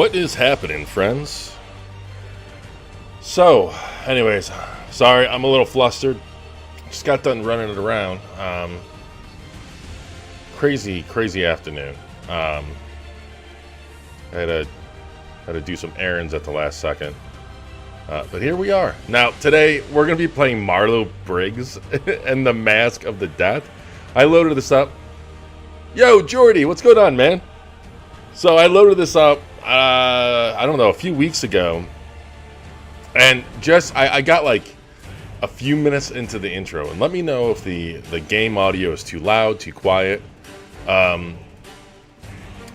What is happening, friends? So, anyways, sorry, I'm a little flustered. Just got done running it around. Crazy afternoon. I had to do some errands at the last second. But here we are. Now, today, we're going to be playing Marlow Briggs and the Mask of the Death. I loaded this up. Yo, Jordy, what's going on, man? So I loaded this up, I don't know, a few weeks ago. And just, I got like a few minutes into the intro. And let me know if the game audio is too loud, too quiet. But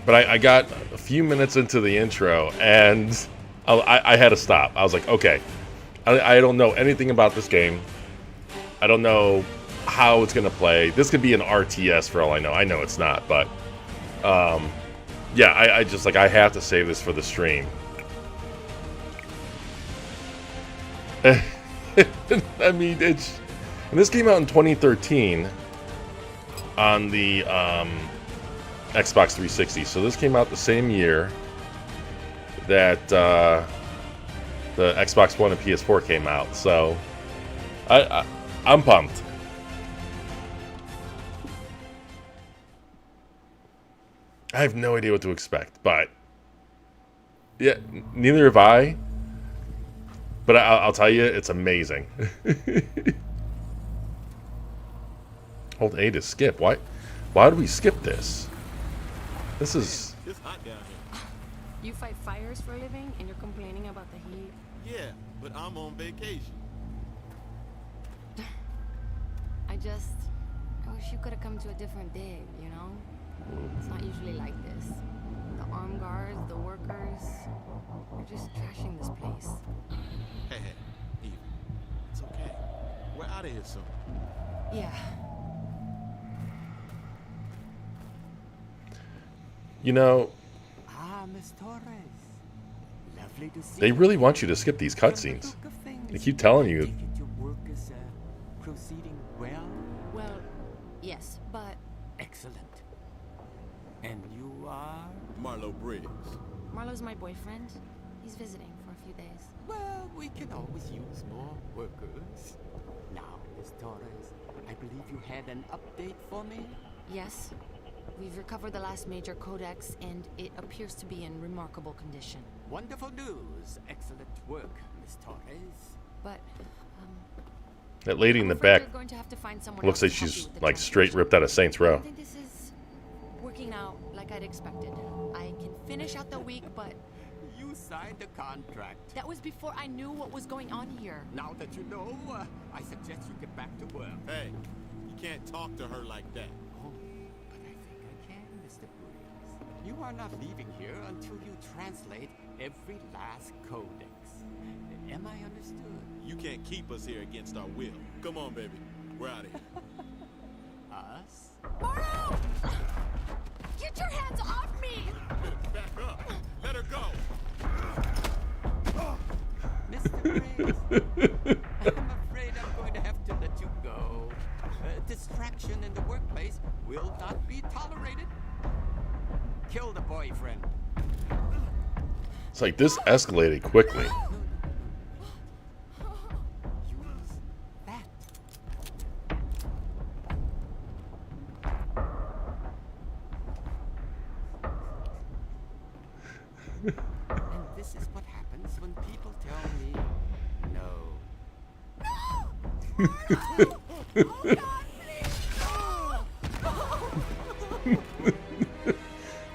I got a few minutes into the intro and I had to stop. I was like, okay, I don't know anything about this game. I don't know how it's going to play. This could be an RTS for all I know. I know it's not, but yeah, I just like, I have to save this for the stream. I mean, and this came out in 2013 on the Xbox 360. So this came out the same year that the Xbox One and PS4 came out. So I'm pumped. I have no idea what to expect, but yeah, neither have I. But I'll tell you, it's amazing. Hold A to skip. Why do we skip this? This is... It's hot down here. You fight fires for a living and you're complaining about the heat? Yeah, but I'm on vacation. I wish you could have come to a different day, you know? It's not usually like this. The armed guards, the workers, they're just trashing this place. Hey, Eve, it's okay. We're out of here soon. Yeah. You know, Miss Torres. Lovely to see they really want you to skip these cutscenes. They keep telling you. Your work is proceeding well. Well, yes, but... Excellent. And you are? Marlow Briggs. Marlow's my boyfriend. He's visiting for a few days. Well, we can always use more workers. Now, Miss Torres, I believe you had an update for me? Yes. We've recovered the last major codex, and it appears to be in remarkable condition. Wonderful news. Excellent work, Miss Torres. But, That lady in I'm the afraid back you're going to have to find someone looks else like to help she's you with the like translation. straight ripped out of Saints I Row. don't think this is working out like I'd expected. I can finish out the week, but You signed a contract. that was before I knew what was going on here. Now that you know, I suggest you get back to work. Hey, you can't talk to her like that. Oh, but I think I can, Mr. Briggs. You are not leaving here until you translate every last codex. Am I understood? You can't keep us here against our will. Come on, baby. We're out of here. Us? Marlow! Get your hands off me! Back up. Let her go. Mr. Briggs, I'm afraid I'm going to have to let you go. Distraction in the workplace will not be tolerated. Kill the boyfriend. It's like this escalated quickly. Use that. And this is what happens when people tell me no.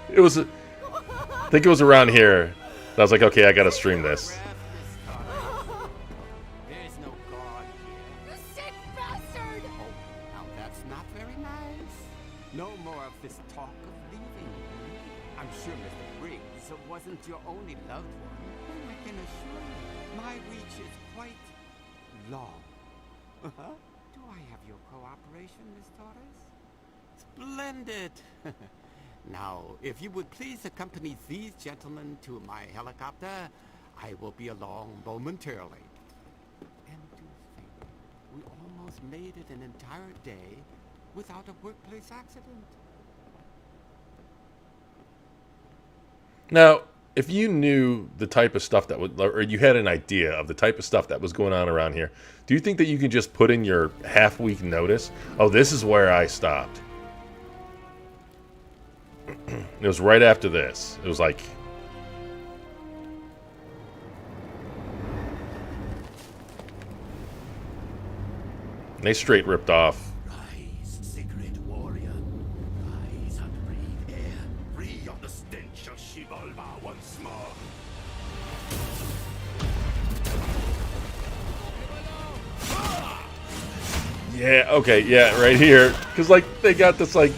It was, I think it was around here. I was like, okay, I gotta stream this. There's no God here. You sick bastard! Oh, now that's not very nice. No more of this talk of leaving. I'm sure Mr. Briggs wasn't your only loved one. And I can assure you, my reach is quite long. Uh-huh. Do I have your cooperation, Miss Torres? Splendid. Now, if you would please accompany these gentlemen to my helicopter, I will be along momentarily. And to think, we almost made it an entire day without a workplace accident. Now, if you knew the type of stuff that would, or you had an idea of the type of stuff that was going on around here, do you think that you can just put in your half-week notice? Oh, this is where I stopped. It was right after this. It was like... They straight ripped off. Rise, sacred warrior. Rise and breathe air, free of the stench of Shivalba once more. Yeah, okay, yeah, right here. Because, like, they got this, like...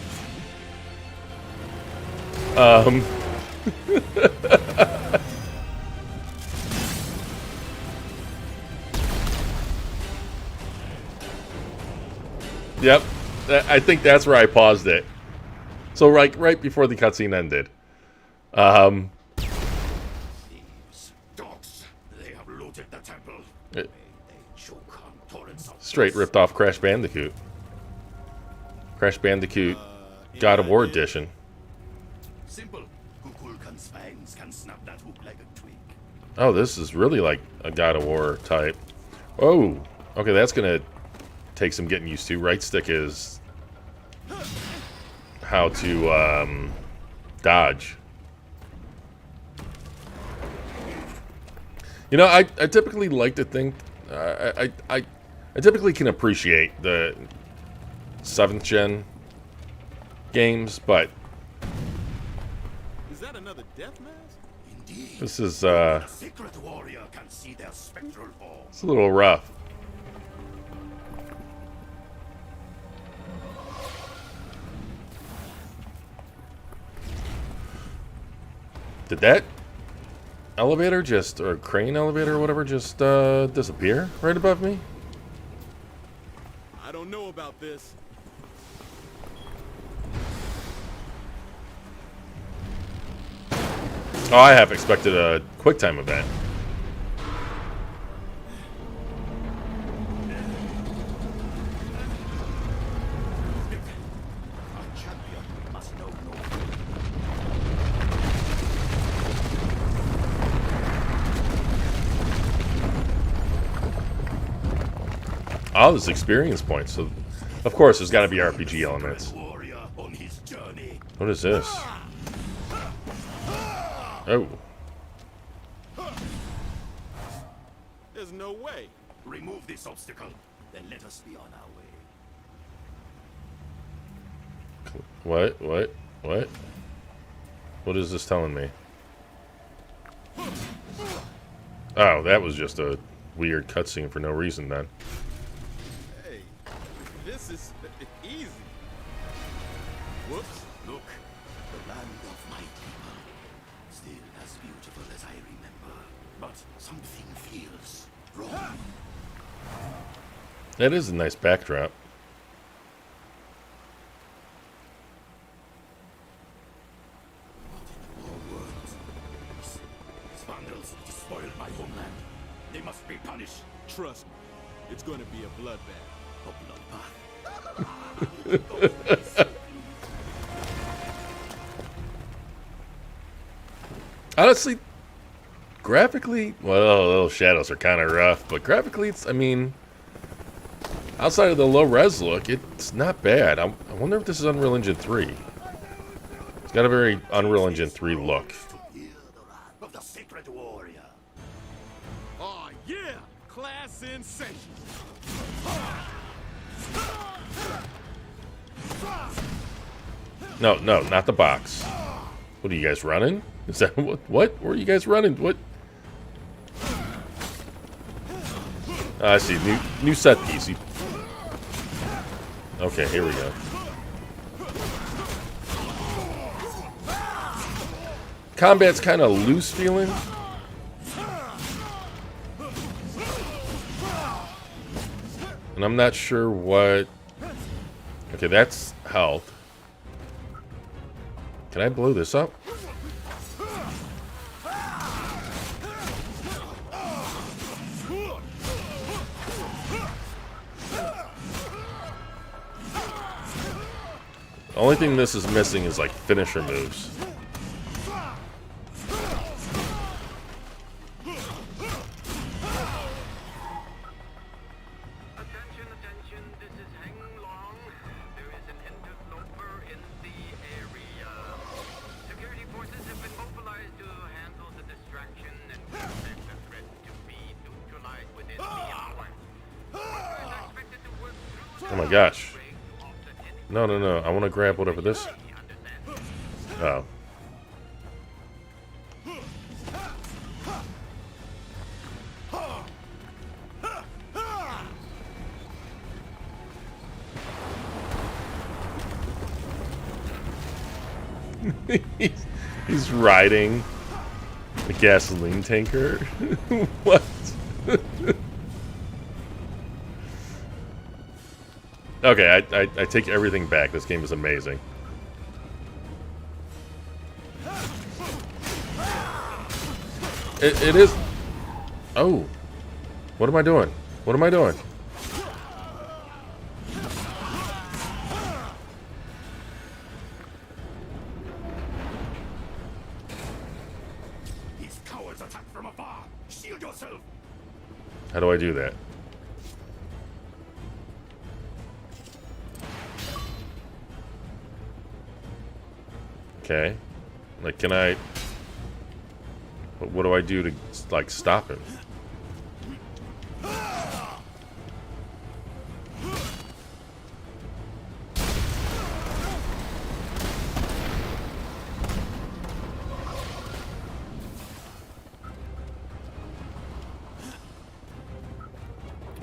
Yep, I think that's where I paused it. So, right before the cutscene ended. Thieves, dogs, they have looted the temple. They choke on torrents of Straight blood. ripped off Crash Bandicoot. Crash Bandicoot God of War Edition. Simple. Kukulkan's fangs can snap that hook like a twig. Oh, this is really like a God of War type. Oh, okay, that's gonna take some getting used to. Right stick is how to dodge. You know, I typically like to think I typically can appreciate the 7th gen games, but Is that another death mask? Indeed. this is The secret warrior can see their spectral form. it's a little rough. Did that elevator just, or crane elevator or whatever, just disappear right above me? I don't know about this. Oh, I have expected a QuickTime event. Our champion must know no. Oh, there's experience points. So, of course, there's got to be RPG elements. Warrior on his journey. What is this? Oh. There's no way. Remove this obstacle, then let us be on our way. What? What is this telling me? Oh, that was just a weird cutscene for no reason then. Hey, this is easy. Whoops. Look, the land of my people. Still as beautiful as I remember. But something feels wrong. That is a nice backdrop. Not in all words. These vandals despoiled my homeland. They must be punished. Trust me, it's going to be a bloodbath. A bloodbath. Honestly, graphically, well, those shadows are kind of rough, but graphically, it's, I mean, outside of the low-res look, it's not bad. I wonder if this is Unreal Engine 3. It's got a very Unreal Engine 3 look. To hear the wrath of the sacred warrior. Oh yeah, class in session. No, not the box. What are you guys running? Is that what? Where are you guys running? What? I see. New set piece. Okay, here we go. Combat's kind of loose feeling. And I'm not sure what... Okay, that's health. Can I blow this up? The only thing this is missing is like finisher moves. Oh my gosh. No, no, no. I want to grab whatever this... Oh. He's riding a gasoline tanker. What? Okay, I take everything back. This game is amazing. It is. Oh, what am I doing? What am I doing? These cowards attack from afar. Shield yourself. How do I do that? Okay. Like, can I... What do I do to, like, stop him?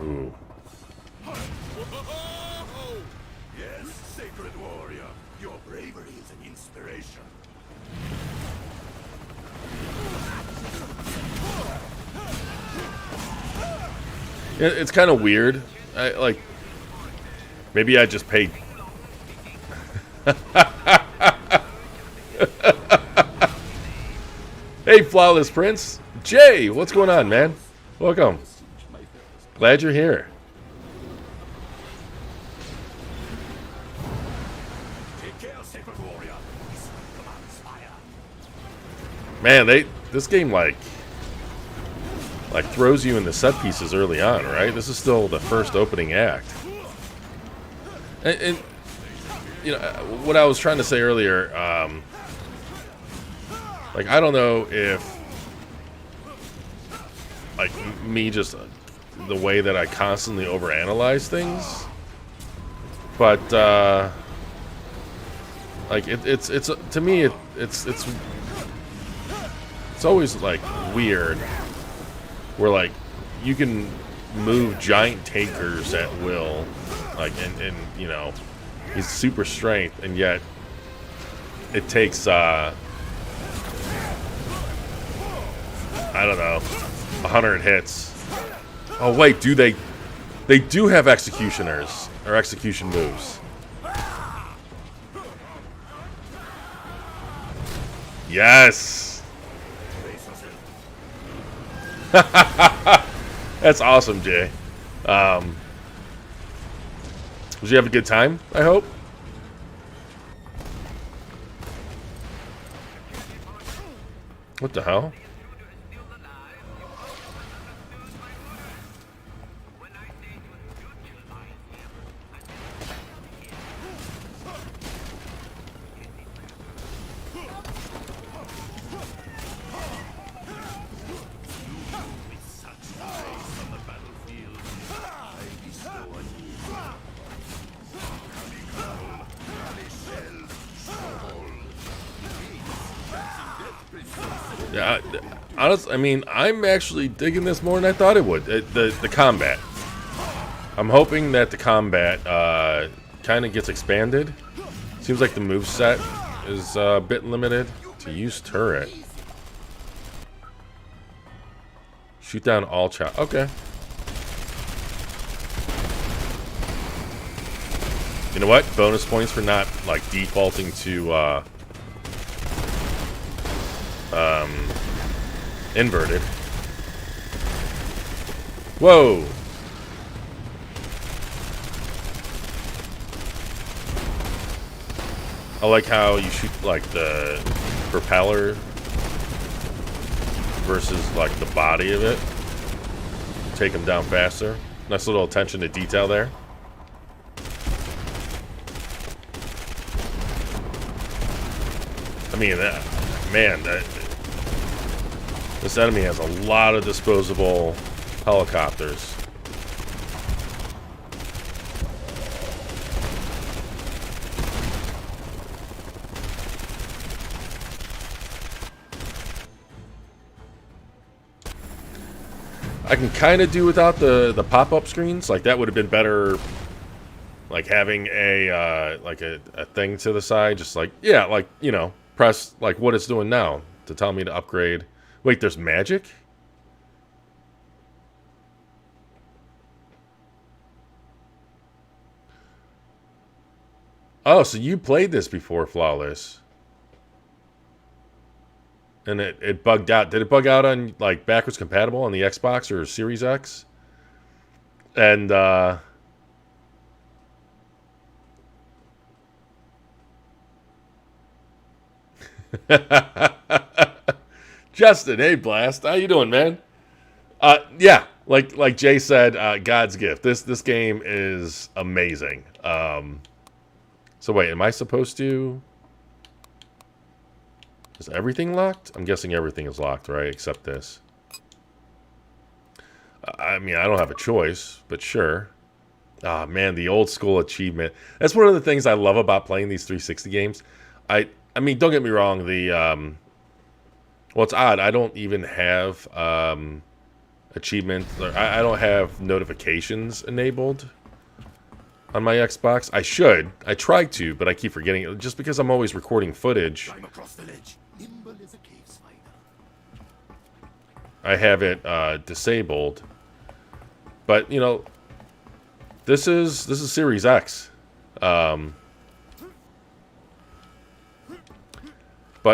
Ooh. Yes, sacred warrior. Your bravery is an inspiration. It's kind of weird. Like, maybe I just paid. Hey, Flawless Prince. Jay, what's going on, man? Welcome. Glad you're here. Take care, sacred warrior. This commands fire. Man, this game like throws you in the set pieces early on, right? This is still the first opening act. And you know what I was trying to say earlier. Like, I don't know if like me just the way that I constantly overanalyze things, but like it's to me it's always like weird where like you can move giant tankers at will, like and you know he's super strength, and yet it takes I don't know 100 hits. Oh wait, do they do have executioners or execution moves? Yes. That's awesome, Jay. Did you have a good time, I hope? What the hell? Yeah, honestly, I mean, I'm actually digging this more than I thought it would. The combat. I'm hoping that the combat kind of gets expanded. Seems like the moveset is a bit limited. To use turret. Shoot down all chop. Okay. You know what? Bonus points for not like defaulting to inverted. Whoa. I like how you shoot like the propeller versus like the body of it. Take them down faster. Nice little attention to detail there. I mean, this enemy has a lot of disposable helicopters. I can kind of do without the pop-up screens. Like, that would have been better, like, having a, like, a thing to the side. Just like, yeah, like, you know, press, like, what it's doing now to tell me to upgrade. Wait, there's magic? Oh, so you played this before, Flawless. And it bugged out. Did it bug out on, like, backwards compatible on the Xbox or Series X? And, Justin, hey, Blast. How you doing, man? Yeah, like Jay said, God's gift. This game is amazing. So wait, am I supposed to... Is everything locked? I'm guessing everything is locked, right? Except this. I mean, I don't have a choice, but sure. Ah, man, the old school achievement. That's one of the things I love about playing these 360 games. I mean, don't get me wrong. Well, it's odd. I don't even have achievements. I don't have notifications enabled on my Xbox. I should. I try to, but I keep forgetting it. Just because I'm always recording footage. Climb across the ledge. Nimble as a cave spider. I have it disabled. But, you know, this is Series X. But,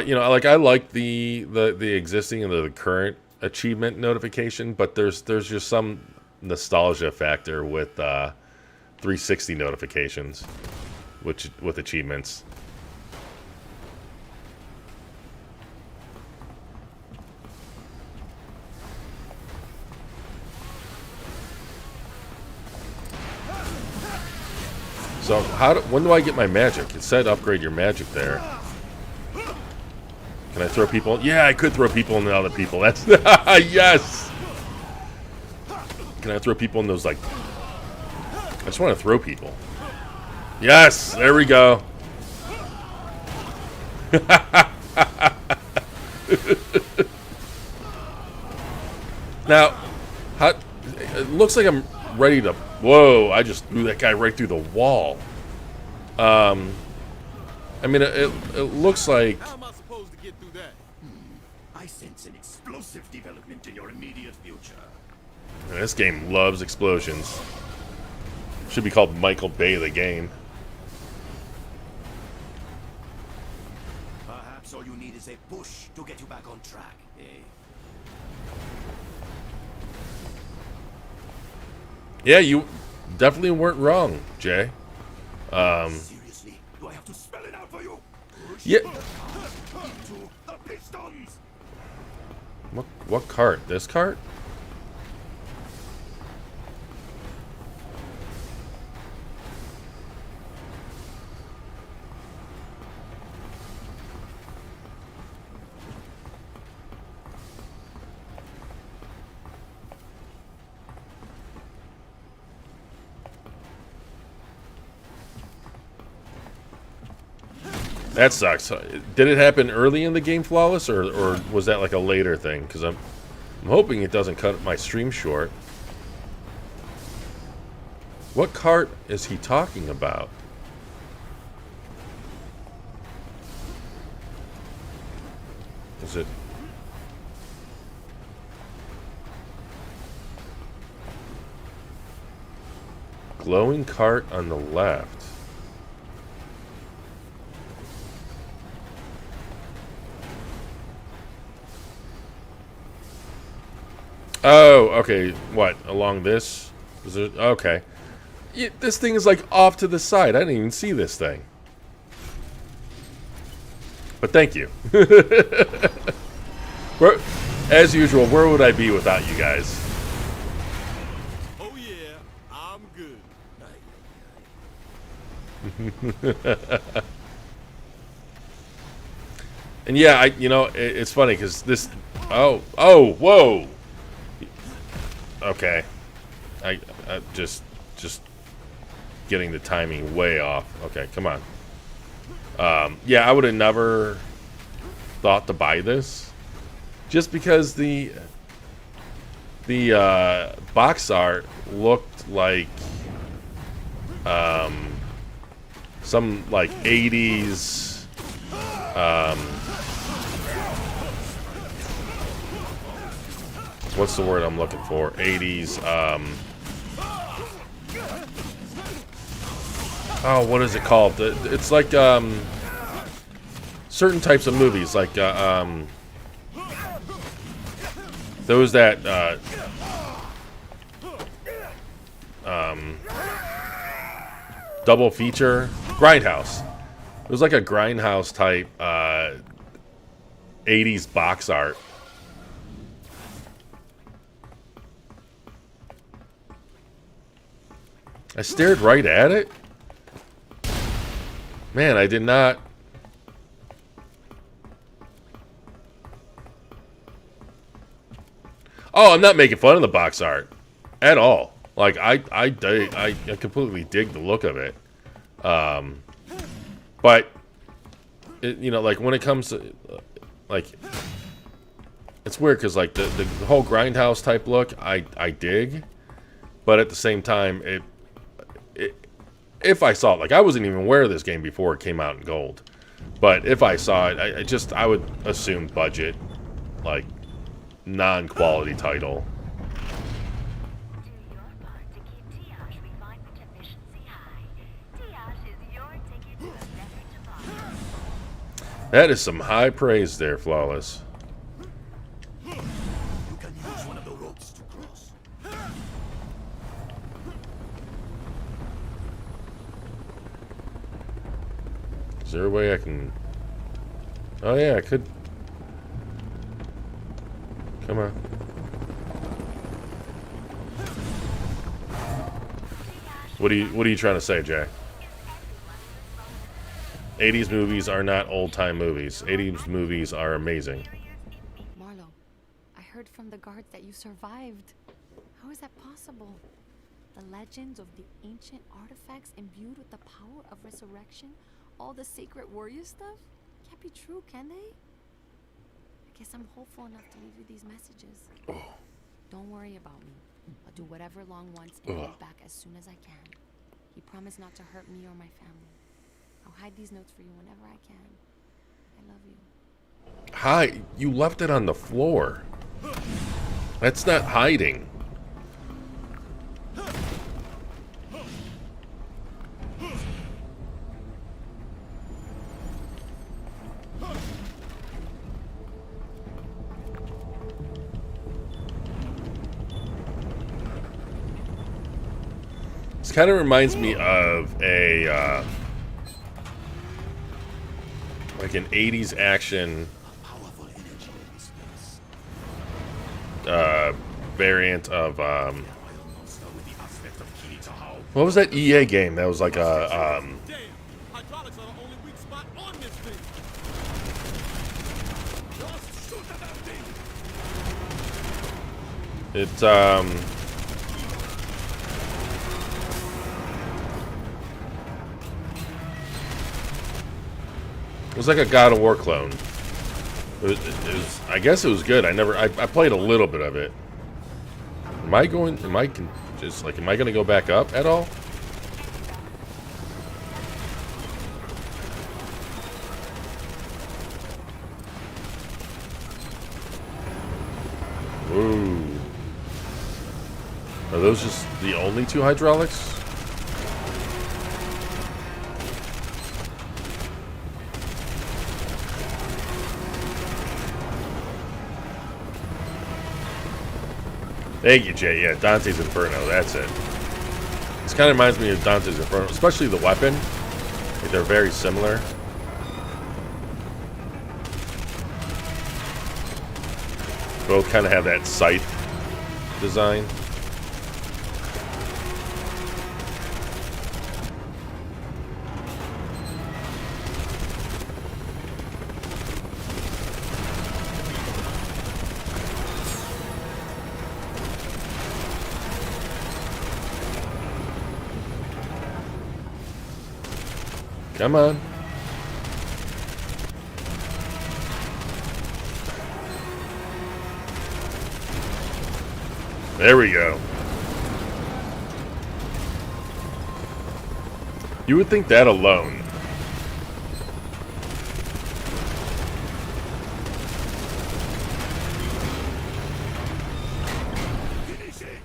you know, like, I like the existing and the current achievement notification, but there's just some nostalgia factor with 360 notifications, with achievements. So when do I get my magic? It said upgrade your magic there. Can I throw people? Yeah, I could throw people into other people. That's yes. Can I throw people in those, like? I just want to throw people. Yes, there we go. Now, it looks like I'm ready to. Whoa! I just threw that guy right through the wall. I mean, it looks like. How am I supposed to get through that? I sense an explosive development in your immediate future. This game loves explosions. Should be called Michael Bay the game. Perhaps all you need is a push to get you back on track, eh? Yeah, you definitely weren't wrong, Jay. Seriously, do I have to spell it out for you? Push Yeah. into the pistons. What cart? This cart? That sucks. Did it happen early in the game, Flawless, or was that like a later thing? Because I'm hoping it doesn't cut my stream short. What cart is he talking about? Is it... Glowing cart on the left. Oh, okay. What? Along this? Is it, okay. Yeah, this thing is like off to the side. I didn't even see this thing. But thank you. As usual, where would I be without you guys? Oh yeah, I'm good. And yeah, it's funny because this. Oh, whoa. Okay, I just getting the timing way off. Okay, come on. Yeah, I would have never thought to buy this, just because the the box art looked like some like 80s what's the word I'm looking for? 80s oh, what is it called? It's like certain types of movies, like those that double feature Grindhouse. It was like a Grindhouse type 80s box art. I stared right at it. Man, I did not. Oh, I'm not making fun of the box art at all. Like I completely dig the look of it. But it, you know, like when it comes to like, it's weird because like the whole Grindhouse type look, I dig, but at the same time, if I saw it, like I wasn't even aware of this game before it came out in gold, but if I saw it, I would assume budget, like non-quality title. That is some high praise there, Flawless. You can use one of the ropes to cross. Is there a way I can... Oh yeah, I could... Come on. What are you trying to say, Jack? 80s movies are not old-time movies. 80s movies are amazing. Marlow, I heard from the guards that you survived. How is that possible? The legends of the ancient artifacts imbued with the power of resurrection, all the sacred warrior stuff, can't be true, can they? I guess I'm hopeful enough to leave you these messages. Don't worry about me. I'll do whatever Long wants and get back as soon as I can. He promised not to hurt me or my family. I'll hide these notes for you whenever I can. I love you. Hi, you left it on the floor. That's not hiding. This kind of reminds me of a like an 80s action variant of what was that EA game that was like a it's it was like a God of War clone. It was, I guess it was good. I played a little bit of it. Am I going to go back up at all? Ooh. Are those just the only two hydraulics? Thank you, Jay. Yeah, Dante's Inferno. That's it. This kind of reminds me of Dante's Inferno, especially the weapon. Like, they're very similar. Both kind of have that scythe design. Come on. There we go. You would think that alone. Finish it!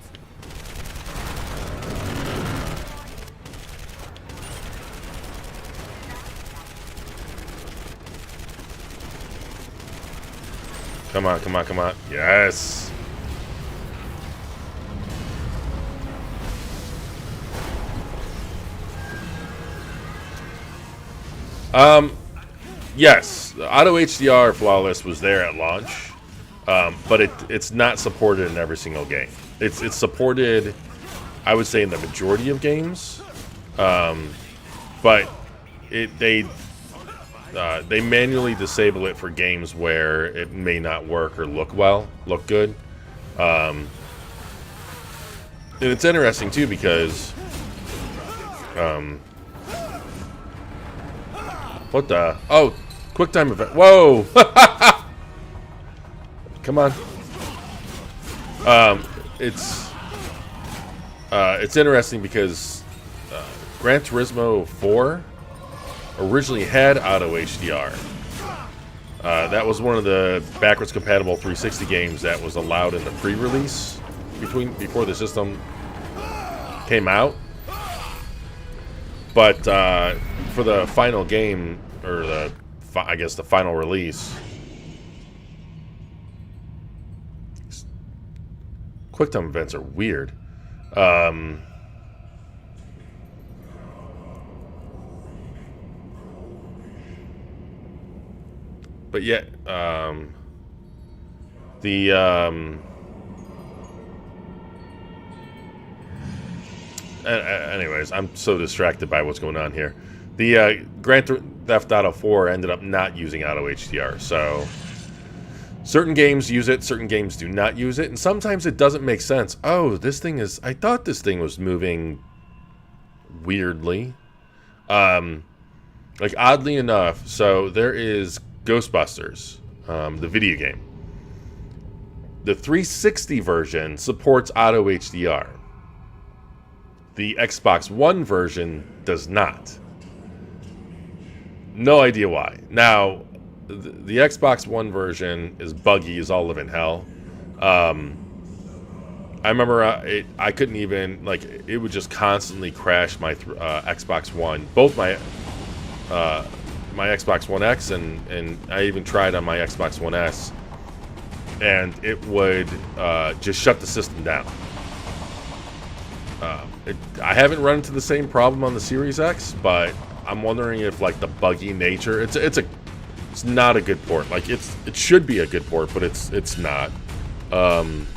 Come on, come on, come on. Yes. Yes, the auto HDR flawless was there at launch, but it's not supported in every single game. It's supported, I would say, in the majority of games, but they manually disable it for games where it may not work or look good. And it's interesting too because, what the? Oh, quick time event. Whoa! Come on. It's interesting because Gran Turismo 4 originally had auto HDR. That was one of the backwards compatible 360 games that was allowed in the pre-release before the system came out. But for the final game, or I guess the final release, QuickTime events are weird. But yet, anyways, I'm so distracted by what's going on here. The Grand Theft Auto 4 ended up not using auto HDR, so certain games use it, certain games do not use it, and sometimes it doesn't make sense. Oh, this thing is... I thought this thing was moving weirdly. Like, oddly enough, so there is Ghostbusters, the video game. The 360 version supports auto HDR. The Xbox One version does not. No idea why. Now, the Xbox One version is buggy as all living hell. I remember I couldn't even, like, it would just constantly crash my Xbox One. Both my Xbox One X and I even tried on my Xbox One S, and it would just shut the system down. I haven't run into the same problem on the Series X, but I'm wondering if, like, the buggy nature, it's not a good port. Like, it should be a good port, but it's not. I'm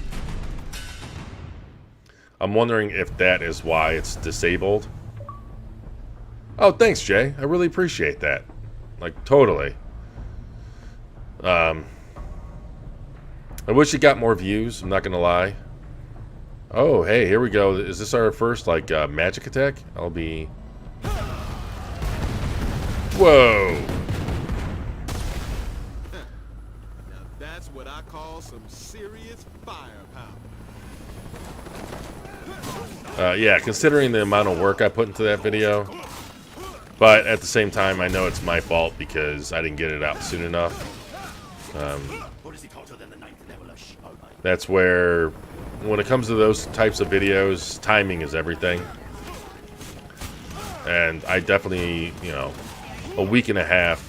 wondering if that is why it's disabled. Oh, thanks, Jay. I really appreciate that. Like, totally. I wish it got more views, I'm not gonna lie. Oh, hey, here we go. Is this our first, like, magic attack? I'll be... Whoa! Now that's what I call some serious firepower. Yeah, considering the amount of work I put into that video. But at the same time, I know it's my fault because I didn't get it out soon enough. That's where, when it comes to those types of videos, timing is everything. And I definitely, you know, a week and a half,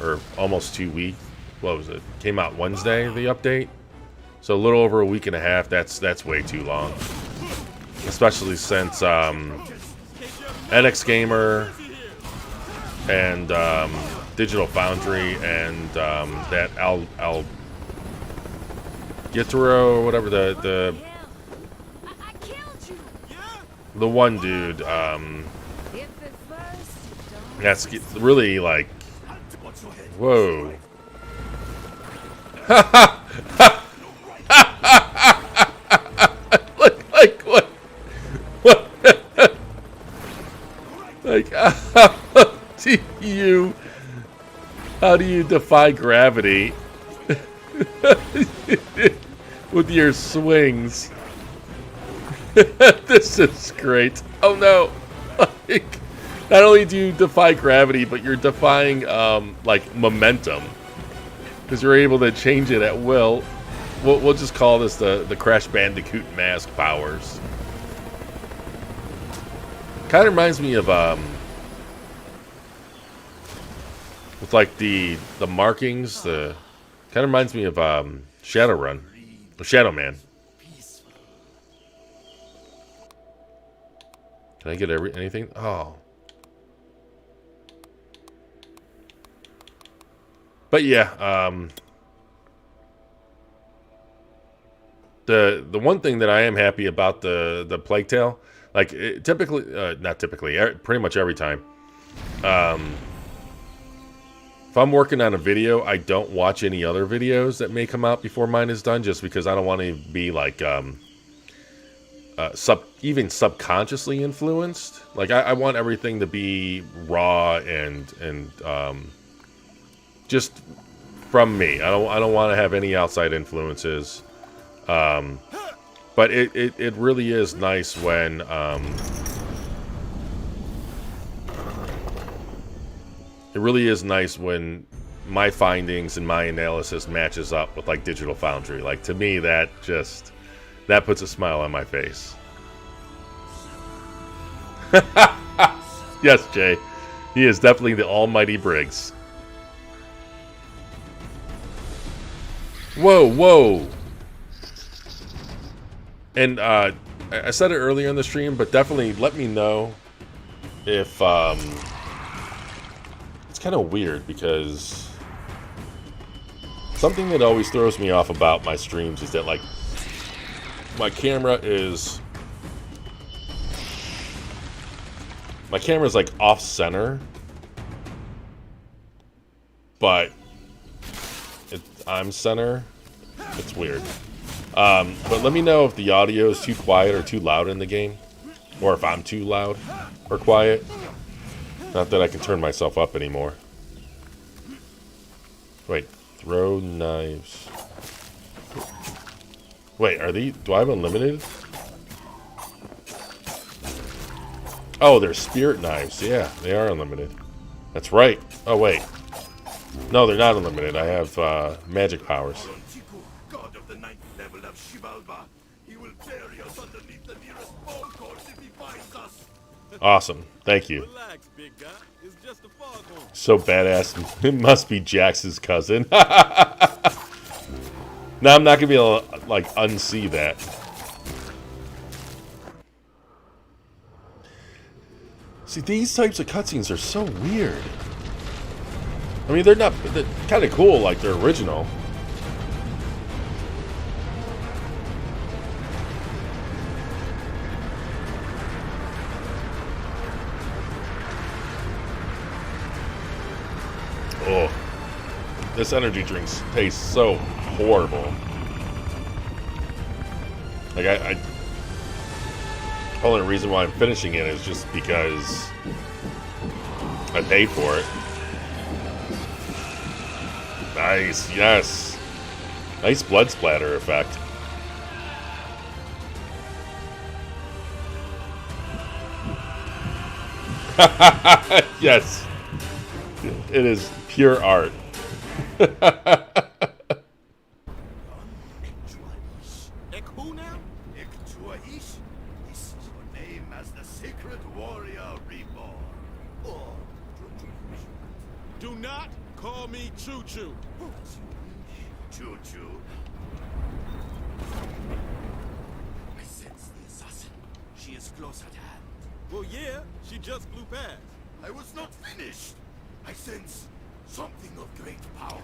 or almost 2 weeks. What was it? Came out Wednesday, the update. So a little over a week and a half. That's way too long. Especially since NX Gamer and Digital Foundry and that Gitaro, whatever the one dude. That's really like, whoa. like what? Like, how do you defy gravity with your swings? This is great. Oh no. Like, not only do you defy gravity, but you're defying like momentum, because you're able to change it at will. We'll just call this the Crash Bandicoot mask powers. Kind of reminds me of with like the markings. The kind of reminds me of Shadowrun, or Shadow Man. Can I get anything? Oh. But yeah, the one thing that I am happy about the Plague Tale, like typically, not typically, pretty much every time, if I'm working on a video, I don't watch any other videos that may come out before mine is done, just because I don't want to be like even subconsciously influenced. Like I want everything to be raw and just from me. I don't want to have any outside influences. But it really is nice when it really is nice when my findings and my analysis matches up with like Digital Foundry. Like, to me, that puts a smile on my face. Yes, Jay. He is definitely the almighty Briggs. Whoa, whoa. And I said it earlier in the stream, but definitely let me know if it's kind of weird, because something that always throws me off about my streams is that, like, my camera's like off center, but I'm center. It's weird. But let me know if the audio is too quiet or too loud in the game, or if I'm too loud or quiet. Not that I can turn myself up anymore. Wait, throw knives. Wait, do I have unlimited? Oh, they're spirit knives. Yeah, they are unlimited. That's right. Oh, wait. No, they're not unlimited. I have magic powers. God of the 9th level of Shivalba. He will bury us underneath the nearest bone course if he finds us. Awesome. Thank you. Relax, big guy. It's just a foghorn. So badass. It must be Jax's cousin. Now I'm not going to be able to, like, unsee that. See, these types of cutscenes are so weird. I mean, they're kind of cool, like they're original. Oh, this energy drink tastes so horrible. Like, the only reason why I'm finishing it is just because I paid for it. Nice, yes. Nice blood splatter effect. Yes. It is pure art. Who now? This is your name as the Sacred Warrior Reborn. Or Do not call me Choo Choo. Choo Choo. I sense the assassin. She is close at hand. Well, yeah, she just flew past. I was not finished. I sense something of great power.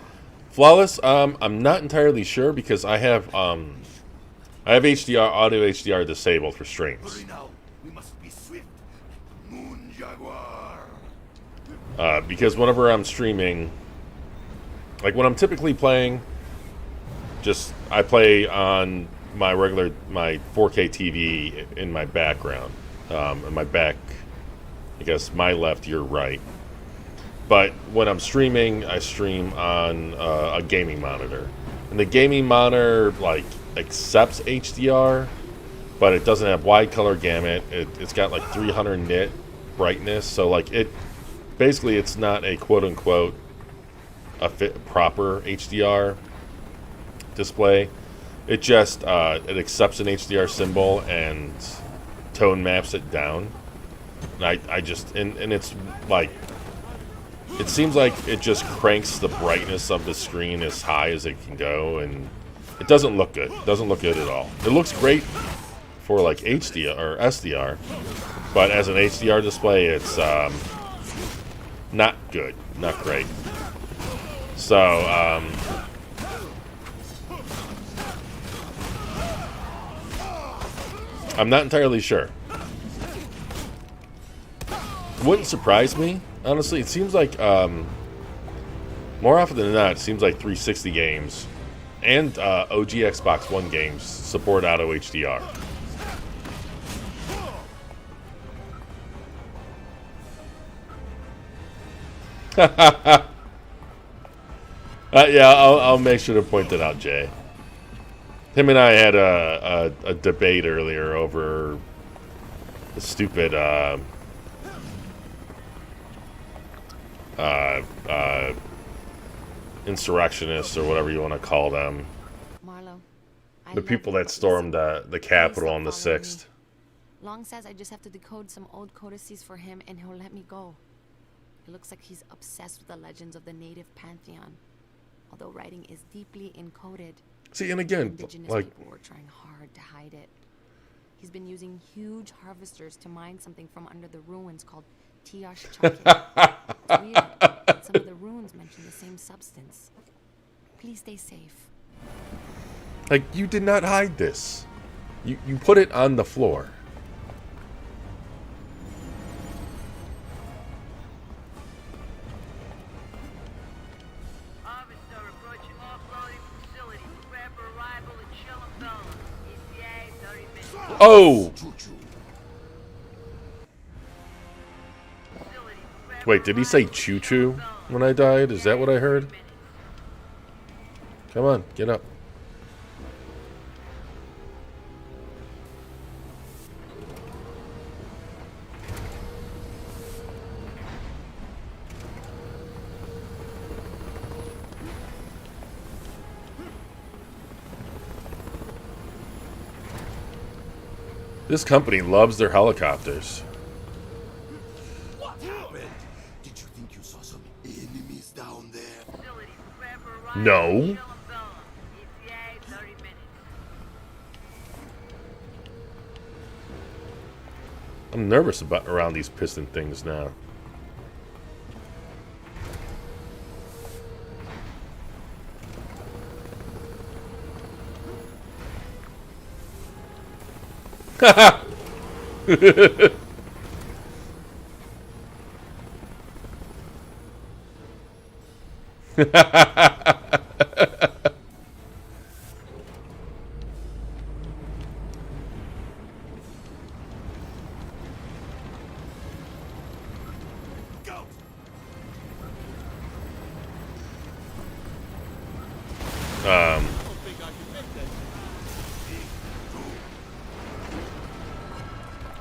Flawless, I'm not entirely sure, because I have HDR, audio HDR disabled for streams. Hurry now. We must be swift like the Moon Jaguar. Because whenever I'm streaming, like when I'm typically playing, I play on my 4K TV in my background, in my back, I guess my left, your right. But when I'm streaming, I stream on a gaming monitor, and the gaming monitor like accepts HDR, but it doesn't have wide color gamut. It's got like 300 nit brightness, so like basically it's not a quote-unquote proper HDR display. It just it accepts an HDR symbol and tone maps it down. And I just and it's like, it seems like it just cranks the brightness of the screen as high as it can go, and it doesn't look good. It doesn't look good at all. It looks great for like HDR or SDR, but as an HDR display, it's not good, not great. So I'm not entirely sure. Wouldn't surprise me, honestly. It seems like more often than not, it seems like 360 games and OG Xbox One games support auto HDR. Yeah, I'll make sure to point that out, Jay. Him and I had a debate earlier over the stupid insurrectionists or whatever you want to call them. Marlow, The people that stormed the Capitol on the 6th. Long says I just have to decode some old codices for him and he'll let me go. It looks like he's obsessed with the legends of the native pantheon. Although writing is deeply encoded. See, and again, Indigenous like, people were trying hard to hide it. He's been using huge harvesters to mine something from under the ruins called Tiash Chaki. It's weird. But some of the runes mention the same substance. Please stay safe. like you did not hide this. You put it on the floor. Oh! Wait, did he say choo-choo when I died? Is that what I heard? Come on, get up. This company loves their helicopters. What happened? Did you think you saw some enemies down there? No. I'm nervous about around these piston things now.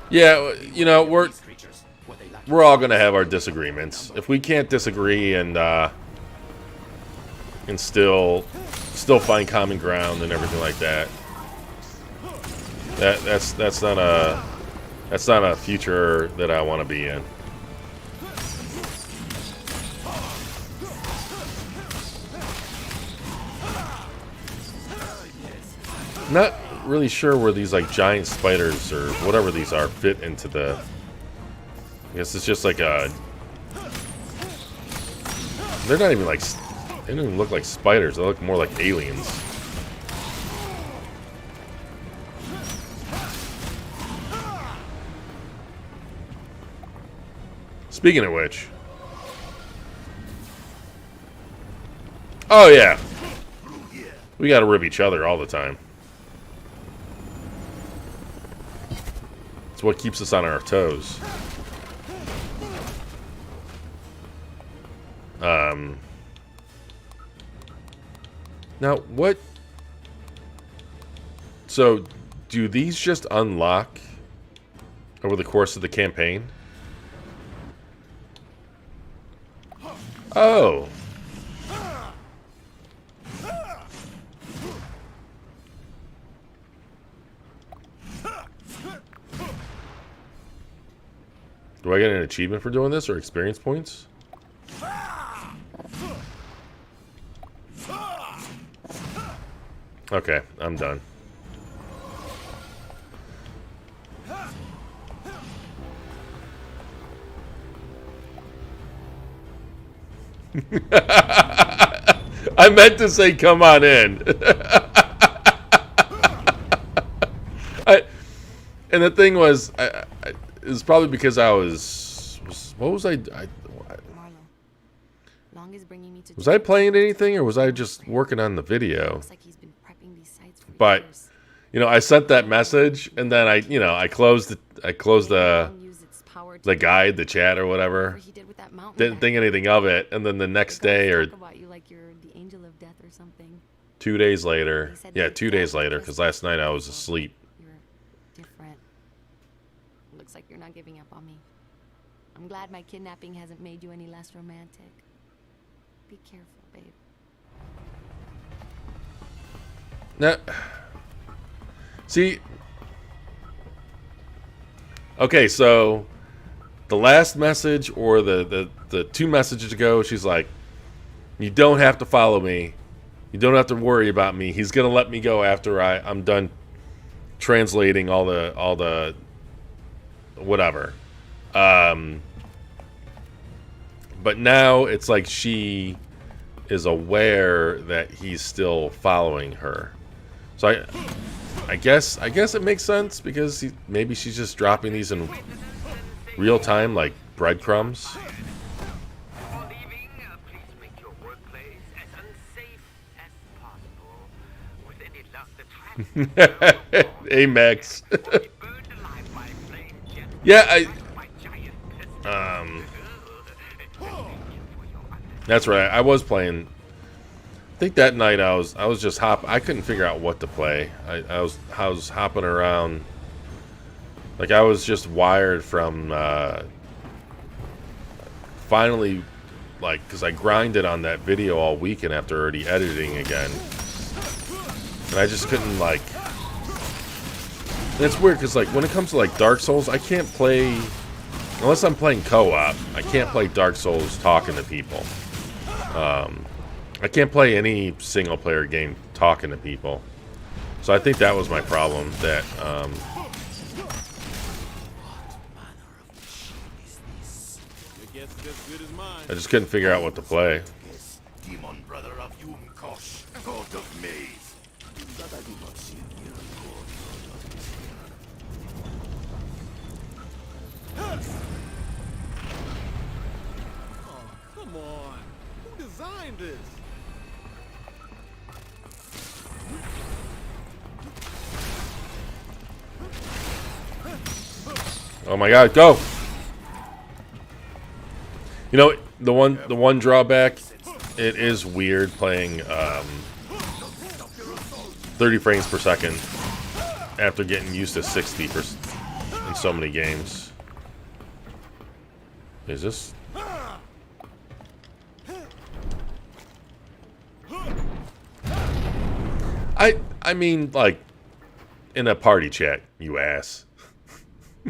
Yeah, you know, we're all gonna have our disagreements. If we can't disagree and still find common ground and everything like that, that's not a future that I want to be in. Not really sure where these like giant spiders or whatever these are fit into the. I guess it's just like a. They're not even like. They don't even look like spiders. They look more like aliens. Speaking of which. Oh yeah. We gotta rib each other all the time. It's what keeps us on our toes. Now, what... So, do these just unlock over the course of the campaign? Oh. Do I get an achievement for doing this or experience points? Okay, I'm done. I meant to say come on in. And the thing was, it was probably because I was what was I Marlow, Long is bringing me to was I playing anything, or was I just working on the video? Looks like he's been prepping these sites for But years. you know, I sent that message, and then I closed the Long used its power to guide, the chat or whatever. whatever he did with that mountain Didn't back think anything of it, and then the next They day or talk about you like you're the angel of death or something. 2 days later, yeah, 2 days later, because last night I was asleep. You're different. Looks like you're not giving up on me. I'm glad my kidnapping hasn't made you any less romantic. Be careful, babe. Now, see, okay, so the last message or the 2 messages ago, she's like, "You don't have to follow me. You don't have to worry about me. He's gonna let me go after I'm done translating all the whatever." But now it's like she is aware that he's still following her. So I guess it makes sense because maybe she's just dropping these in real time like breadcrumbs. Before leaving, please make your workplace as unsafe as possible. With any luck, the traffic Amex. will be burned alive by flame jet Yeah, by giant pistons. that's right. I was playing. I think that night I was just I couldn't figure out what to play. I was hopping around. Like I was just wired from finally, like, because I grinded on that video all weekend after already editing again, and I just couldn't like. And it's weird because like when it comes to like Dark Souls, I can't play unless I'm playing co-op. I can't play Dark Souls talking to people. I can't play any single player game talking to people. So I think that was my problem, that What manner of machine is this? Your guess is as good as mine. I just couldn't figure out what to play. Yes, demon brother of Yumkosh, god of maze. That I do not see here, Oh, come on. Who designed this? Oh my god, go! You know, the one drawback, it is weird playing 30 frames per second after getting used to 60 in so many games. Is this? I mean, like, in a party chat, you ass.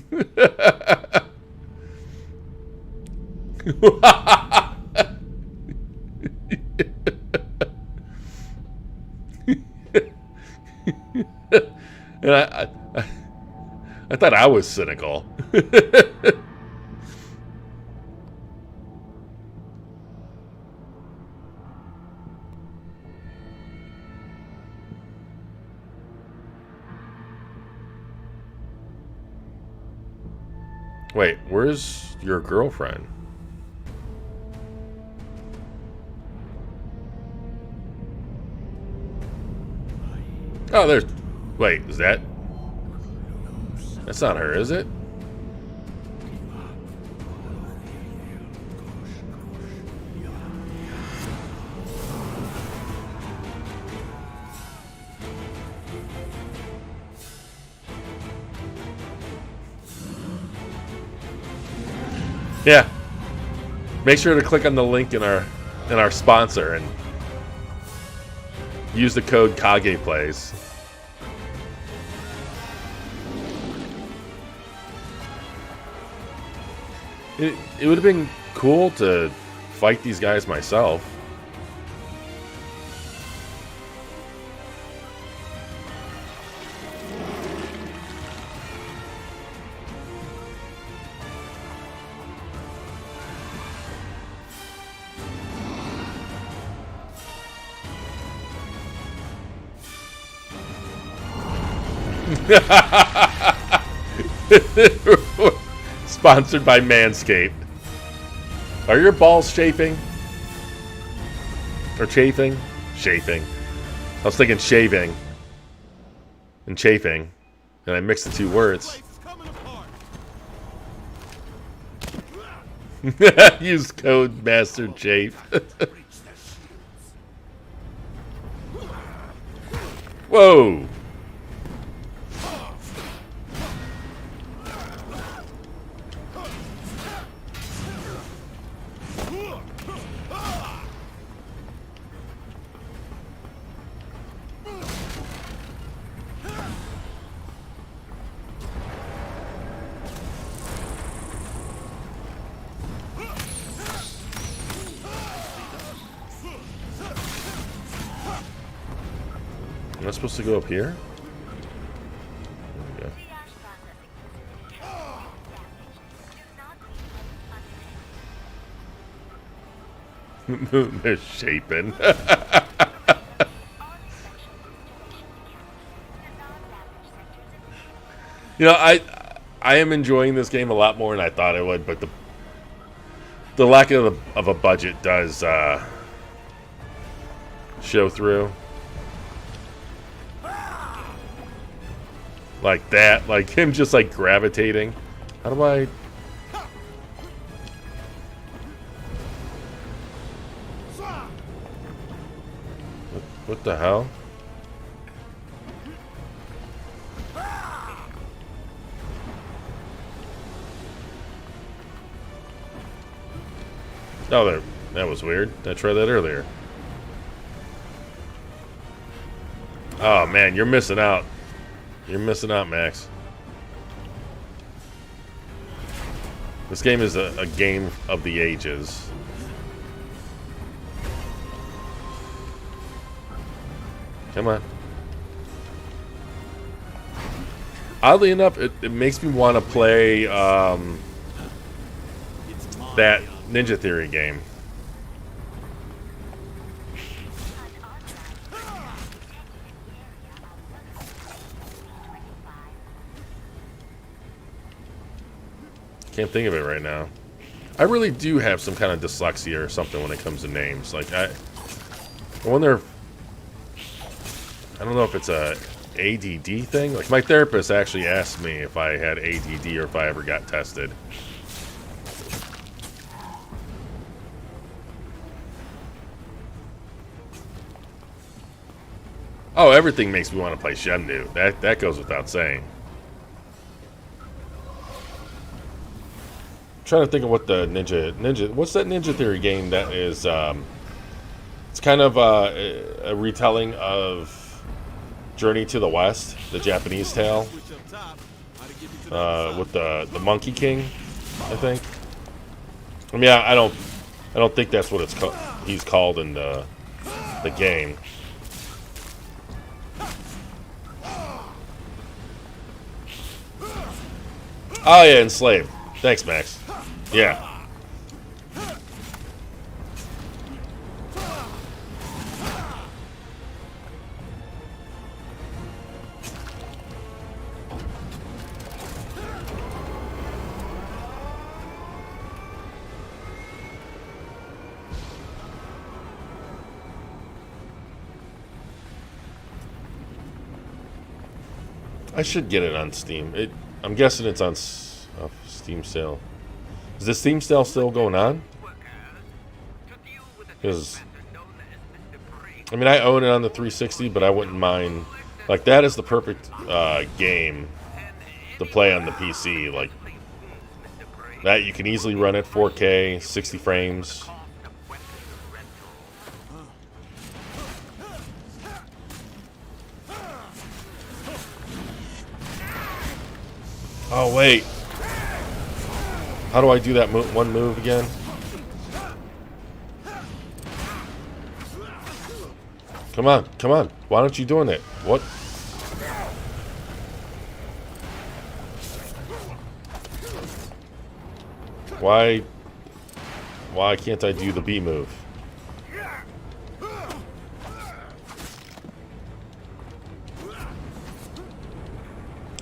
And I thought I was cynical. Wait, where's your girlfriend? Oh, there's... Wait, is that... That's not her, is it? Yeah. Make sure to click on the link in our sponsor and use the code Kage Plays. It would have been cool to fight these guys myself. Sponsored by Manscaped. Are your balls chafing? Or chafing? Chafing. I was thinking shaving. And chafing. And I mixed the two words. Use code Master Chafe. Whoa! Am I supposed to go up here? There we go. They're shaping. You know, I am enjoying this game a lot more than I thought I would, but the lack of a budget does show through. Like that, like him just like gravitating. How do I... What the hell? Oh, there. That was weird. I tried that earlier. Oh man, you're missing out. You're missing out, Max. This game is a game of the ages. Come on. Oddly enough, it makes me want to play that Ninja Theory game. Can't think of it right now. I really do have some kind of dyslexia or something when it comes to names. Like I wonder if, I don't know if it's a ADD thing. Like my therapist actually asked me if I had ADD or if I ever got tested. Oh, everything makes me want to play Shenmue. That goes without saying. Trying to think of what the ninja what's that Ninja Theory game that is it's kind of a retelling of Journey to the West, the Japanese tale, with the Monkey King, I think. I mean, I don't think that's what he's called in the game. Oh yeah, Enslaved. Thanks, Max. Yeah. I should get it on Steam. I'm guessing it's on Steam sale. Is the Steam sale still going on? Because, I mean, I own it on the 360, but I wouldn't mind. Like, that is the perfect game to play on the PC. Like, That you can easily run at 4K, 60 frames. Oh wait, how do I do that one move again? Come on, come on. Why aren't you doing it? What? Why can't I do the B move?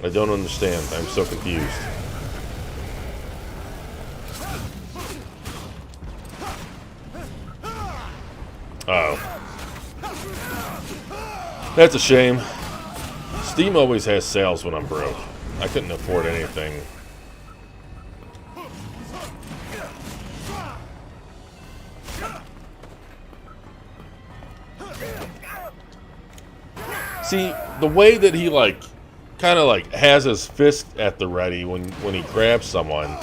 I don't understand. I'm so confused. Oh. That's a shame. Steam always has sales when I'm broke. I couldn't afford anything. See, the way that he kind of has his fist at the ready when he grabs someone,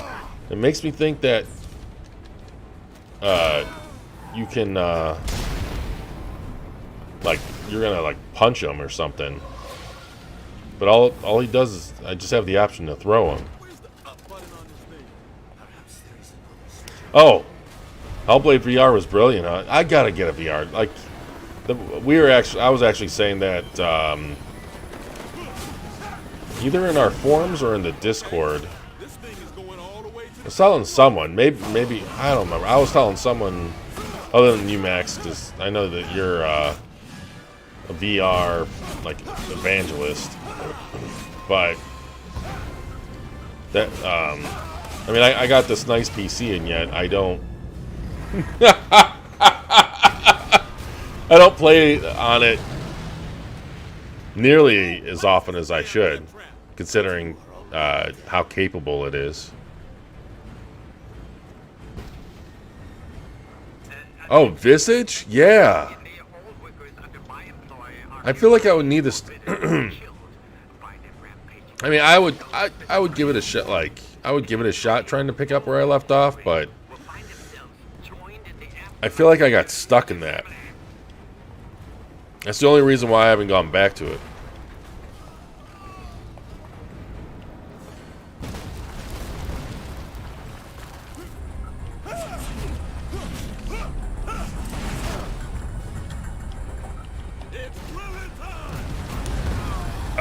it makes me think that you can you're gonna punch him or something. But all he does is I just have the option to throw him. Oh, Hellblade VR was brilliant. Huh? I gotta get a VR. I was actually saying that either in our forums or in the Discord. I was telling someone, maybe I don't remember. I was telling someone other than you, Max, because I know that you're a VR evangelist. But that I mean, I got this nice PC, and yet I don't. I don't play on it nearly as often as I should, considering how capable it is. Oh, Visage? Yeah. I feel like I would need this. I mean, I would give it a shot. I would give it a shot trying to pick up where I left off, but I feel like I got stuck in that. That's the only reason why I haven't gone back to it.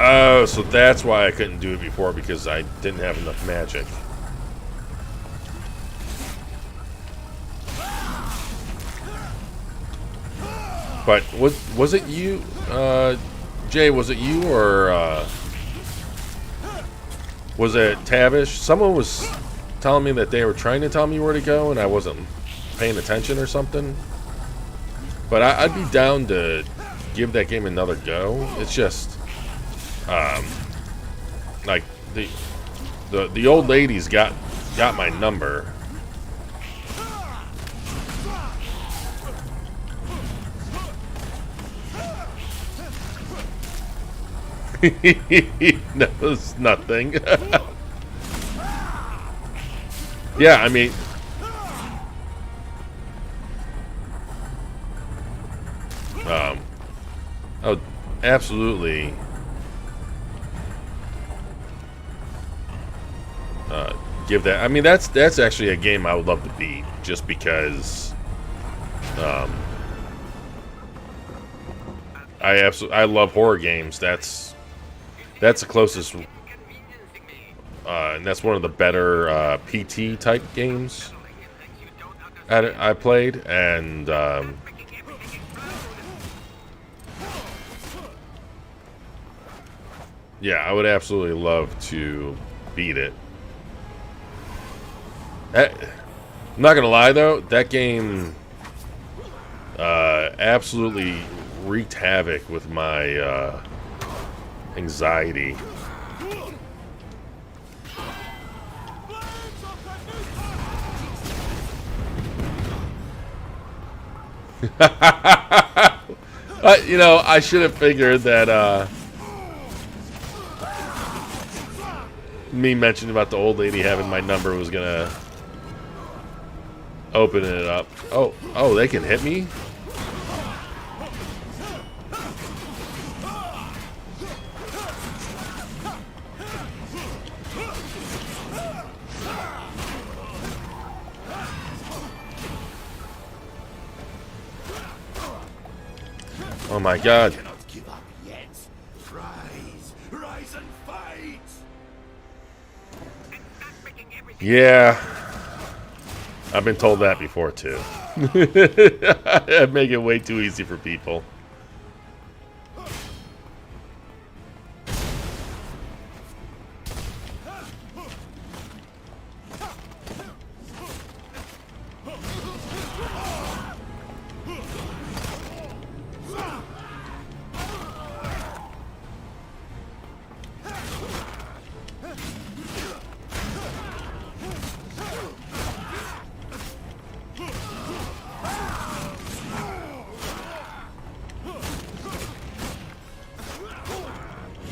Oh, so that's why I couldn't do it before, because I didn't have enough magic. But was it you, Jay? Was it you or was it Tavish? Someone was telling me that they were trying to tell me where to go, and I wasn't paying attention or something. But I'd be down to give that game another go. It's just, like the old lady's got my number. He knows nothing. Yeah, I mean, oh, absolutely. Give that. I mean, that's actually a game I would love to beat, just because. I love horror games. That's the closest, and that's one of the better PT type games I played, and yeah, I would absolutely love to beat it. I'm not gonna lie though, that game absolutely wreaked havoc with my anxiety. You know, I should have figured that me mentioning about the old lady having my number was gonna Opening it up. Oh, they can hit me? Oh my god. Cannot give up yet. Rise and fight. Yeah. I've been told that before too. I make it way too easy for people.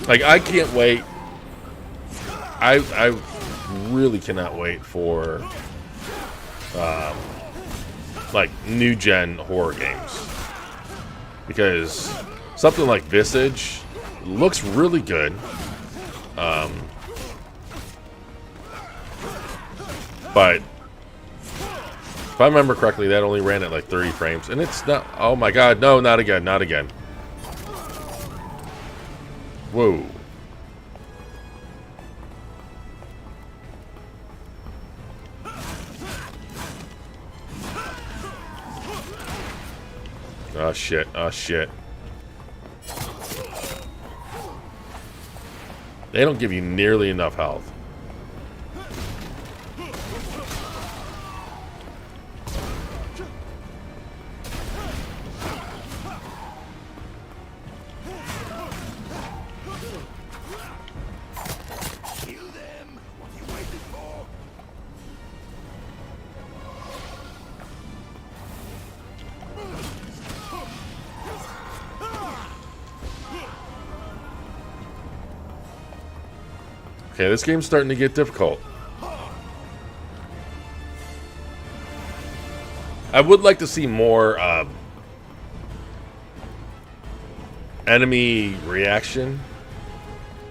Like, I can't wait. I really cannot wait for like new gen horror games, because something like Visage looks really good. But if I remember correctly, that only ran at like 30 frames, and it's not. Oh my god, no, not again, not again. Whoa. Oh shit, oh shit. They don't give you nearly enough health. Okay, this game's starting to get difficult. I would like to see more enemy reaction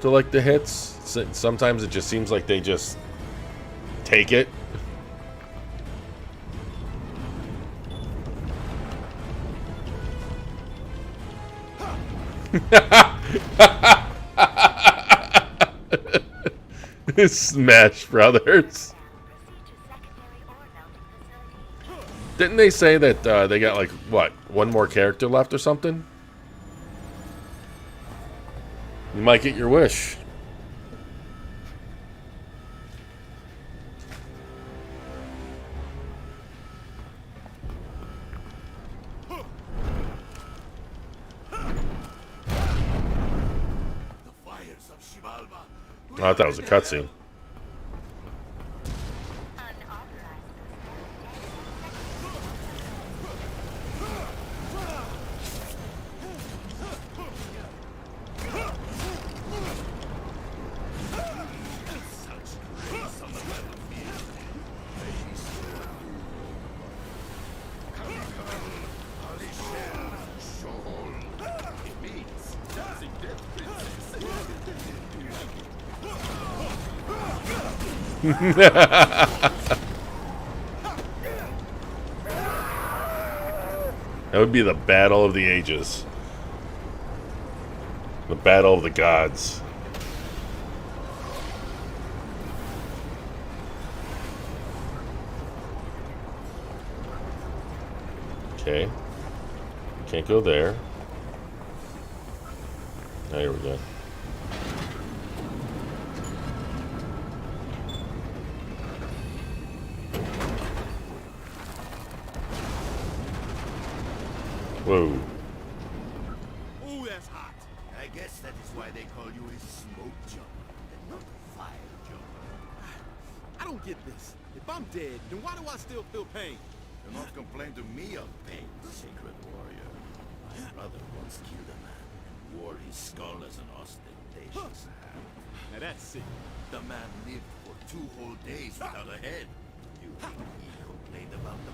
to like the hits. Sometimes it just seems like they just take it. Smash Brothers. Didn't they say that they got like what, one more character left or something? You might get your wish. I thought that was a cutscene. That would be the battle of the ages. The battle of the gods. Okay. Can't go there. Oh, here we go. Whoa. Ooh, that's hot. I guess that is why they call you a smoke jumper and not a fire jumper. I don't get this. If I'm dead, then why do I still feel pain? Do not complain to me of pain, sacred warrior. My brother once killed a man and wore his skull as an ostentatious hat. Now that's sick. The man lived for 2 whole days without a head. You think he complained about the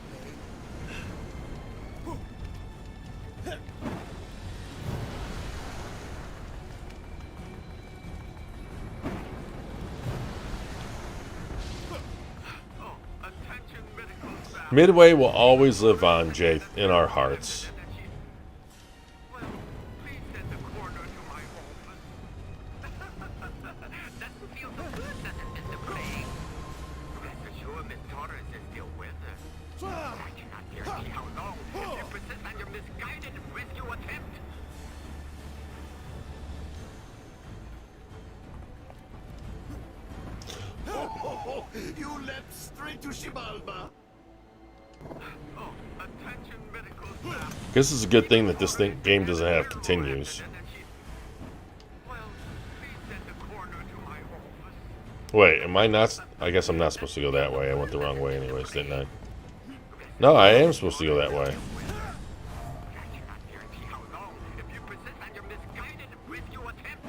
Midway will always live on, Jay, in our hearts. Well, please send the coroner to my office. Doesn't feel so good, does it, Mr. Briggs? Rest assured, Miss Torres is still with her. I cannot guarantee how long if you persist on your misguided rescue attempt. You leapt straight to Shibalba. Oh, attention medical staff. This is a good thing that this game doesn't have continues. Well, please send the coroner to my office. Wait, am I not? I guess I'm not supposed to go that way. I went the wrong way anyways, didn't I? No, I am supposed to go that way. I cannot guarantee how long if you persist on your misguided rescue attempt.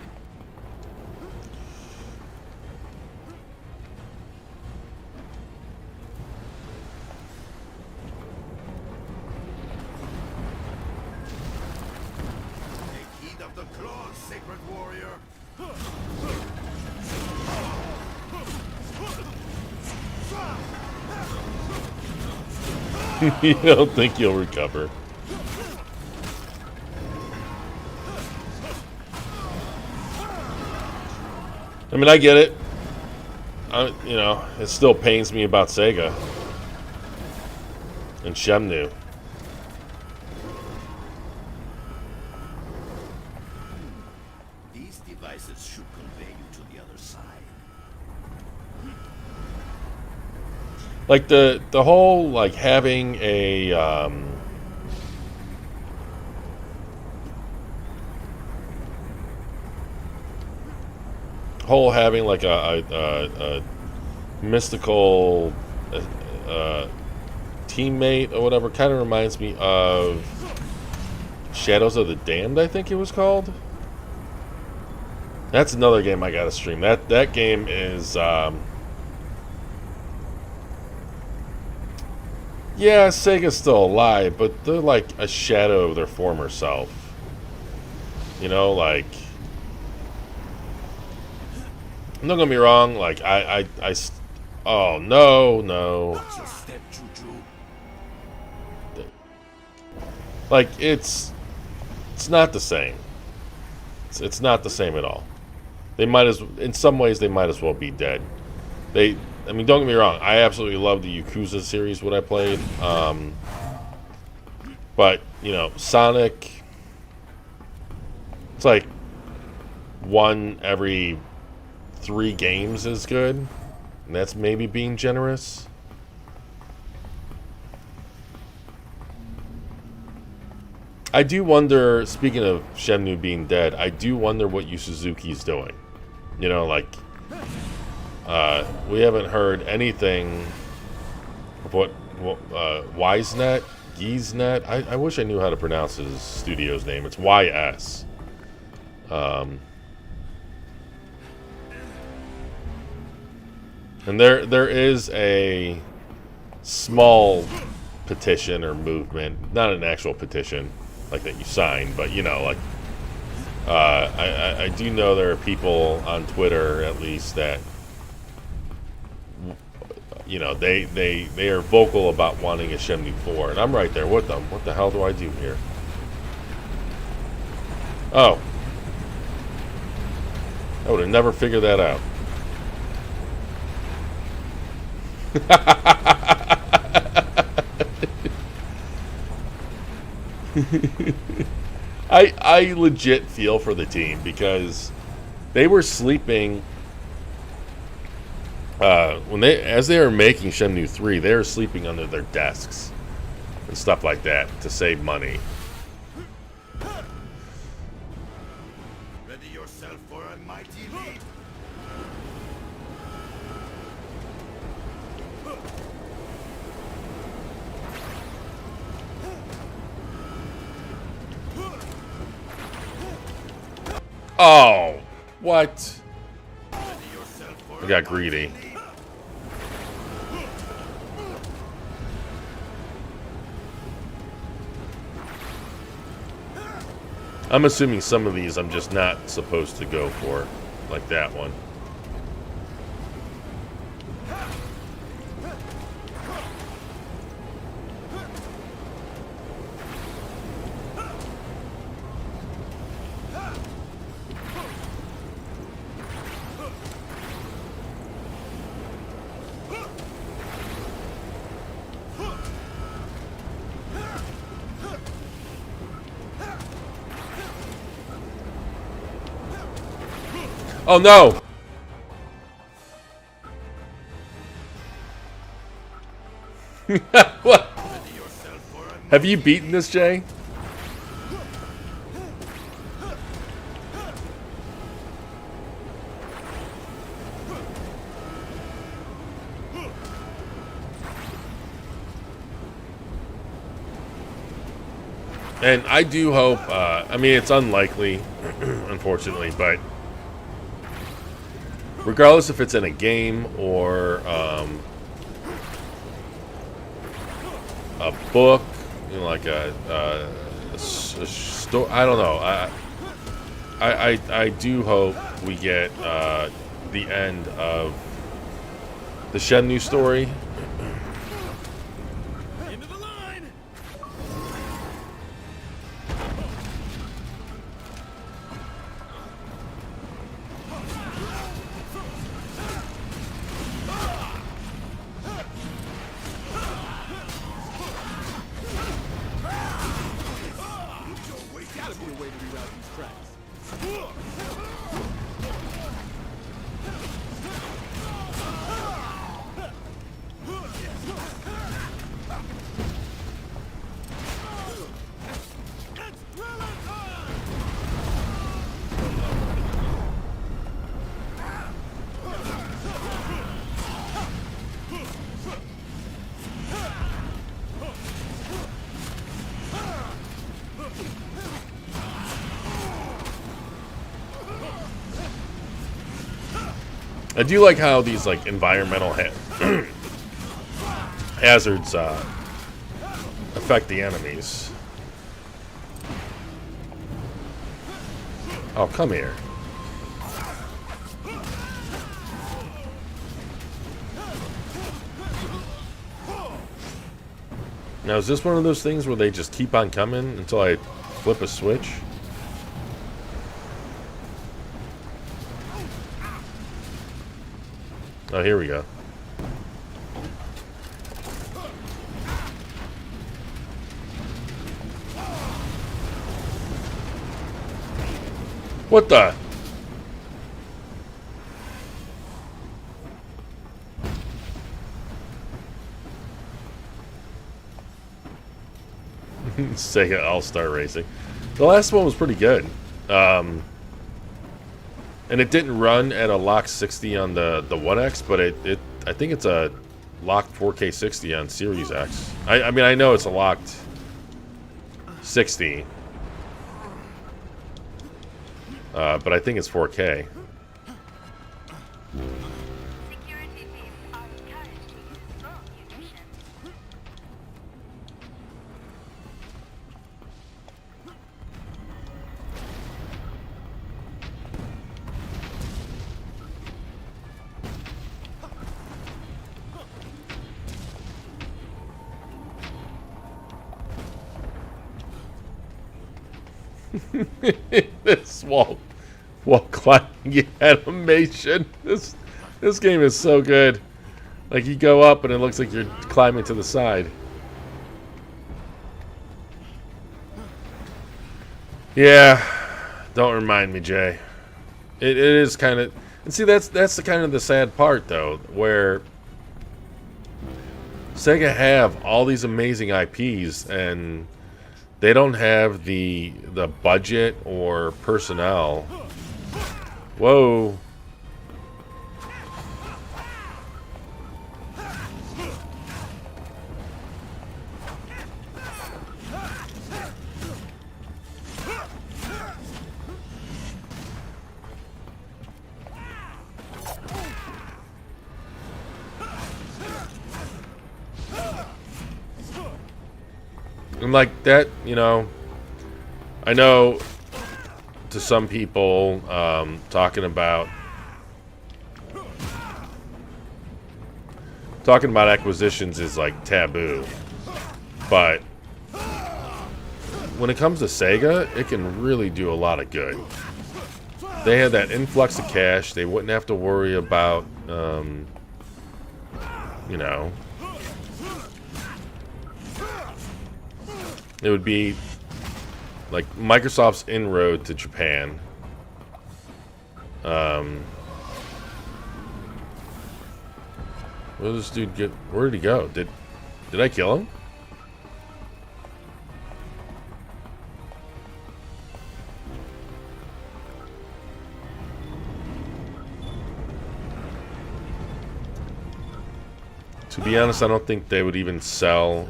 Take heed of the claws, sacred warrior. You don't think you'll recover? I mean, I get it. You know, it still pains me about Sega and Shenmue. These devices should convey you to the other side. Like the whole like having a whole having like a mystical teammate or whatever kind of reminds me of Shadows of the Damned, I think it was called. That's another game I gotta stream. That game is yeah, Sega's still alive, but they're like a shadow of their former self. You know, like, don't get me wrong, like, oh, no. Watch your step, Juju. Like, it's not the same. It's not the same at all. They might as, in some ways, they might as well be dead. I mean, don't get me wrong. I absolutely love the Yakuza series, what I played. But, you know, Sonic, it's like one every 3 games is good. And that's maybe being generous. I do wonder, speaking of Shenmue being dead, I do wonder what Yu Suzuki's doing. You know, like, we haven't heard anything of what Wisenet, Giesnet. I wish I knew how to pronounce his studio's name. It's YS. And there is a small petition or movement, not an actual petition like that you sign, but you know, like I do know there are people on Twitter at least that, you know, they are vocal about wanting a Shenmue 4, and I'm right there with them. What the hell do I do here? Oh, I would have never figured that out. I legit feel for the team because they were sleeping as they were making Shenmue 3, they were sleeping under their desks and stuff like that to save money. Ready yourself for a mighty leap. Oh, what? Ready yourself for I got greedy. I'm assuming some of these I'm just not supposed to go for, like that one. Oh no! What? Have you beaten this, Jay? And I do hope, I mean, it's unlikely, unfortunately, but regardless if it's in a game or a book, you know, like a story, I don't know. I do hope we get the end of the Shenmue story. Into the line. Gotta be a way to reroute these tracks. I do like how these like environmental hazards affect the enemies. Oh, come here. Now, is this one of those things where they just keep on coming until I flip a switch? Oh, here we go. What the? Sega All-Star Racing. The last one was pretty good. And it didn't run at a locked 60 on the One X, but I think it's a locked 4K 60 on Series X. I mean, I know it's a locked 60, but I think it's 4K. Security teams are encouraged to use drone munitions. This wall climbing animation. This game is so good. Like, you go up and it looks like you're climbing to the side. Yeah, don't remind me, Jay. It is kind of, and see, that's the kind of the sad part though, where Sega have all these amazing IPs and they don't have the budget or personnel. Whoa. And like that, you know, I know to some people, talking about acquisitions is like taboo, but when it comes to Sega, it can really do a lot of good. They had that influx of cash. They wouldn't have to worry about, you know, it would be like Microsoft's inroad to Japan. Where did this dude get? Where did he go? Did I kill him? To be honest, I don't think they would even sell,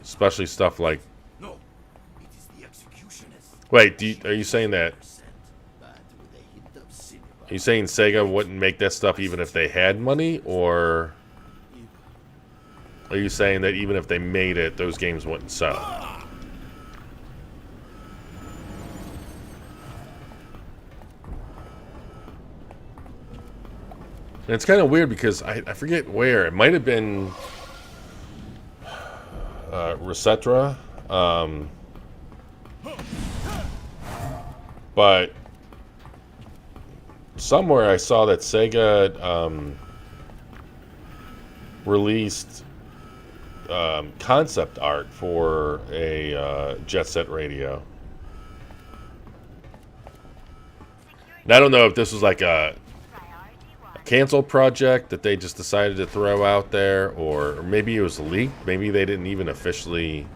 especially stuff like. No, it is the executioners. Wait, are you saying that? But with a hint of cinema. Are you saying Sega wouldn't make that stuff even if they had money, or are you saying that even if they made it, those games wouldn't sell? And it's kind of weird because I forget where. It might have been Resetra. But somewhere I saw that Sega released concept art for a Jet Set Radio. And I don't know if this was like a canceled project that they just decided to throw out there, or maybe it was leaked. Maybe they didn't even officially.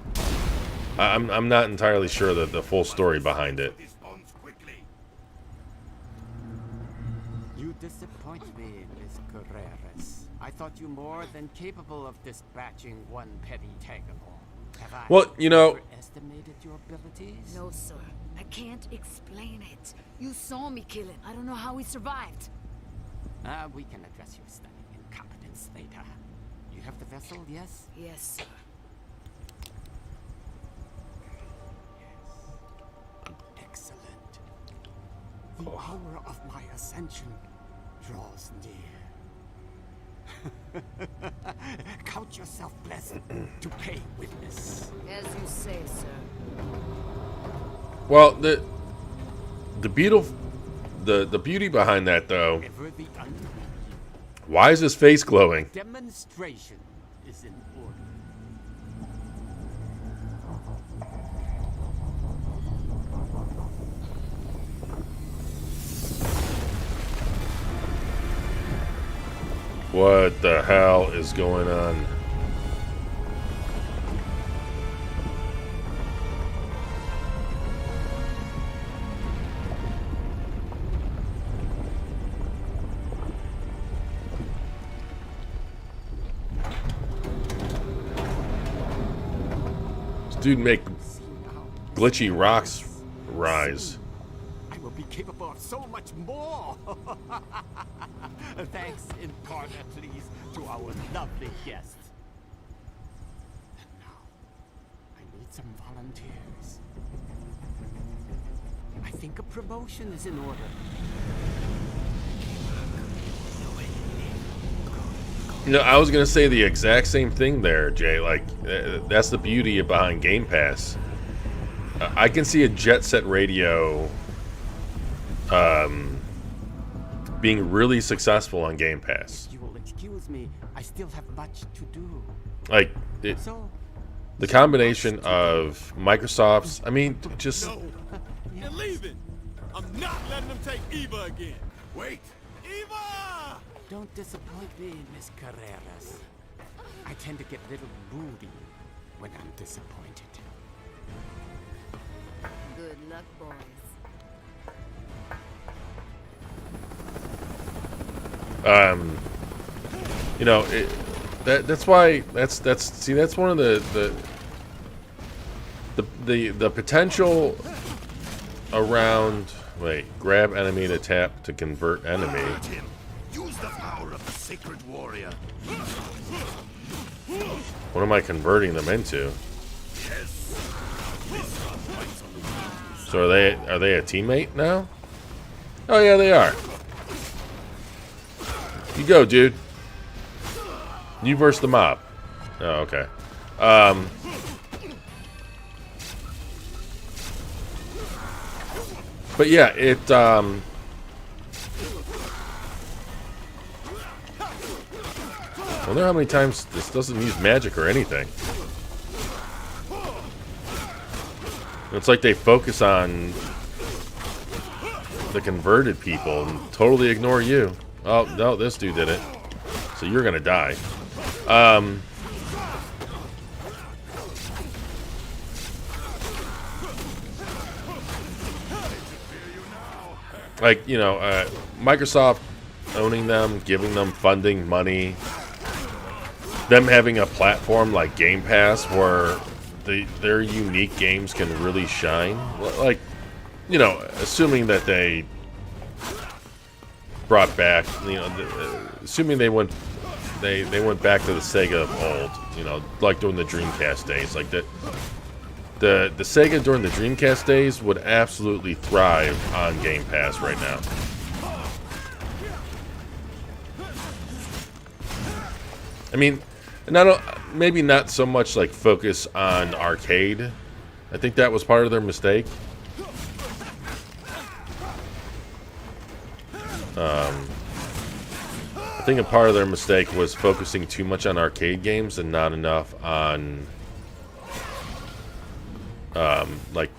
I'm not entirely sure the full story behind it. You disappoint me, Miss Carreras. I thought you more than capable of dispatching one petty tagalong. Have I Well, you know, overestimated your abilities? No, sir. I can't explain it. You saw me kill him. I don't know how he survived. We can address your stunning incompetence later. You have the vessel, yes? Yes, sir. Excellent. The hour of my ascension draws near. Count yourself blessed to pay witness. As you say, sir. well, the beauty behind that though. Ever the Why is his face glowing? demonstration is in order. What the hell is going on? This dude make See now, glitchy rocks rise. I will be capable of so much more. Thanks in part, at least, to our lovely guests. And now, I need some volunteers. I think a promotion is in order. You know, I was gonna say the exact same thing there, Jay. Like, that's the beauty behind Game Pass. I can see a Jet Set Radio being really successful on Game Pass. If you will excuse me, I still have much to do. Like, So, the combination of Microsoft's, I mean, just No, you're leaving. I'm not letting them take Eva again. Wait! Eva! don't disappoint me, Miss Carreras. I tend to get a little moody when I'm disappointed. Good luck, boys. you know, that's why that's one of the potential around. Wait, grab enemy to tap to convert enemy. Hurt him. Use the power of the sacred warrior. What am I converting them into? So are they a teammate now? Oh yeah, they are. You go, dude. You versus the mob. Oh, okay. But yeah, it I wonder how many times this doesn't use magic or anything. It's like they focus on the converted people and totally ignore you. Oh, no, this dude did it. So you're gonna die. Like, you know, Microsoft owning them, giving them funding, money, them having a platform like Game Pass where their unique games can really shine. Like, you know, assuming that they brought back, you know, assuming they went back to the Sega of old, you know, like during the Dreamcast days, like the Sega during the Dreamcast days would absolutely thrive on Game Pass right now. I mean, maybe not so much like focus on arcade. I think that was part of their mistake. I think a part of their mistake was focusing too much on arcade games and not enough on like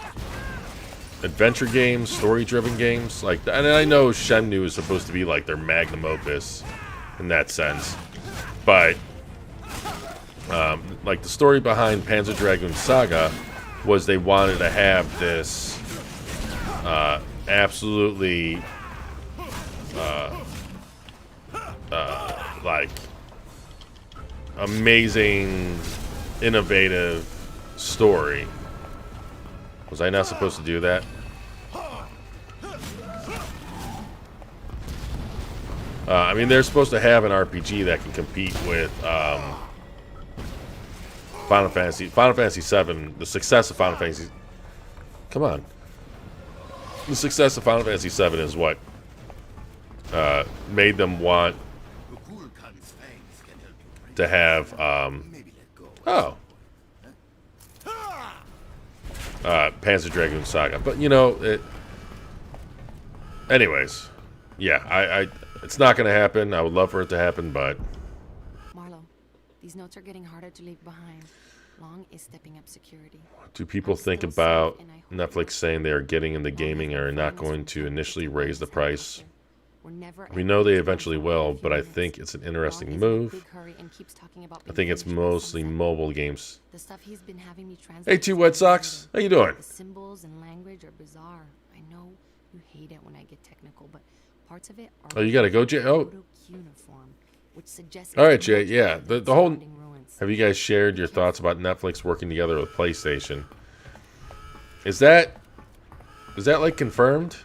adventure games, story-driven games. Like, and I know Shenmue is supposed to be like their magnum opus in that sense, but like the story behind Panzer Dragoon Saga was they wanted to have this absolutely like amazing, innovative story. Was I not supposed to do that? I mean, they're supposed to have an RPG that can compete with Final Fantasy VII. The success of Final Fantasy... Come on. The success of Final Fantasy VII is what made them want to have... Panzer Dragoon Saga. But, you know, anyways, yeah, it's not going to happen. I would love for it to happen, but... Marlow, these notes are getting harder to leave behind. Long is stepping up security. Do people think about Netflix saying they are getting into gaming and are not going to initially raise the price? We know they eventually will, but I think it's an interesting move. I think it's mostly mobile games. Hey, two Wet Sox, how you doing? The symbols and language are bizarre. I know you hate it when I get technical, but parts of it are... Oh, you gotta go, Jay? Oh. All right, Jay, yeah. The whole... Have you guys shared your thoughts about Netflix working together with PlayStation? Is that like confirmed?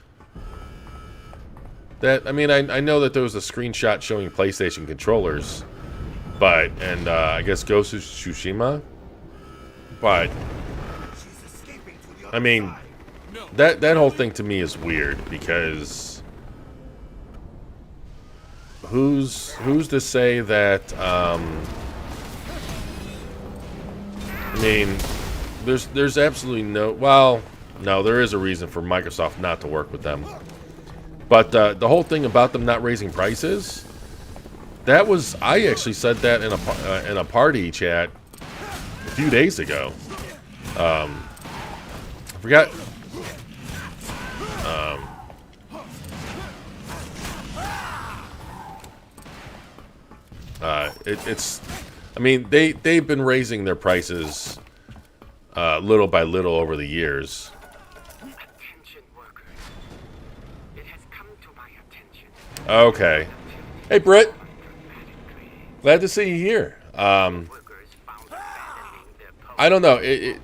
That, I mean, I know that there was a screenshot showing PlayStation controllers, but, and I guess Ghost of Tsushima, but, I mean, that whole thing to me is weird, because who's to say that, I mean, there's absolutely no, well, no, there is a reason for Microsoft not to work with them. But the whole thing about them not raising prices, that was, I actually said that in a party chat a few days ago. I forgot. It's, I mean, they've been raising their prices little by little over the years. Okay. Hey, Britt. Glad to see you here. I don't know. It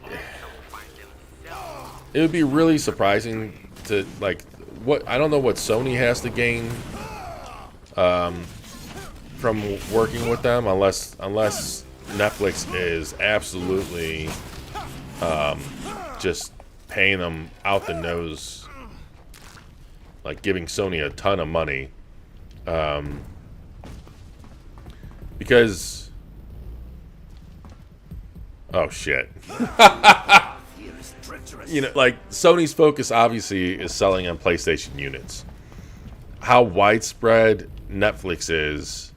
would be really surprising to, like, what, I don't know what Sony has to gain from working with them, unless Netflix is absolutely just paying them out the nose, like giving Sony a ton of money. Because, oh shit. You know, like, Sony's focus obviously is selling on PlayStation units. How widespread Netflix is,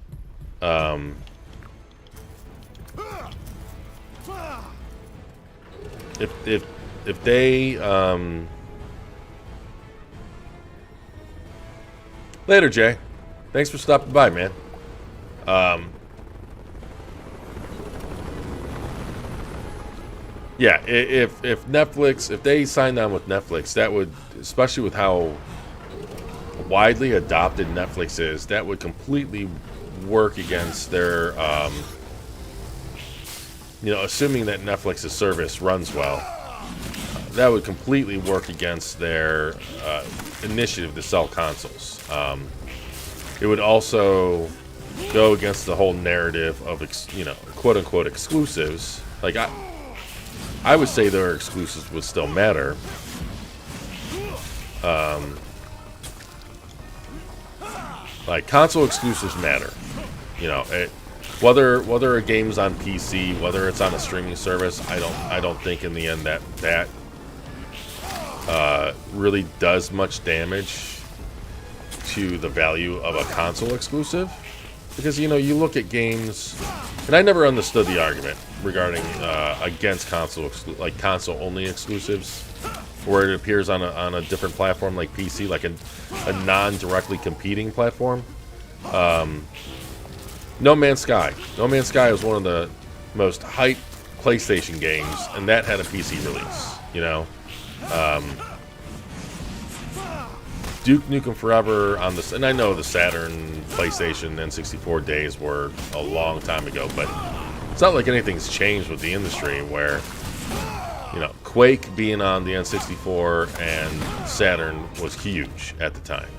if they Later, Jay. Thanks for stopping by, man. Yeah, if Netflix, if they signed on with Netflix, that would, especially with how widely adopted Netflix is, that would completely work against their, assuming that Netflix's service runs well, that would completely work against their initiative to sell consoles. It would also go against the whole narrative of, quote-unquote exclusives. Like, I would say their exclusives would still matter. Like, console exclusives matter. Whether a game's on PC, whether it's on a streaming service, I don't think in the end that really does much damage to the value of a console exclusive. Because, you look at games, and I never understood the argument regarding against console-only exclusives, where it appears on a different platform like PC, like a non-directly competing platform. No Man's Sky. No Man's Sky was one of the most hyped PlayStation games, and that had a PC release, Duke Nukem Forever on this, and I know the Saturn, PlayStation, N64 days were a long time ago, but it's not like anything's changed with the industry where, Quake being on the N64 and Saturn was huge at the time.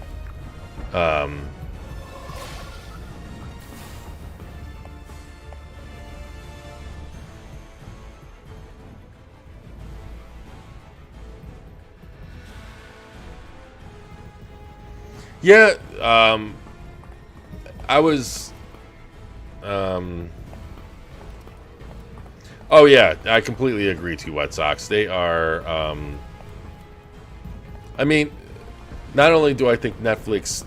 Yeah, I was, oh yeah, I completely agree to White Sox. They are, I mean, not only do I think Netflix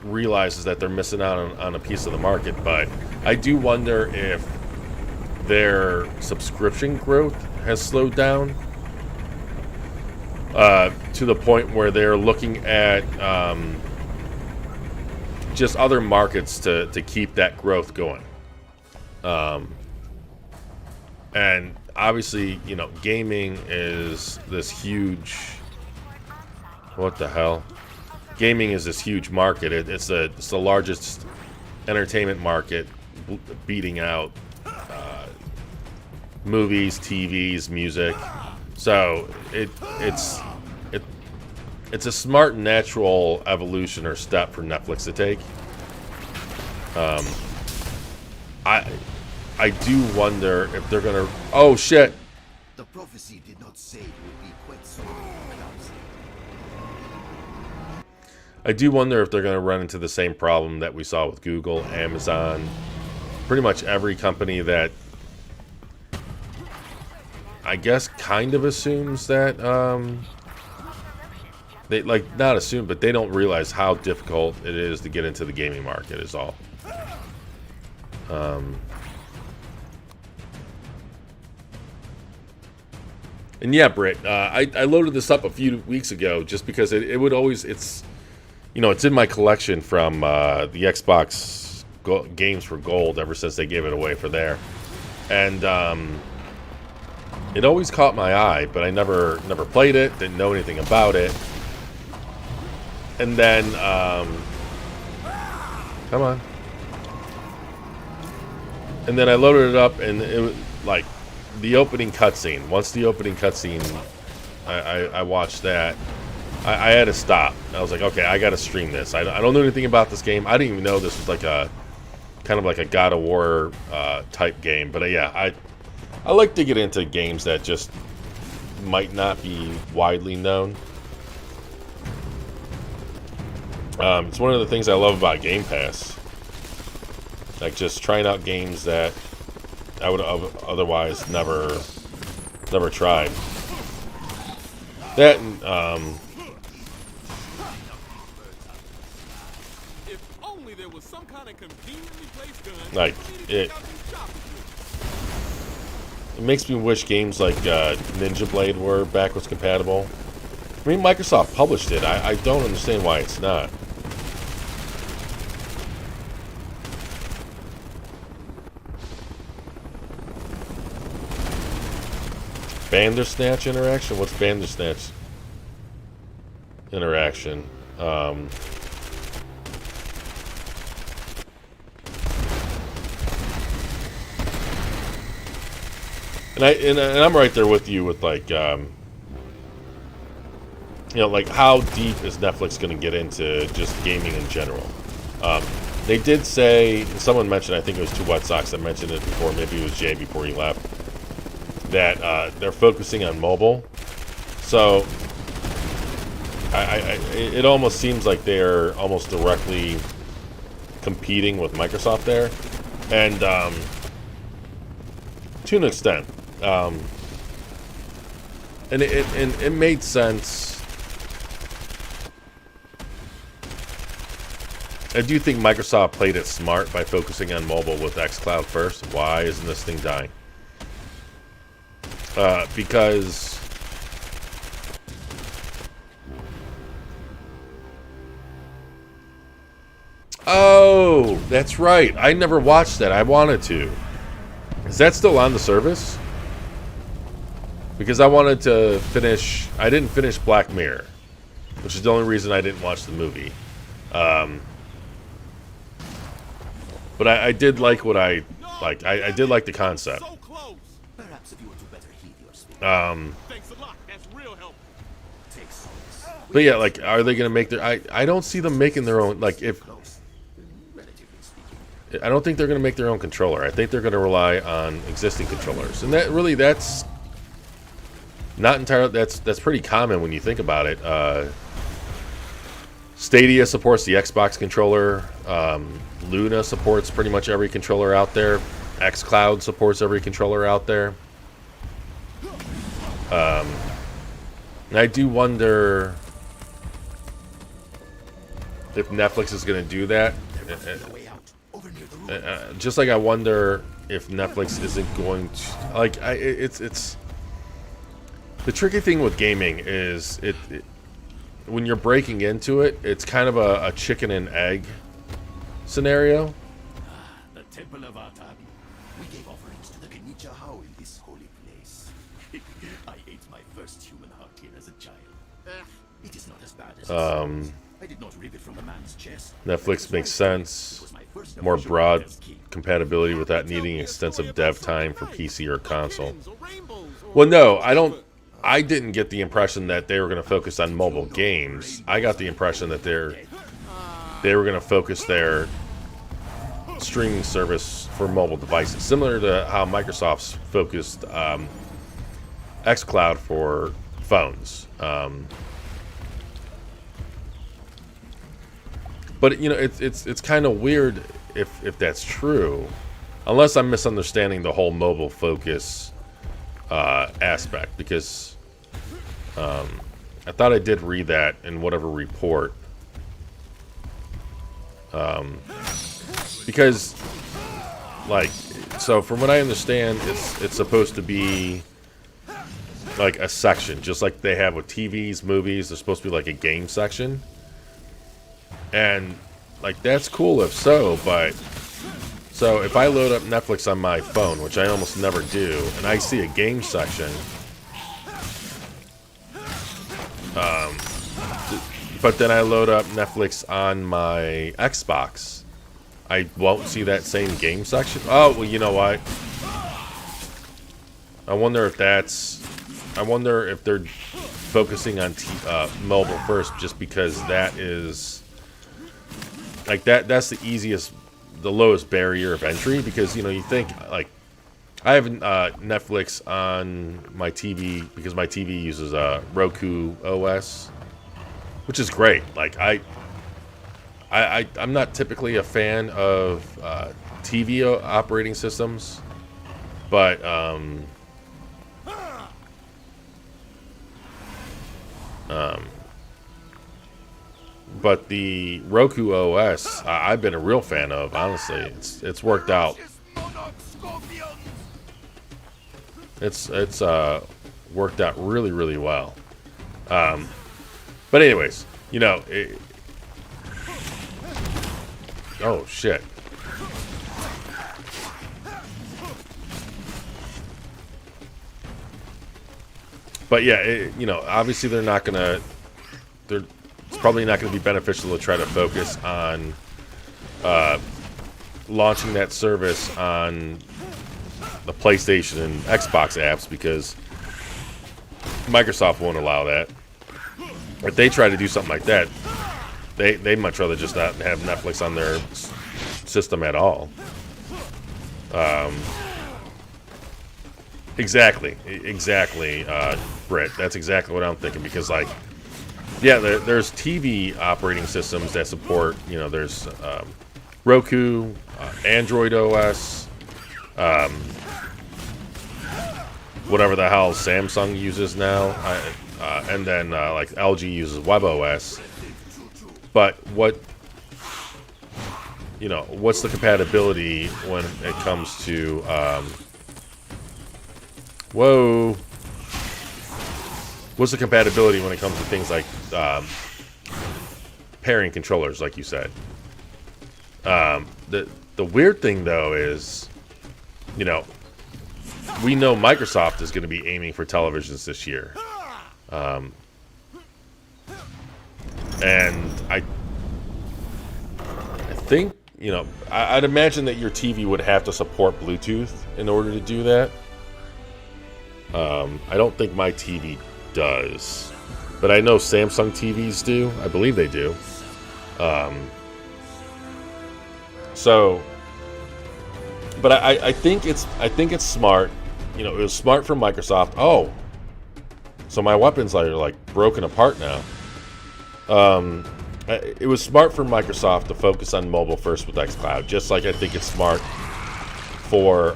realizes that they're missing out on a piece of the market, but I do wonder if their subscription growth has slowed down. To the point where they're looking at just other markets to keep that growth going. And obviously, gaming is this huge... What the hell? Gaming is this huge market. It's the largest entertainment market, beating out movies, TVs, music. So it's a smart, natural evolution or step for Netflix to take. I do wonder if they're gonna. Oh shit! The prophecy did not say it would be quite so. I do wonder if they're gonna run into the same problem that we saw with Google, Amazon, pretty much every company that I guess kind of assumes that they not assume, but they don't realize how difficult it is to get into the gaming market is all. And yeah, Britt, I loaded this up a few weeks ago just because it would always, it's in my collection from the Xbox Games for Gold ever since they gave it away for there. And it always caught my eye, but I never played it, didn't know anything about it. And then, come on. And then I loaded it up, and it was like the opening cutscene. Once the opening cutscene, I watched that. I had to stop. I was like, okay, I got to stream this. I don't know anything about this game. I didn't even know this was like a kind of like a God of War type game. But yeah, I like to get into games that just might not be widely known. It's one of the things I love about Game Pass. Like just trying out games that I would have otherwise never tried. That and If only there was some kind of conveniently placed gun. like it makes me wish games like Ninja Blade were backwards compatible. I mean, Microsoft published it. I don't understand why it's not. Bandersnatch interaction? What's Bandersnatch interaction? And I'm right there with you with like you know, like how deep is Netflix going to get into just gaming in general? They did say, someone mentioned, I think it was Two White Sox that mentioned it before, maybe it was Jay before he left, that they're focusing on mobile. So it almost seems like they're almost directly competing with Microsoft there, and to an extent, and it made sense. I do think Microsoft played it smart by focusing on mobile with xCloud first. Why isn't this thing dying? Because oh, that's right. I never watched that. I wanted to. Is that still on the service? Because I wanted to finish. I didn't finish Black Mirror, which is the only reason I didn't watch the movie. But I did like what I like. I did like the concept. Perhaps if you were to better heed your speech. Thanks a lot. That's real help. Takes But yeah, like, are they gonna make their? I don't see them making their own. Like, if relatively speaking. I don't think they're gonna make their own controller. I think they're gonna rely on existing controllers, and that's not entirely. That's pretty common when you think about it. Stadia supports the Xbox controller. Luna supports pretty much every controller out there. xCloud supports every controller out there. And I do wonder if Netflix is going to do that. Just like I wonder if Netflix isn't going to, like, it's the tricky thing with gaming is it when you're breaking into it, it's kind of a chicken and egg scenario. The Temple of Artab. We gave offerings to the Kenicha How in this holy place. I ate my first human heart here as a child. It is not as bad as I did not rip it from a man's chest. Netflix makes sense. More broad compatibility without needing extensive dev time for PC or console. Well, no, I didn't get the impression that they were going to focus on mobile games. I got the impression that they were going to focus their streaming service for mobile devices, similar to how Microsoft's focused xCloud for phones. But you know, it's kind of weird if that's true, unless I'm misunderstanding the whole mobile focus aspect, because I thought I did read that in whatever report. Because, like, so from what I understand, it's supposed to be like a section, just like they have with TVs, movies. There's supposed to be like a game section, and like that's cool if so. But so if I load up Netflix on my phone, which I almost never do, and I see a game section, but then I load up Netflix on my Xbox, I won't see that same game section. Oh, well, you know what? I wonder if they're focusing on mobile first, just because that is like that's the easiest, the lowest barrier of entry. Because you know, you think like I have Netflix on my TV because my TV uses Roku OS, which is great. Like I'm not typically a fan of TV operating systems, but but the Roku OS I've been a real fan of. Honestly, it's worked out. It's worked out really, really well. But anyways, you know. Oh shit. But yeah, you know, obviously they're not gonna. It's probably not going to be beneficial to try to focus on launching that service on the PlayStation and Xbox apps, because Microsoft won't allow that. If they try to do something like that, they'd much rather just not have Netflix on their system at all. Exactly, Britt. That's exactly what I'm thinking, because, like, yeah, there's TV operating systems that support, you know, there's Roku, Android OS, whatever the hell Samsung uses now, and then like LG uses WebOS. But what's the compatibility when it comes to what's the compatibility when it comes to things like pairing controllers, like you said? The weird thing, though, is, you know, we know Microsoft is going to be aiming for televisions this year. And I think, you know, I'd imagine that your TV would have to support Bluetooth in order to do that. I don't think my TV does, but I know Samsung TVs do. I believe they do. But I think it's smart. You know, it was smart from Microsoft. Oh, so my weapons are like broken apart now. It was smart for Microsoft to focus on mobile first with xCloud, just like I think it's smart for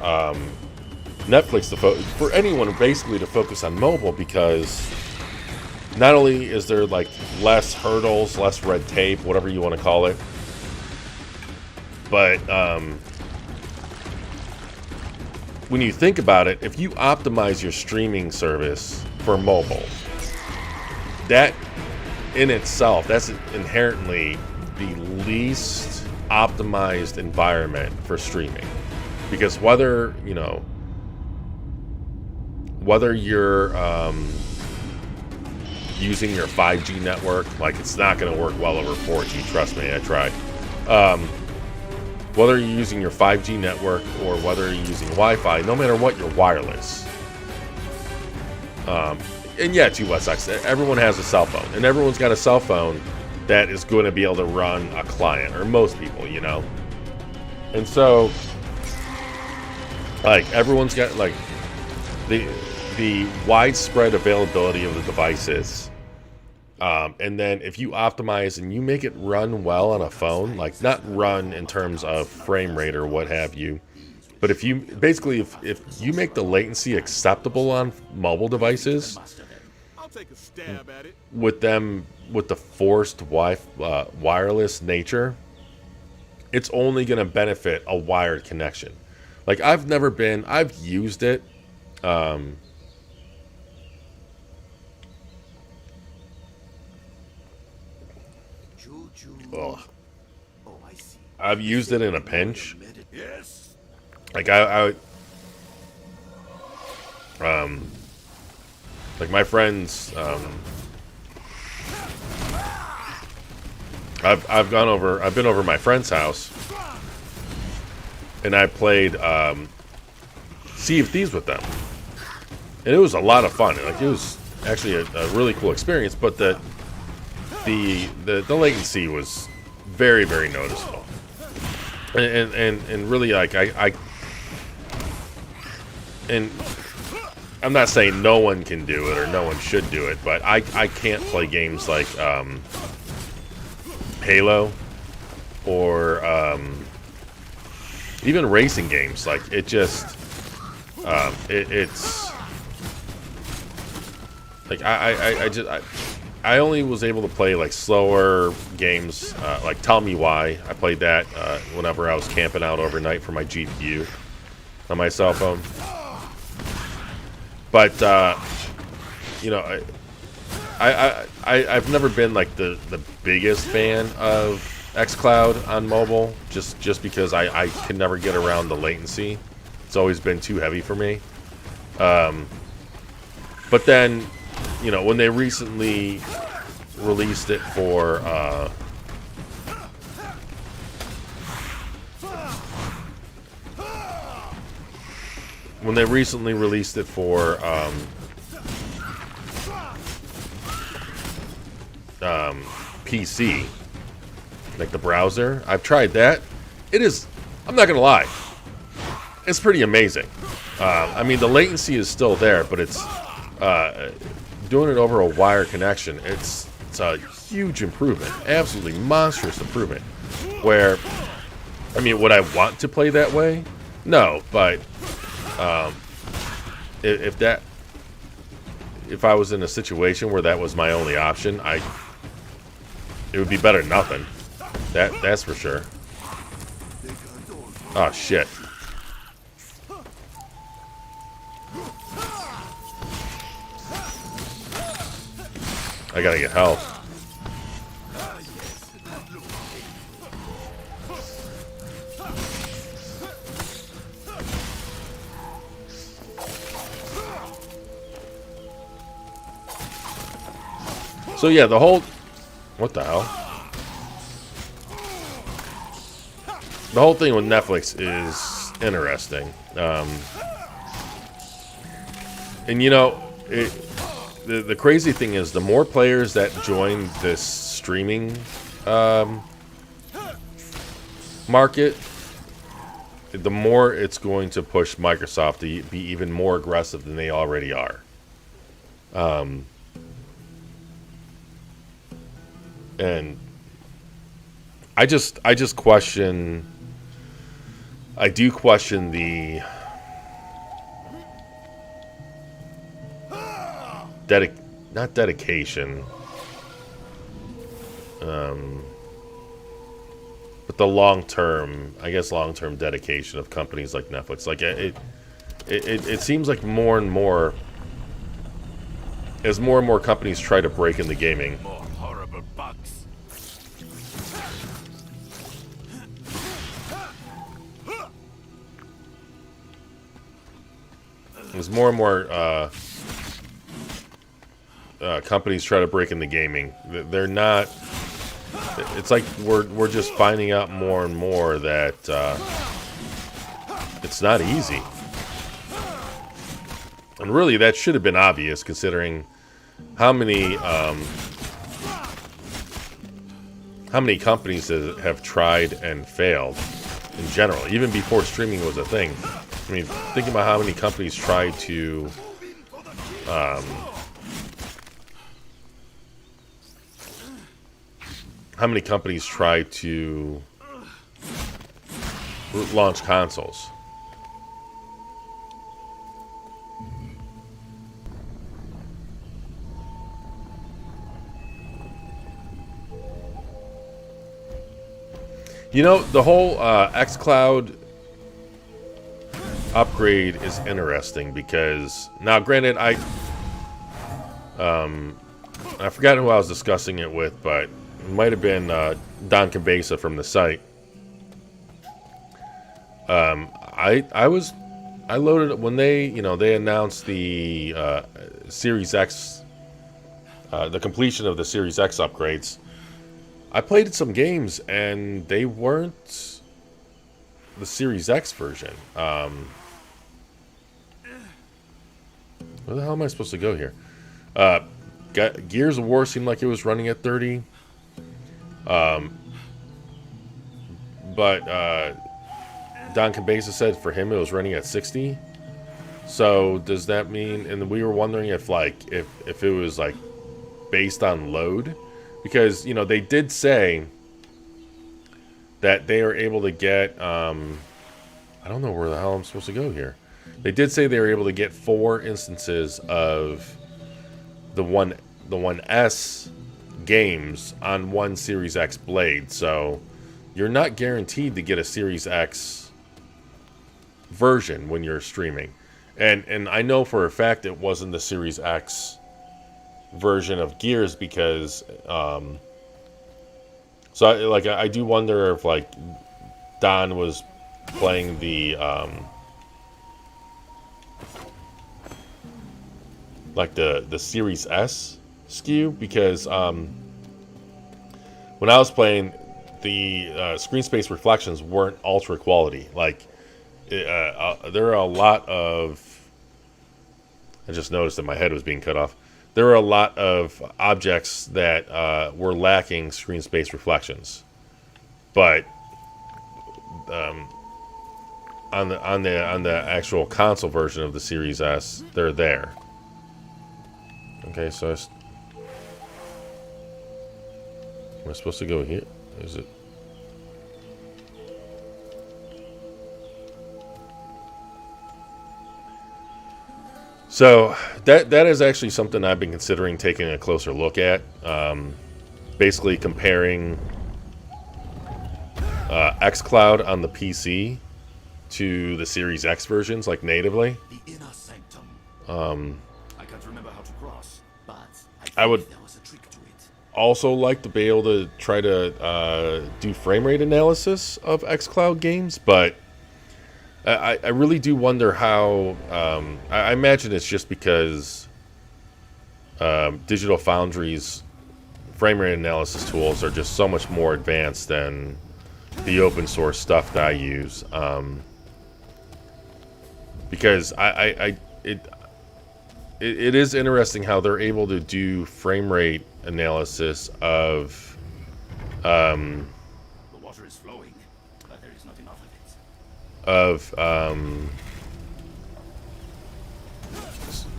Netflix for anyone basically to focus on mobile, because not only is there like less hurdles, less red tape, whatever you want to call it, but when you think about it, if you optimize your streaming service for mobile, that in itself, that's inherently the least optimized environment for streaming. Because whether you're using your 5G network, like, it's not going to work well over 4G, trust me, I tried. Whether you're using your 5G network or whether you're using Wi-Fi, no matter what, you're wireless. And yeah, to USX, everyone has a cell phone, and everyone's got a cell phone that is going to be able to run a client, or most people, you know. And so, like, everyone's got like the widespread availability of the devices. And then if you optimize and you make it run well on a phone, like, not run in terms of frame rate or what have you, but if you basically if you make the latency acceptable on mobile devices, I'll take a stab at it. with the forced wireless nature, it's only going to benefit a wired connection. Like, I've used it. I've used it in a pinch. Yes. Like, like, my friends, I've been over my friend's house, and I played Sea of Thieves with them, and it was a lot of fun. Like, it was actually a really cool experience, but the latency was very, very noticeable, and really, like, and I'm not saying no one can do it or no one should do it, but I can't play games like Halo or even racing games. Like, it just it's like I only was able to play like slower games, like Tell Me Why. I played that whenever I was camping out overnight for my GPU on my cell phone. But you know, I've never been like the biggest fan of xCloud on mobile, just because I can never get around the latency. It's always been too heavy for me. But then you know, when they recently released it for PC, like the browser. I've tried that. It is, I'm not gonna lie, it's pretty amazing. I mean, the latency is still there, but it's doing it over a wire connection. It's a huge improvement, absolutely monstrous improvement. Where, I mean, would I want to play that way? No, but if I was in a situation where that was my only option, it would be better than nothing. That's for sure. Oh shit. I gotta get help. So yeah, the whole... What the hell? The whole thing with Netflix is interesting. And you know, the crazy thing is, the more players that join this streaming market, the more it's going to push Microsoft to be even more aggressive than they already are. And I just question. I do question the not dedication, but the long-term dedication of companies like Netflix. Like it seems like more and more, as more and more companies try to break into gaming, More horrible bugs. as more and more companies try to break into gaming, they're not. It's like we're just finding out more and more that it's not easy. And really, that should have been obvious, considering how many companies have tried and failed in general, even before streaming was a thing. I mean, think about how many companies tried to launch consoles. You know, the whole xCloud upgrade is interesting because now, granted, I forgot who I was discussing it with, but it might have been Don Cabeza from the site. I loaded it when they announced the Series X, the completion of the Series X upgrades. I played some games and they weren't the Series X version. Where the hell am I supposed to go here? Gears of War seemed like it was running at 30. But Don Cabeza said for him it was running at 60. So does that mean? And we were wondering if it was like based on load, because they did say that they are able to get. I don't know where the hell I'm supposed to go here. They did say they were able to get 4 instances of the 1S games on one Series X blade. So you're not guaranteed to get a Series X version when you're streaming. And I know for a fact it wasn't the Series X version of Gears because I do wonder if Don was playing like the Series S SKU, because when I was playing, the screen space reflections weren't ultra quality. Like there are a lot of, I just noticed that my head was being cut off. There are a lot of objects that were lacking screen space reflections, but on the actual console version of the Series S, they're there. Okay, so am I supposed to go here? Is it? So that is actually something I've been considering taking a closer look at. Basically comparing xCloud on the PC to the Series X versions, like natively. The inner sanctum. I can't remember how to cross, but I would there was a trick to it. also like to be able to try to do frame rate analysis of xCloud games, but I really do wonder how. I imagine it's just because Digital Foundry's frame rate analysis tools are just so much more advanced than the open source stuff that I use. Because it is interesting how they're able to do frame rate analysis of The water is flowing, but there is not enough of it.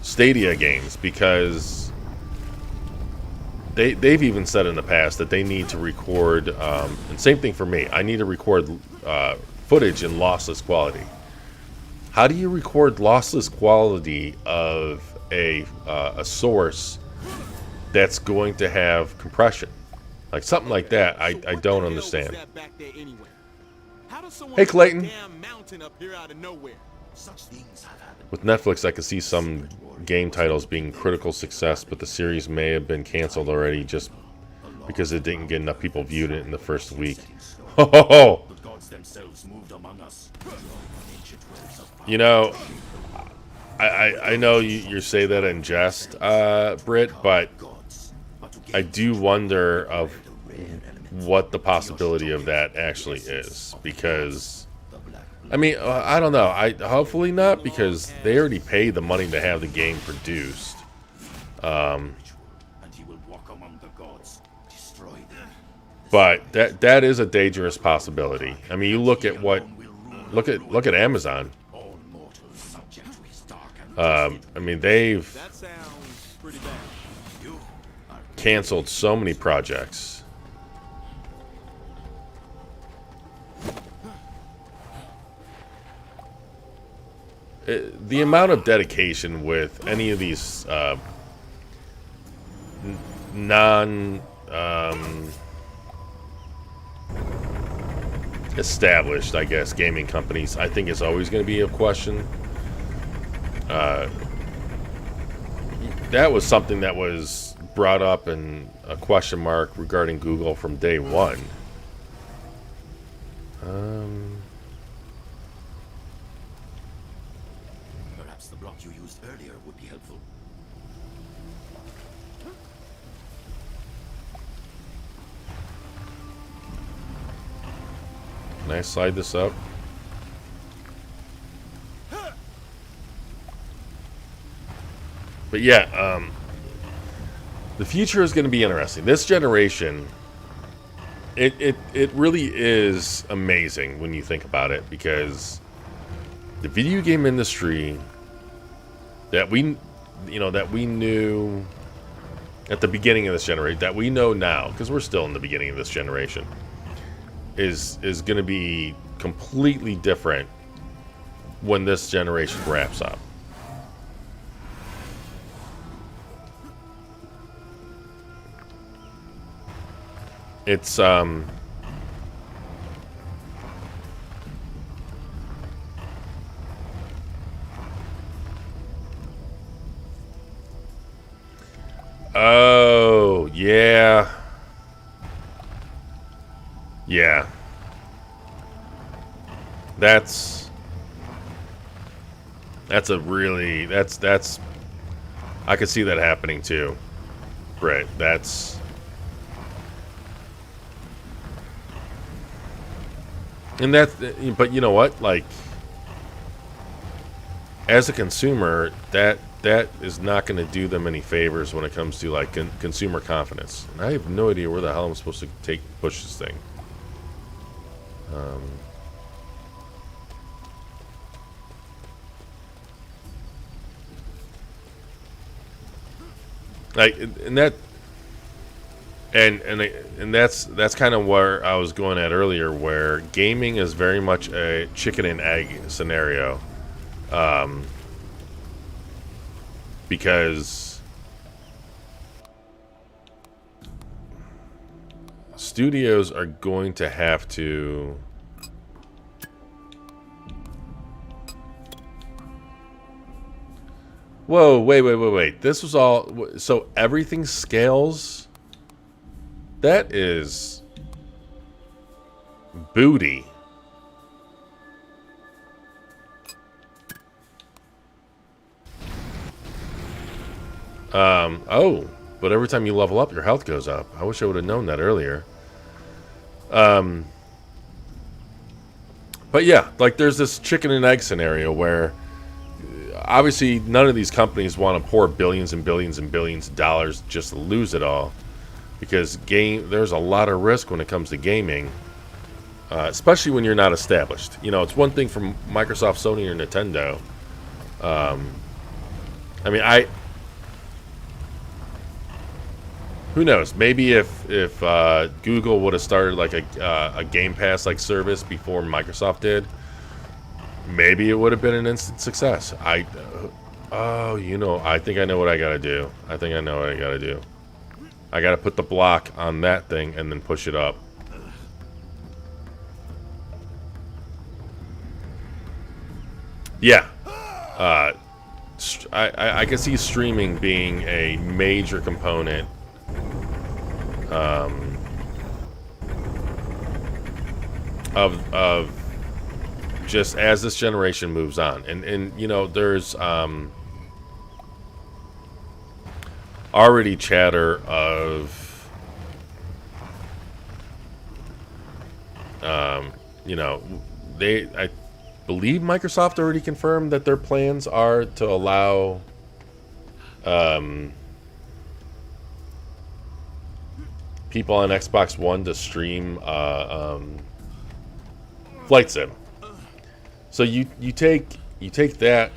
Stadia games, because they've even said in the past that they need to record, and same thing for me, I need to record footage in lossless quality. How do you record lossless quality of a source that's going to have compression? Like something like that, I don't understand. Hey, Clayton. Such things have happened. With Netflix, I could see some game titles being critical success, but the series may have been canceled already just because it didn't get enough people viewed it in the first week. Ho ho ho! The gods themselves moved among us. You know, I know you say that in jest, Britt, but I do wonder of what the possibility of that actually is, because I mean, I don't know. Hopefully not, because they already paid the money to have the game produced. And he will walk among the gods, destroy them. But that is a dangerous possibility. I mean, you look at look at Amazon. All mortals subject to his dark and I mean, they've That sounds pretty bad. you are canceled so many projects. The amount of dedication with any of these established, I guess, gaming companies, I think is always going to be a question. That was something that was brought up in a question mark regarding Google from day one. perhaps the block you used earlier would be helpful. Can I slide this up? But yeah, the future is going to be interesting. This generation, it really is amazing when you think about it, because the video game industry that we knew at the beginning of this generation, that we know now, because we're still in the beginning of this generation, is going to be completely different when this generation wraps up. It's oh yeah. Yeah. That's a really that's I could see that happening too. Right, that's... And that's... But you know what? Like, as a consumer, that is not going to do them any favors when it comes to, like, consumer confidence. And I have no idea where the hell I'm supposed to push this thing. Like, and that's kind of where I was going at earlier, where gaming is very much a chicken and egg scenario, because studios are going to have to Whoa, wait. This was all... So everything scales? That is... booty. Oh. But every time you level up, your health goes up. I wish I would have known that earlier. But yeah, like there's this chicken and egg scenario where... Obviously, none of these companies want to pour billions and billions and billions of dollars just to lose it all, because there's a lot of risk when it comes to gaming, especially when you're not established. You know, it's one thing from Microsoft, Sony, or Nintendo. I mean, who knows? Maybe if Google would have started like a Game Pass like service before Microsoft did, maybe it would have been an instant success. Oh, you know, I think I know what I gotta do. I gotta put the block on that thing and then push it up. Yeah. I can see streaming being a major component. Of just as this generation moves on, and you know, there's already chatter of you know, I believe Microsoft already confirmed that their plans are to allow people on Xbox One to stream Flight Sim. So you take that,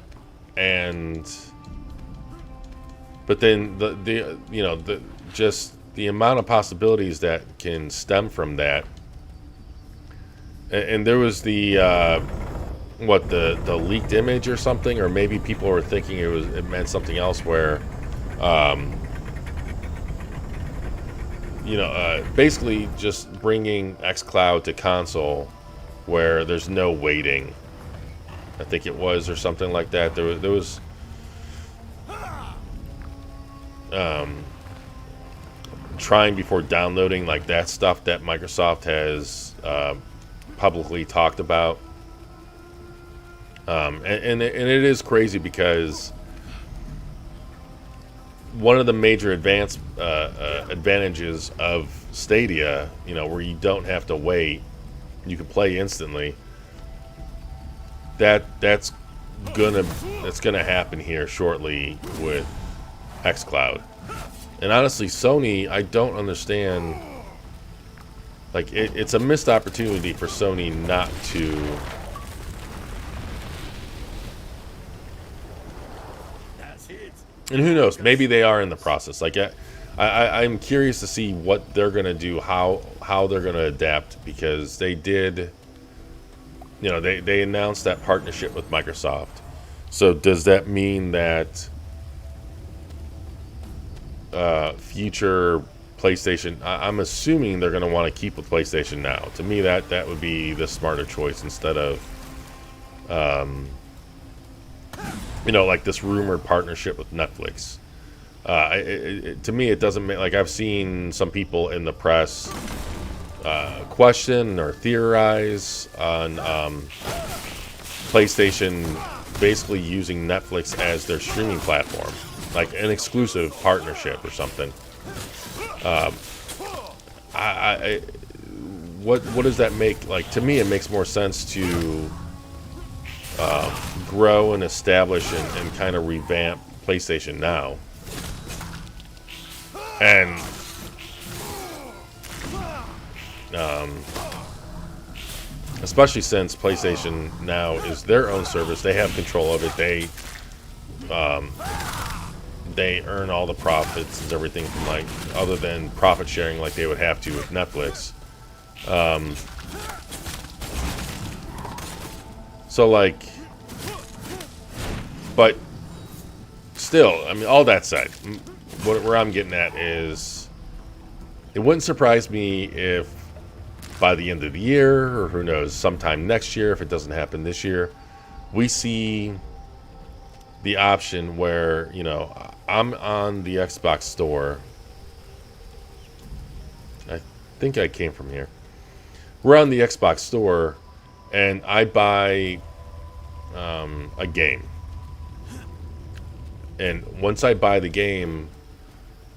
and but then the you know, just the amount of possibilities that can stem from that, and there was the leaked image or something, or maybe people were thinking it meant something else, where you know, basically just bringing xCloud to console where there's no waiting, I think it was, or something like that. There was trying before downloading, like that stuff that Microsoft has publicly talked about, and it is crazy, because one of the major advantages of Stadia, you know, where you don't have to wait, you can play instantly. That's gonna happen here shortly with xCloud. And honestly, Sony, I don't understand. Like, it's a missed opportunity for Sony not to. And who knows? Maybe they are in the process. Like, I'm curious to see what they're gonna do, how they're gonna adapt, because they did. You know, they announced that partnership with Microsoft. So does that mean that future PlayStation... I'm assuming they're going to want to keep with PlayStation Now. To me, that would be the smarter choice, instead of, you know, like this rumored partnership with Netflix. To me, it doesn't make... Like, I've seen some people in the press question or theorize on PlayStation basically using Netflix as their streaming platform. like an exclusive partnership or something. What does that make? Like, to me, it makes more sense to grow and establish and kind of revamp PlayStation Now. And especially since PlayStation Now is their own service, they have control of it. They earn all the profits and everything from, like, other than profit sharing like they would have to with Netflix. So, like, but still, I mean, all that said, where I'm getting at is, it wouldn't surprise me if by the end of the year, or who knows, sometime next year, if it doesn't happen this year, we see the option where, you know, I'm on the Xbox store. I think I came from here. We're on the Xbox store, and I buy a game. And once I buy the game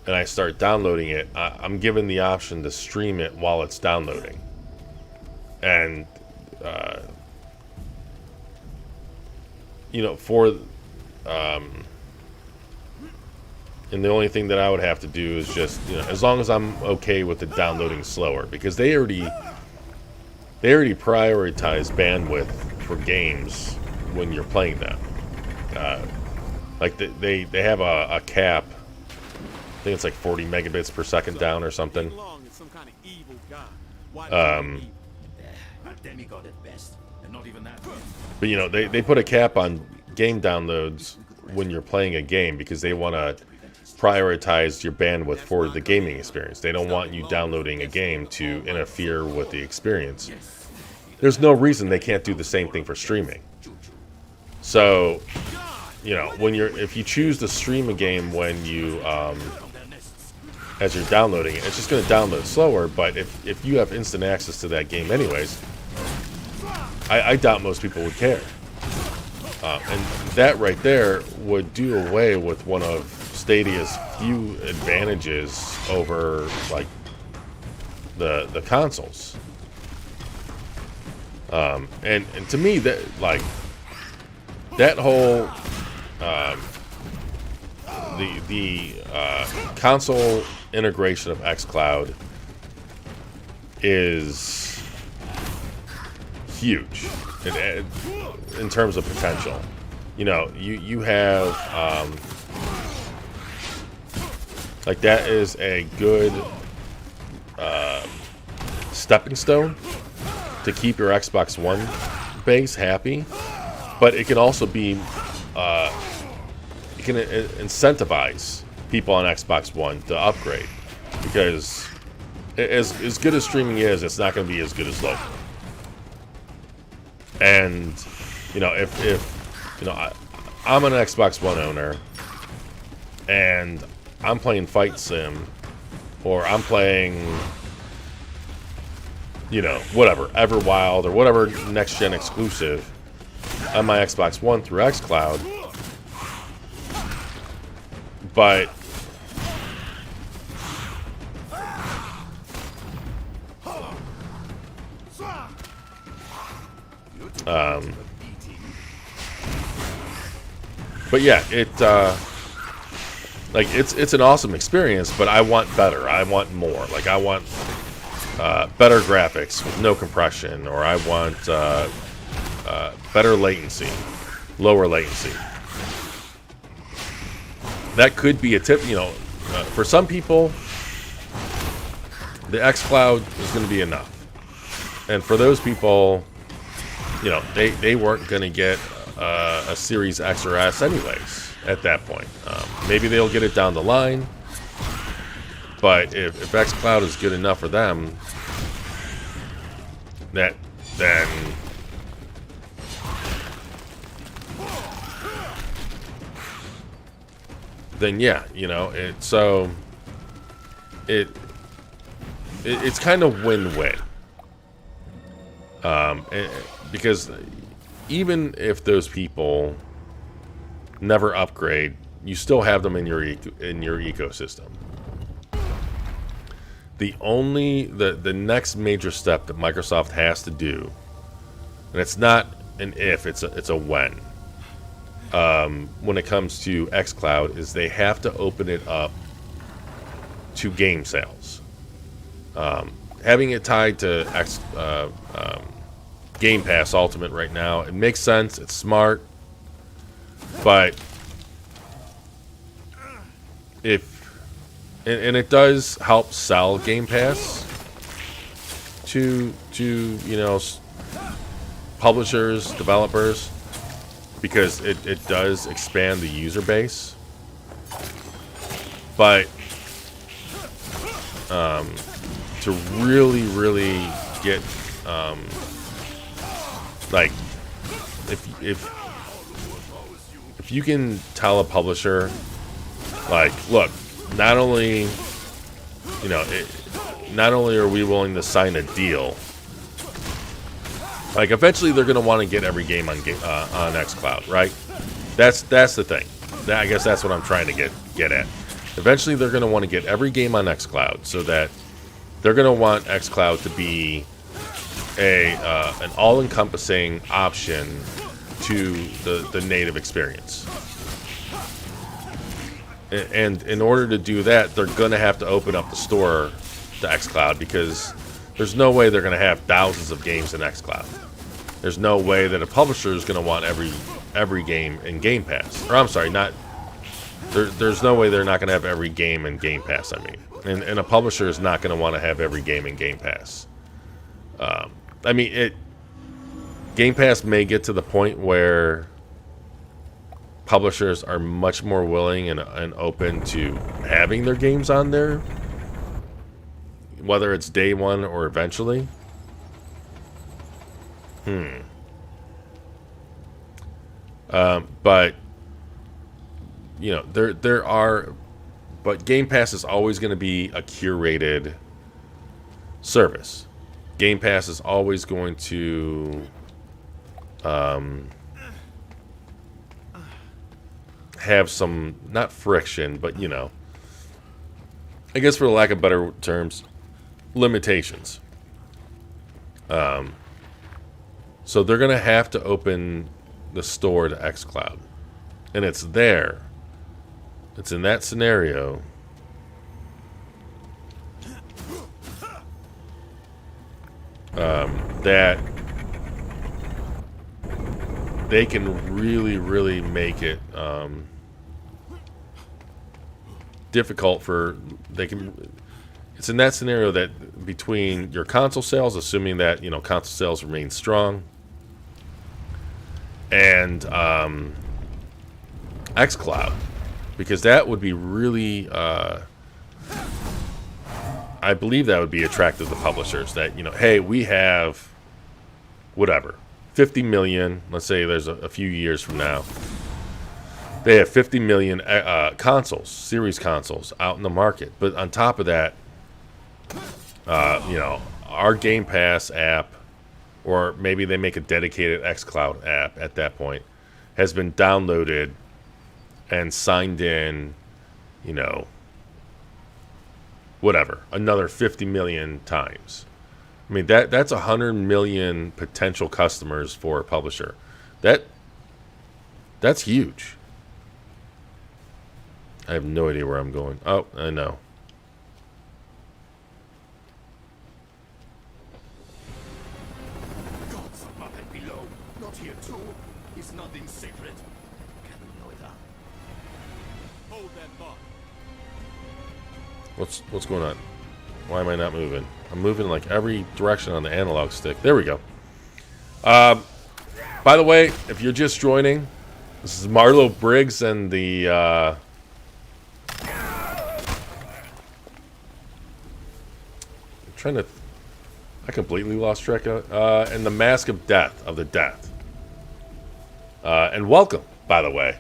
and I start downloading it, I'm given the option to stream it while it's downloading. And, you know, and the only thing that I would have to do is just, you know, as long as I'm okay with it downloading slower, because they already prioritize bandwidth for games when you're playing them. Like they have a cap. I think it's like 40 megabits per second down or something. But, you know, they put a cap on game downloads when you're playing a game because they want to prioritize your bandwidth for the gaming experience. They don't want you downloading a game to interfere with the experience. There's no reason they can't do the same thing for streaming. So, you know, if you choose to stream a game when you as you're downloading it, it's just going to download slower. But if you have instant access to that game anyways, I doubt most people would care. And that right there would do away with one of Stadia's few advantages over, like, the consoles. And to me, that, like, that whole the console integration of xCloud is huge in terms of potential. You know, you have like, that is a good stepping stone to keep your Xbox One base happy, but it can also be it can incentivize people on Xbox One to upgrade, because as good as streaming is, it's not going to be as good as local. And, you know, if you know, I'm an Xbox One owner and I'm playing Fight Sim, or I'm playing, you know, whatever, Everwild, or whatever next-gen exclusive on my Xbox One through xCloud, but yeah, like, it's an awesome experience, but I want better. I want more. Like, I want better graphics with no compression, or I want better latency, lower latency. That could be a tip, you know, for some people, the xCloud is going to be enough. And for those people, you know, they weren't going to get a Series X or S anyways at that point. Maybe they'll get it down the line, but if xCloud is good enough for them, then yeah, you know, it's kind of win-win. Because even if those people never upgrade you still have them in your ecosystem. The next major step that Microsoft has to do, and it's not an if, it's a when it comes to xCloud, is they have to open it up to game sales. Having it tied to Game Pass Ultimate right now, it makes sense, it's smart, but and it does help sell Game Pass to publishers, developers, because it does expand the user base. But to really get like if you can tell a publisher, like, look, not only are we willing to sign a deal, like eventually they're going to want to get every game on xCloud, right? That's the thing. I guess that's what I'm trying to get at. Eventually they're going to want to get every game on xCloud, so that they're going to want xCloud to be an all-encompassing option to the native experience. And in order to do that, they're going to have to open up the store to xCloud, because there's no way they're going to have thousands of games in xCloud. There's no way that a publisher is going to want every game in Game Pass. Or I'm sorry, not. There's no way they're not going to have every game in Game Pass. I mean, and a publisher is not going to want to have every game in Game Pass. Game Pass may get to the point where publishers are much more willing and open to having their games on there, whether it's day one or eventually. But there are, but Game Pass is always going to be a curated service. Game Pass is always going to have some, not friction, but I guess for lack of better terms, limitations. So they're going to have to open the store to xCloud. And it's there. It's in that scenario that they can really make it difficult for, it's in that scenario that between your console sales, assuming that console sales remain strong, and xCloud, because that would be really I believe that would be attractive to publishers, that hey, we have whatever 50 million, let's say there's a few years from now, they have 50 million consoles, series consoles out in the market, but on top of that, our Game Pass app, or maybe they make a dedicated xCloud app at that point, has been downloaded and signed in, whatever, another 50 million times. I mean, that's 100 million potential customers for a publisher. That's huge. I have no idea where I'm going. Oh, I know. Gods above and below, not here too. Is nothing sacred? Can we know that? Hold that thought. What's going on? Why am I not moving? I'm moving like every direction on the analog stick. There we go. By the way, if you're just joining, this is Marlow Briggs and the I completely lost track of and the Mask of Death of the Death. And welcome, by the way.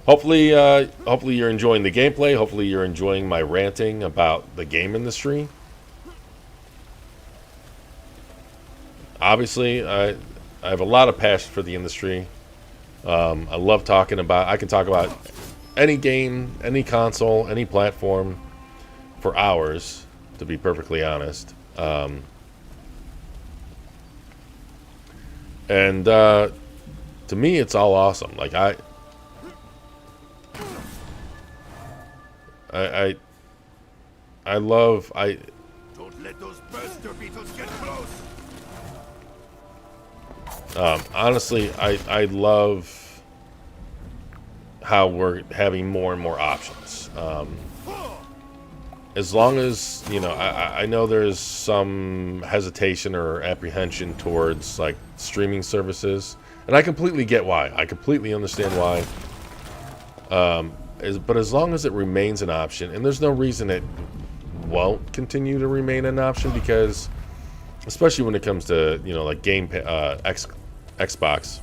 Hopefully you're enjoying the gameplay. Hopefully you're enjoying my ranting about the game industry. Obviously, I have a lot of passion for the industry. I love talking about. I can talk about any game, any console, any platform for hours, to be perfectly honest. And to me, it's all awesome. Like I love Don't let those burster beetles get close. honestly, I love how we're having more and more options. As long as, you know, I know there's some hesitation or apprehension towards like streaming services, and I completely get why. I completely understand why. But as long as it remains an option, and there's no reason it won't continue to remain an option, because especially when it comes to, you know, like Xbox,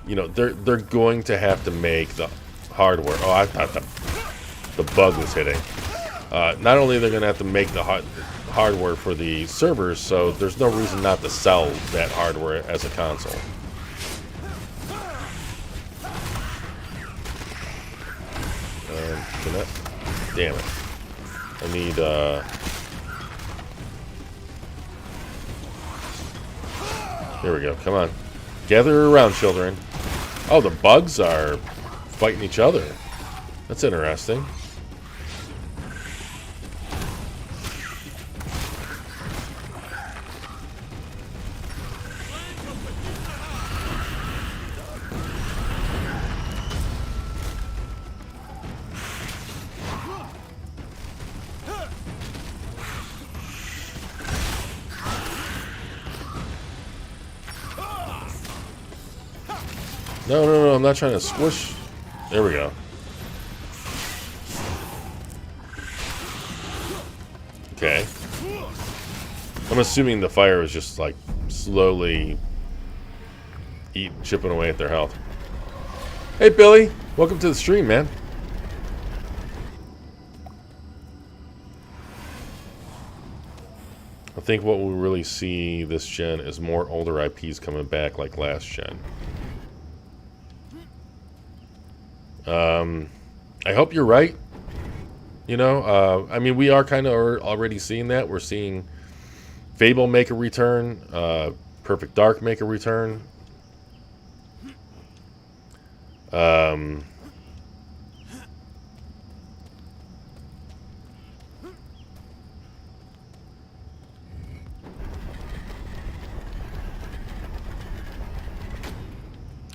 you know, they're going to have to make the hardware. Oh, I thought the bug was hitting. Not only are they going to have to make the hardware for the servers, so there's no reason not to sell that hardware as a console. Damn it. I need, here we go. Come on. Gather around, children. Oh, the bugs are fighting each other. That's interesting. No, I'm not trying to squish. There we go. Okay. I'm assuming the fire is just like slowly chipping away at their health. Hey Billy, welcome to the stream, man. I think what we'll really see this gen is more older IPs coming back like last gen. I hope you're right. You know, I mean, we are kind of already seeing that. We're seeing Fable make a return, Perfect Dark make a return. Okay,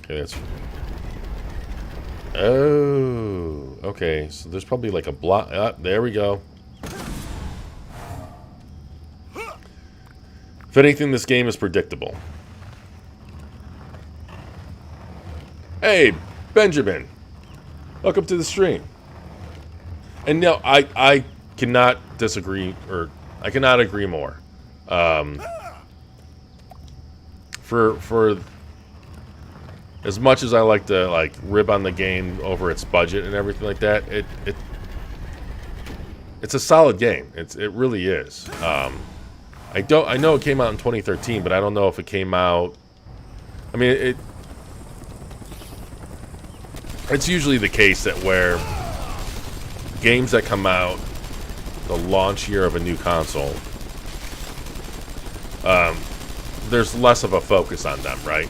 that's... Oh, okay. So there's probably like a block. Ah, there we go. If anything, this game is predictable. Hey, Benjamin. Welcome to the stream. And no, I cannot disagree, or I cannot agree more. For as much as I like to like rib on the game over its budget and everything like that, it's a solid game. It really is. I know it came out in 2013, but I don't know if it came out. I mean, it's usually the case that where games that come out the launch year of a new console, there's less of a focus on them, right?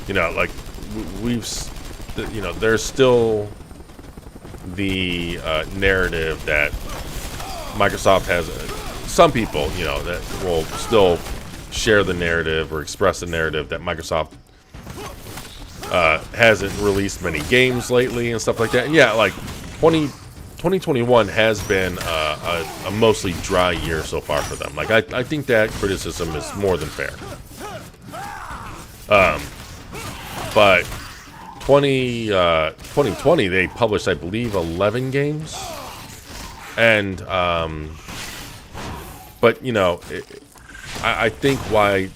You know, like you know, there's still the narrative that Microsoft has. Some people, you know, that will still share the narrative or express the narrative that Microsoft hasn't released many games lately and stuff like that. And yeah, like 2021 has been a mostly dry year so far for them. Like I think that criticism is more than fair. But 2020 they published, I believe, 11 games, and but you know, I think why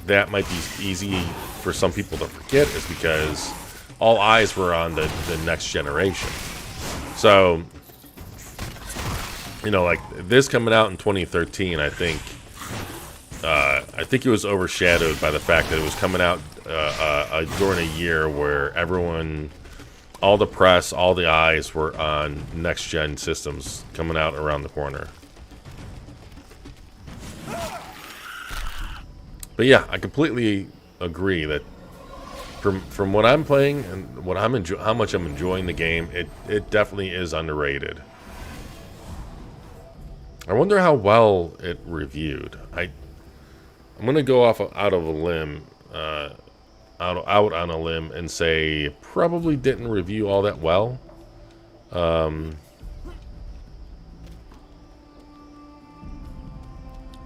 that might be easy for some people to forget is because all eyes were on the next generation. So, you know, like this coming out in 2013, I think it was overshadowed by the fact that it was coming out during a year where everyone all the press, all the eyes were on next-gen systems coming out around the corner. But yeah, I completely agree that from what I'm playing and what how much I'm enjoying the game, it definitely is underrated. I wonder how well it reviewed. I'm gonna go out of a limb, out on a limb, and say probably didn't review all that well.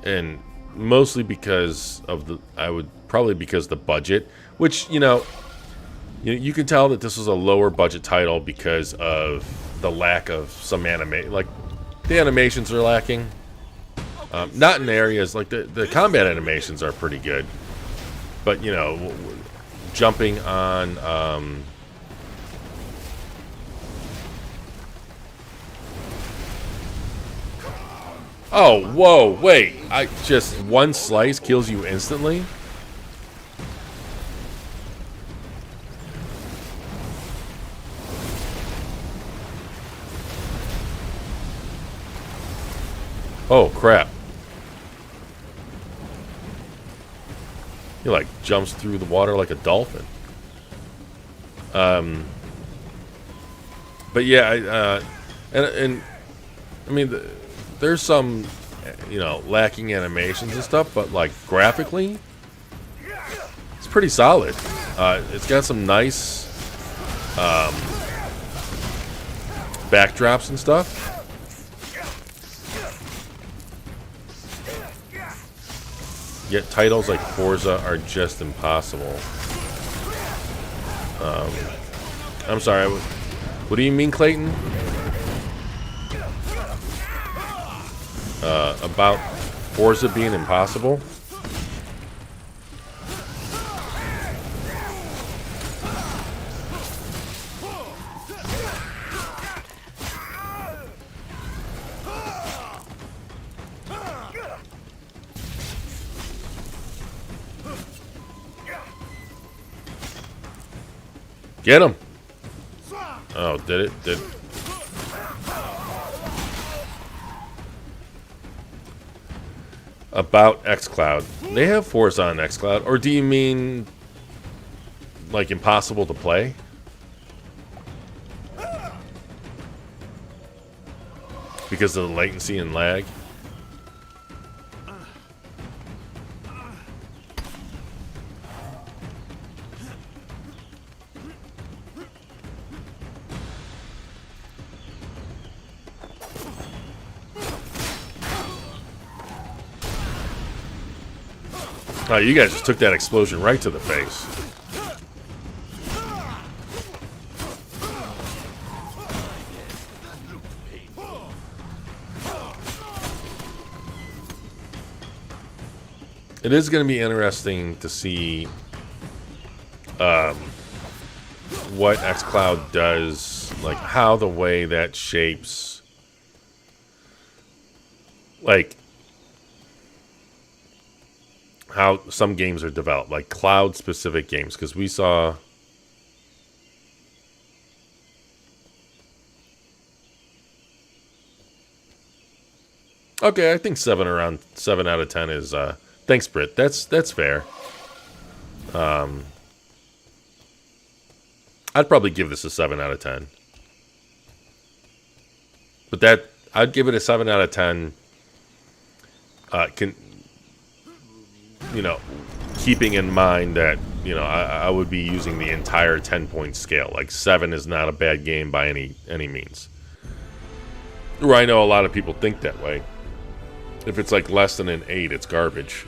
And mostly because of because the budget, which you can tell that this was a lower budget title because of the lack of some like the animations are lacking. Not in areas like the combat animations are pretty good, but jumping on oh, whoa, wait. Just one slice kills you instantly? Oh, crap. He, like, jumps through the water like a dolphin. But, yeah, and I mean, there's some, lacking animations and stuff, but, like, graphically, it's pretty solid. It's got some nice backdrops and stuff. Yet titles like Forza are just impossible. I'm sorry, what do you mean, Clayton? About Forza being impossible? Get him! Oh, did it? About xCloud. They have Forza on xCloud, or do you mean like impossible to play? Because of the latency and lag? Oh, you guys just took that explosion right to the face. It is going to be interesting to see what xCloud does, like how the way that shapes, like how some games are developed, like cloud-specific games, because we saw okay, I think 7 out of 10 is thanks, Britt. That's fair. I'd probably give this a 7 out of 10. But I'd give it a 7 out of 10. Keeping in mind that, I would be using the entire 10-point scale. Like, 7 is not a bad game by any means. Or I know a lot of people think that way. If it's like less than an 8, it's garbage.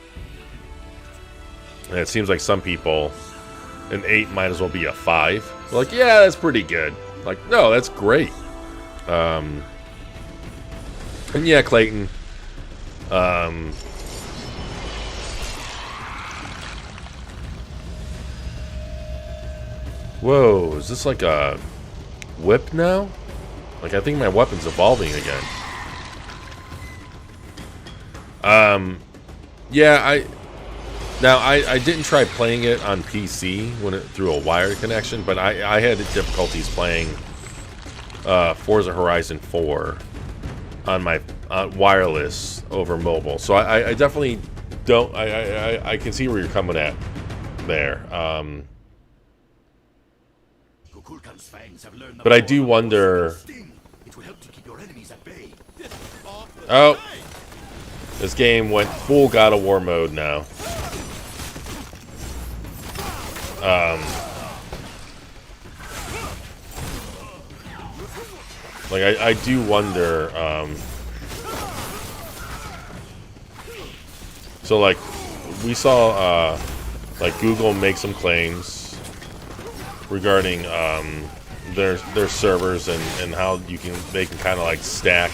And it seems like some people, an 8 might as well be a 5. They're like, yeah, that's pretty good. Like, no, that's great. And yeah, Clayton. Whoa, is this like a whip now? Like, I think my weapon's evolving again. Yeah, Now, I didn't try playing it on PC through a wired connection, but I had difficulties playing Forza Horizon 4 on my wireless over mobile. So I definitely don't. I can see where you're coming at there. But I do wonder. Oh, this game went full God of War mode now. Like I do wonder. So like we saw like Google make some claims regarding their servers and how they can kind of like stack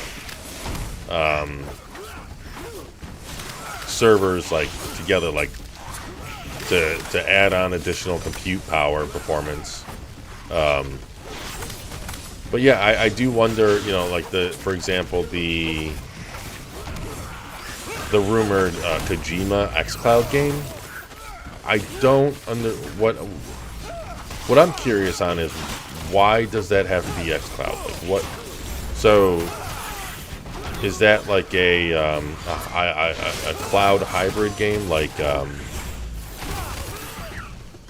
servers like together like to add on additional compute power and performance. But yeah, I do wonder, you know, like for example, the rumored Kojima xCloud game. I don't what I'm curious on is why does that have to be xCloud? Like what? So is that like a cloud hybrid game like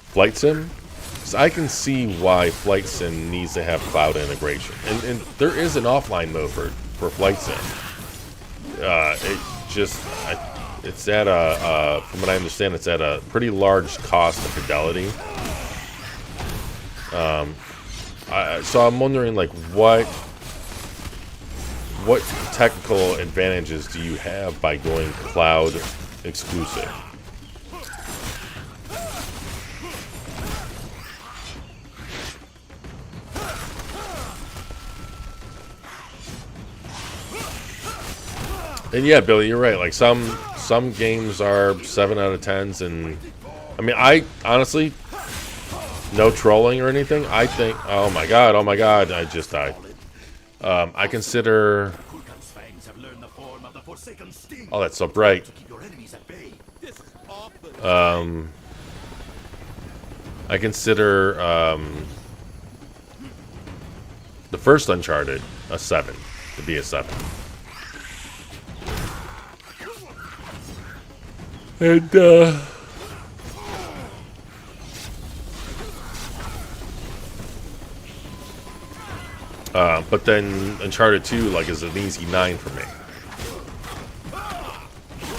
Flight Sim? Because I can see why Flight Sim needs to have cloud integration, and there is an offline mode for Flight Sim. It's at a from what I understand, it's at a pretty large cost of fidelity. So I'm wondering, like, what technical advantages do you have by going cloud exclusive? And yeah, Billy, you're right. Like some games are 7 out of 10s, and I mean, I honestly, no trolling or anything. I think, oh my god, I just died. I consider. Oh, that's so bright. I consider the first Uncharted a 7, to be a 7. And but then Uncharted 2 like is an easy 9 for me.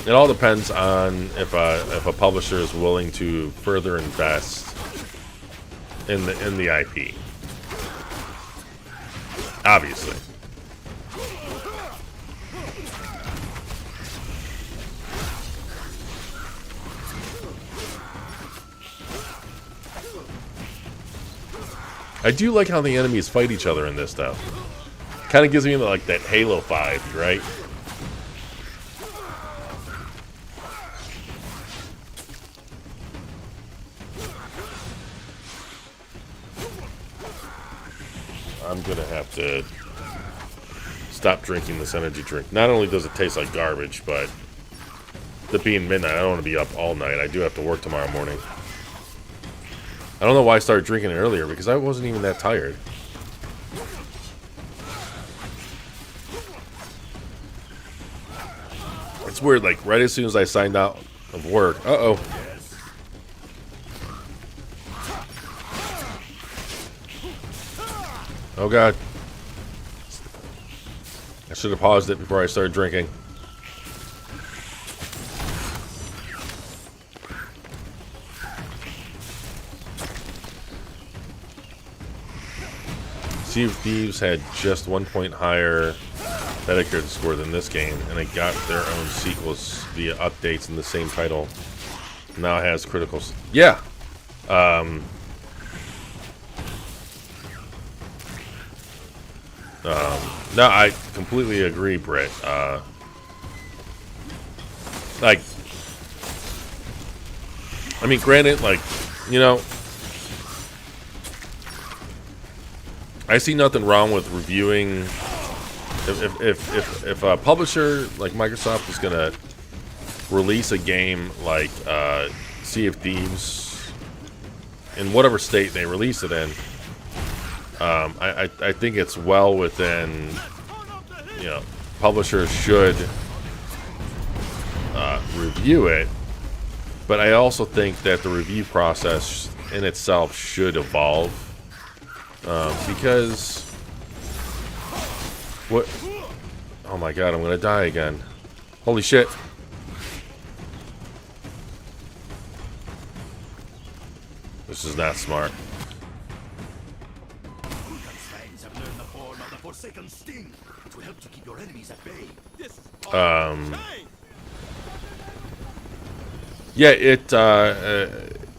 It all depends on if a publisher is willing to further invest in the IP. Obviously. I do like how the enemies fight each other in this, though. Kind of gives me like that Halo vibe, right? I'm gonna have to stop drinking this energy drink. Not only does it taste like garbage, but it being midnight, I don't want to be up all night. I do have to work tomorrow morning. I don't know why I started drinking it earlier, because I wasn't even that tired. It's weird, like, right as soon as I signed out of work. Uh-oh. Oh, God. I should have paused it before I started drinking. Sea of Thieves had just 1 point higher Metacritic score than this game, and it got their own sequels via updates in the same title. Now it has criticals. Yeah. No, I completely agree, Britt. Like, I mean, granted, like, you know, I see nothing wrong with reviewing. If a publisher like Microsoft is gonna release a game like Sea of Thieves in whatever state they release it in. I think it's well within, you know, publishers should review it, but I also think that the review process in itself should evolve, because what? Oh my god, I'm gonna die again! Holy shit! This is not smart. Fans have learned the form of the Forsaken Sting. It will help to keep your enemies at bay. This is Yeah, it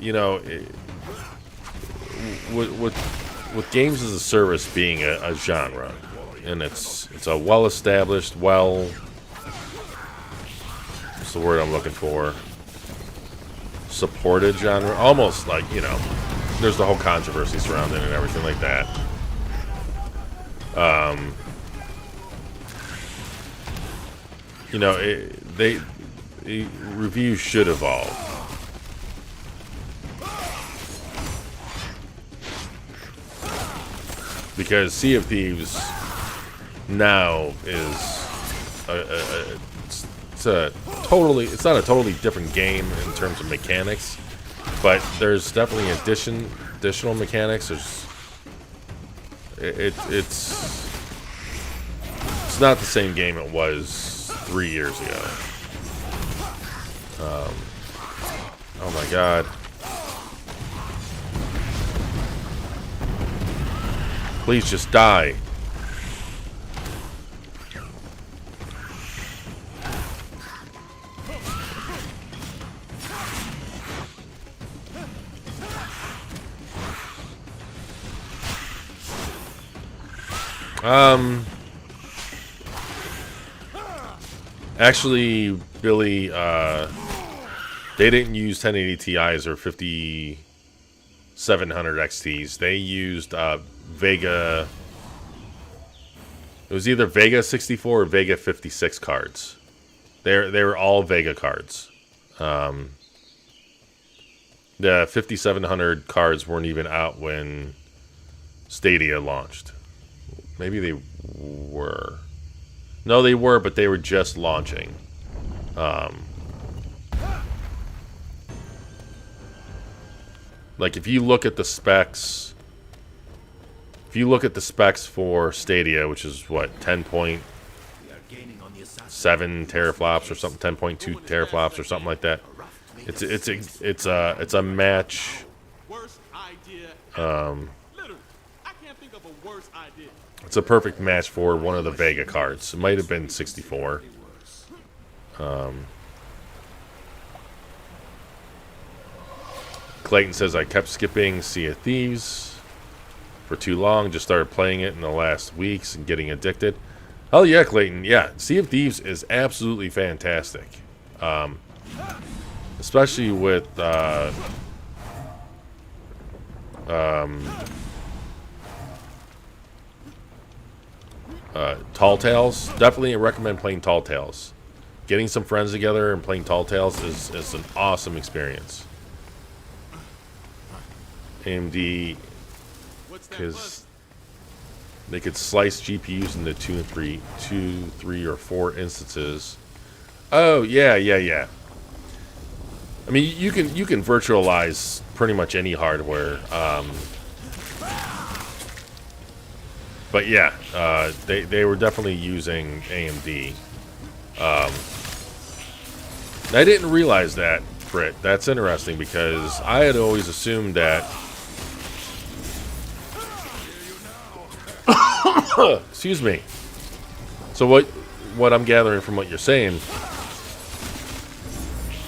you know, with games as a service being a genre, and it's a well-established, what's the word I'm looking for? Supported genre, almost like, you know, there's the whole controversy surrounding it and everything like that. You know, reviews should evolve. Because Sea of Thieves now is it's not a totally different game in terms of mechanics, but there's definitely additional mechanics. It's not the same game it was 3 years ago. Oh my god. Please just die. Actually, Billy, they didn't use 1080 Ti's or 5700 XTs. They used Vega. It was either Vega 64 or Vega 56 cards. They were all Vega cards. The 5700 cards weren't even out when Stadia launched. Maybe they were. No, they were, but they were just launching. Like, if you look at the specs... If you look at the specs for Stadia, which is, what, 10.7 teraflops or something, 10.2 teraflops or something like that. It's a match... It's a perfect match for one of the Vega cards. It might have been 64. Clayton says, I kept skipping Sea of Thieves for too long. Just started playing it in the last weeks and getting addicted. Oh yeah, Clayton. Yeah, Sea of Thieves is absolutely fantastic. Especially with... Tall Tales. Definitely recommend playing Tall Tales. Getting some friends together and playing Tall Tales is an awesome experience. AMD, because they could slice GPUs into 2, 3, or 4 instances. Oh yeah. I mean, you can virtualize pretty much any hardware. But yeah, they were definitely using AMD. I didn't realize that, Britt. That's interesting because I had always assumed that... Excuse me. So what I'm gathering from what you're saying,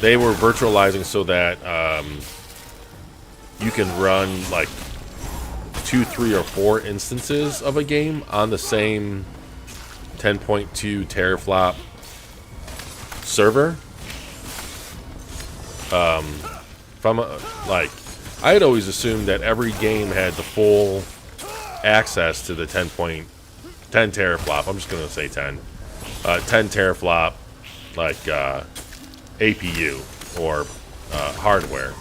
they were virtualizing so that you can run like 2, 3, or 4 instances of a game on the same 10.2 teraflop server. If I'm like, I had always assumed that every game had the full access to the 10 teraflop. I'm just gonna say 10 teraflop, like APU or hardware.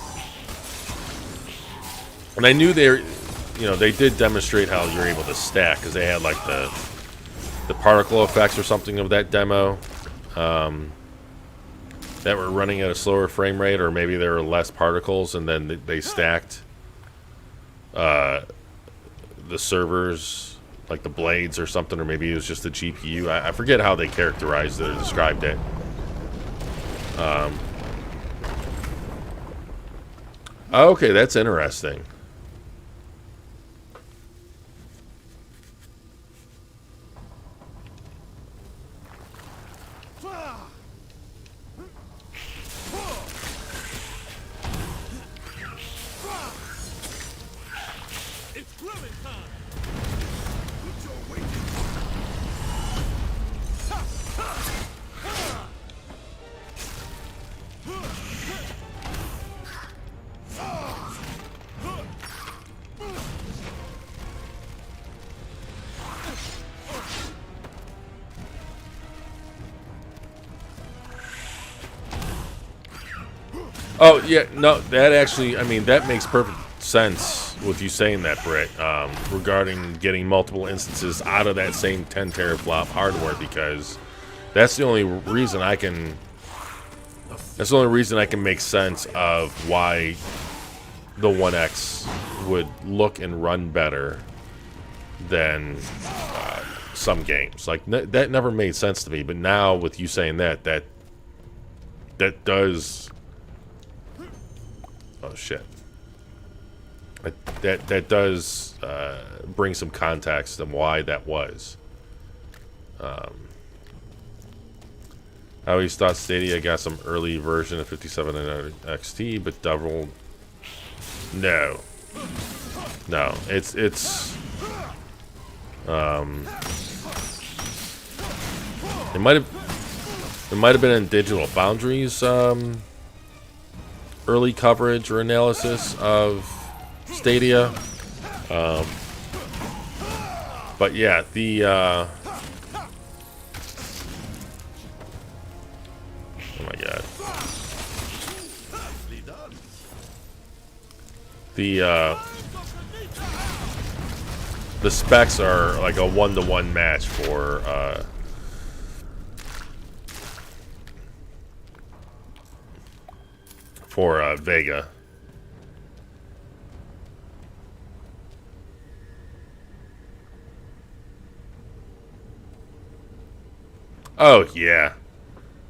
And I knew they did demonstrate how you're able to stack, because they had like the particle effects or something of that demo that were running at a slower frame rate, or maybe there were less particles, and then they stacked the servers, like the blades or something, or maybe it was just the GPU. I forget how they characterized it or described it. Okay, that's interesting. Oh, yeah, no, that actually, I mean, that makes perfect sense with you saying that, Britt, regarding getting multiple instances out of that same 10 teraflop hardware, because that's the only reason I can make sense of why the 1X would look and run better than some games. Like, that never made sense to me, but now with you saying that does... Oh shit! That does bring some context on why that was. I always thought Stadia got some early version of 57 and XT, but double. No, it's it might have been in Digital Foundry's early coverage or analysis of Stadia, but yeah, the oh my god, the specs are like a 1-to-1 match for Vega. Oh yeah,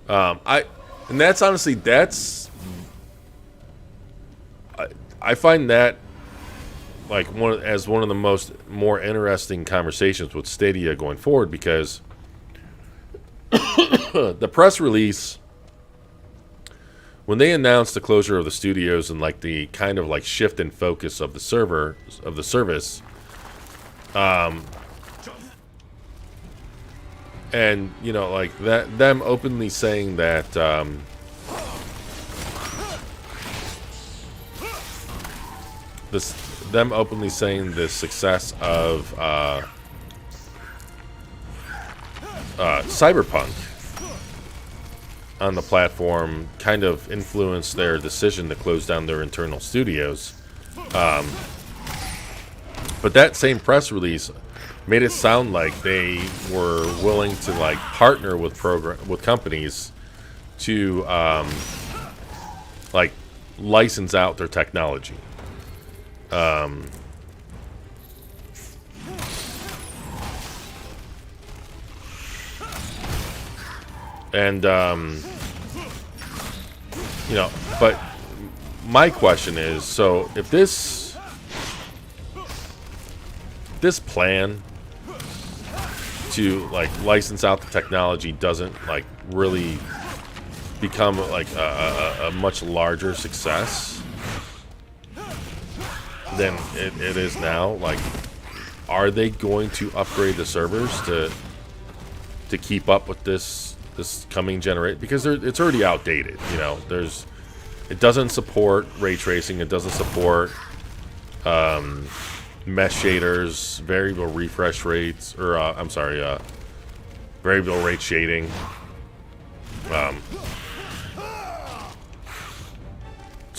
and that's honestly I find that like one of the more interesting conversations with Stadia going forward, because the press release, when they announced the closure of the studios and like the kind of like shift in focus of the service, and you know, like them openly saying that the success of Cyberpunk on the platform kind of influenced their decision to close down their internal studios. But that same press release made it sound like they were willing to like partner with companies to like license out their technology. And you know, but my question is, so if this plan to like license out the technology doesn't like really become like a much larger success than it is now, like, are they going to upgrade the servers to keep up with this coming generation? Because it's already outdated. You know, it doesn't support ray tracing. It doesn't support mesh shaders, variable refresh rates, or variable rate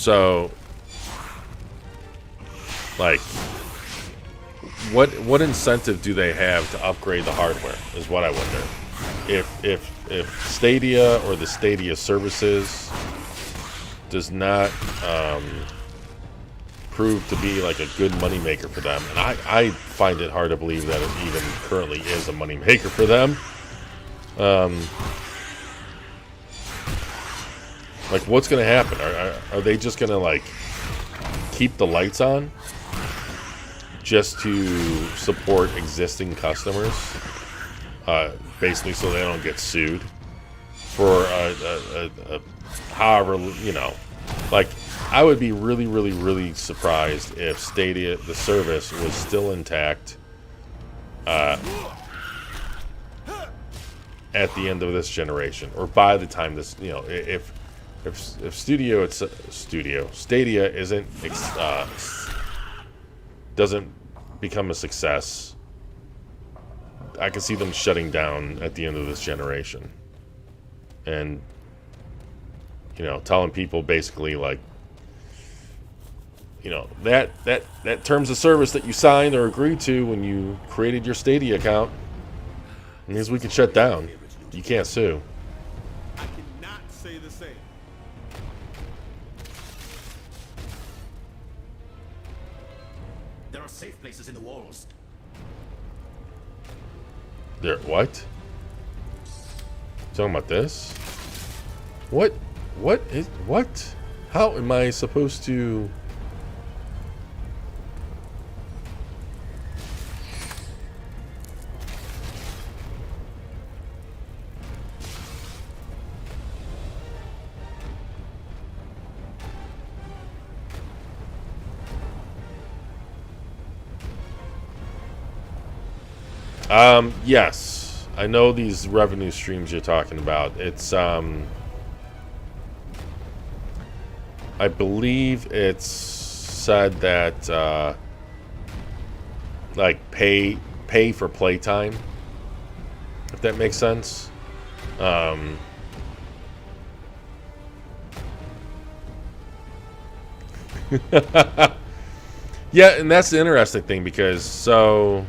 So, like, what incentive do they have to upgrade the hardware? Is what I wonder. If Stadia or the Stadia services does not prove to be like a good moneymaker for them, and I find it hard to believe that it even currently is a moneymaker for them. Like, what's going to happen? Are they just going to, like, keep the lights on just to support existing customers? Basically so they don't get sued for however, you know. Like, I would be really, really, really surprised if Stadia, the service, was still intact at the end of this generation, or by the time this, you know, if Stadia isn't doesn't become a success, I can see them shutting down at the end of this generation, and, you know, telling people basically, like, you know, that terms of service that you signed or agreed to when you created your Stadia account means we can shut down. You can't sue. I cannot say the same. There are safe places in the walls. There, what? Talking about this? What is, what? How am I supposed to... Yes, I know these revenue streams you're talking about. It's, I believe it's said that, like, pay for playtime, if that makes sense. Yeah, and that's the interesting thing, because, so...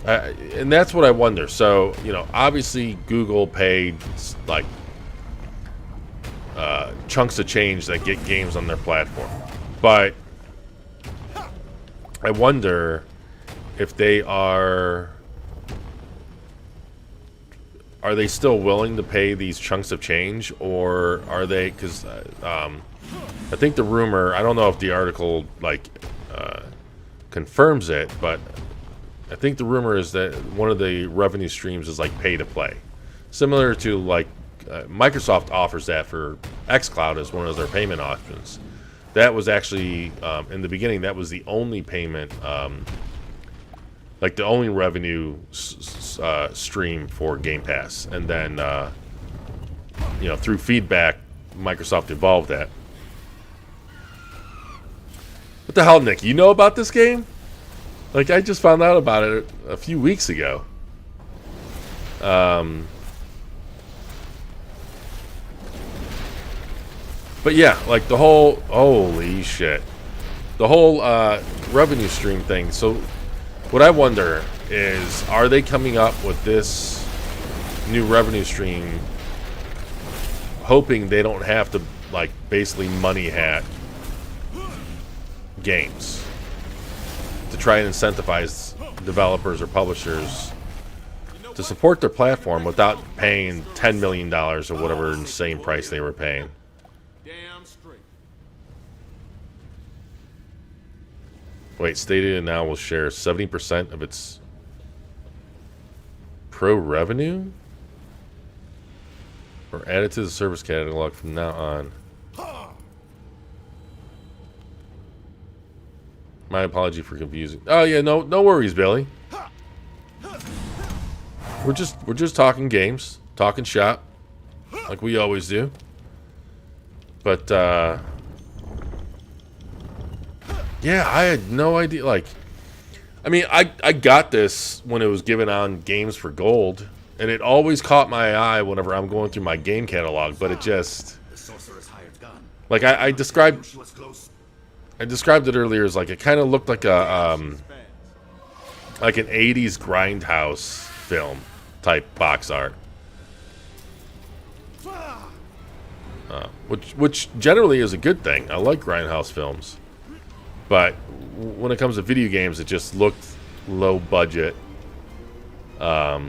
and that's what I wonder. So, you know, obviously Google paid, like, chunks of change that get games on their platform. But I wonder if they are they still willing to pay these chunks of change, or are they, because I think the rumor, I don't know if the article, like, confirms it, but I think the rumor is that one of the revenue streams is like pay to play, similar to, like, Microsoft offers that for xCloud as one of their payment options. That was actually in the beginning, that was the only payment, like the only revenue stream for Game Pass, and then you know, through feedback, Microsoft evolved that. What the hell, Nick? You know about this game? Like, I just found out about it a few weeks ago. But yeah, like the whole, holy shit, the whole revenue stream thing. So what I wonder is, are they coming up with this new revenue stream hoping they don't have to, like, basically money hat games to try and incentivize developers or publishers to support their platform without paying $10 million or whatever insane price they were paying? Damn straight. Wait, Stadia now will share 70% of its pro revenue? Or add it to the service catalog from now on. My apology for confusing. Oh yeah, no worries, Billy. We're just talking games, talking shop, like we always do. But yeah, I had no idea. Like, I mean, I got this when it was given on Games for Gold, and it always caught my eye whenever I'm going through my game catalog. But it just, The sorcerer's hired gun. Like I described it earlier as like it kind of looked like like an 80s grindhouse film type box art. Which generally is a good thing. I like grindhouse films. But when it comes to video games, it just looked low budget. I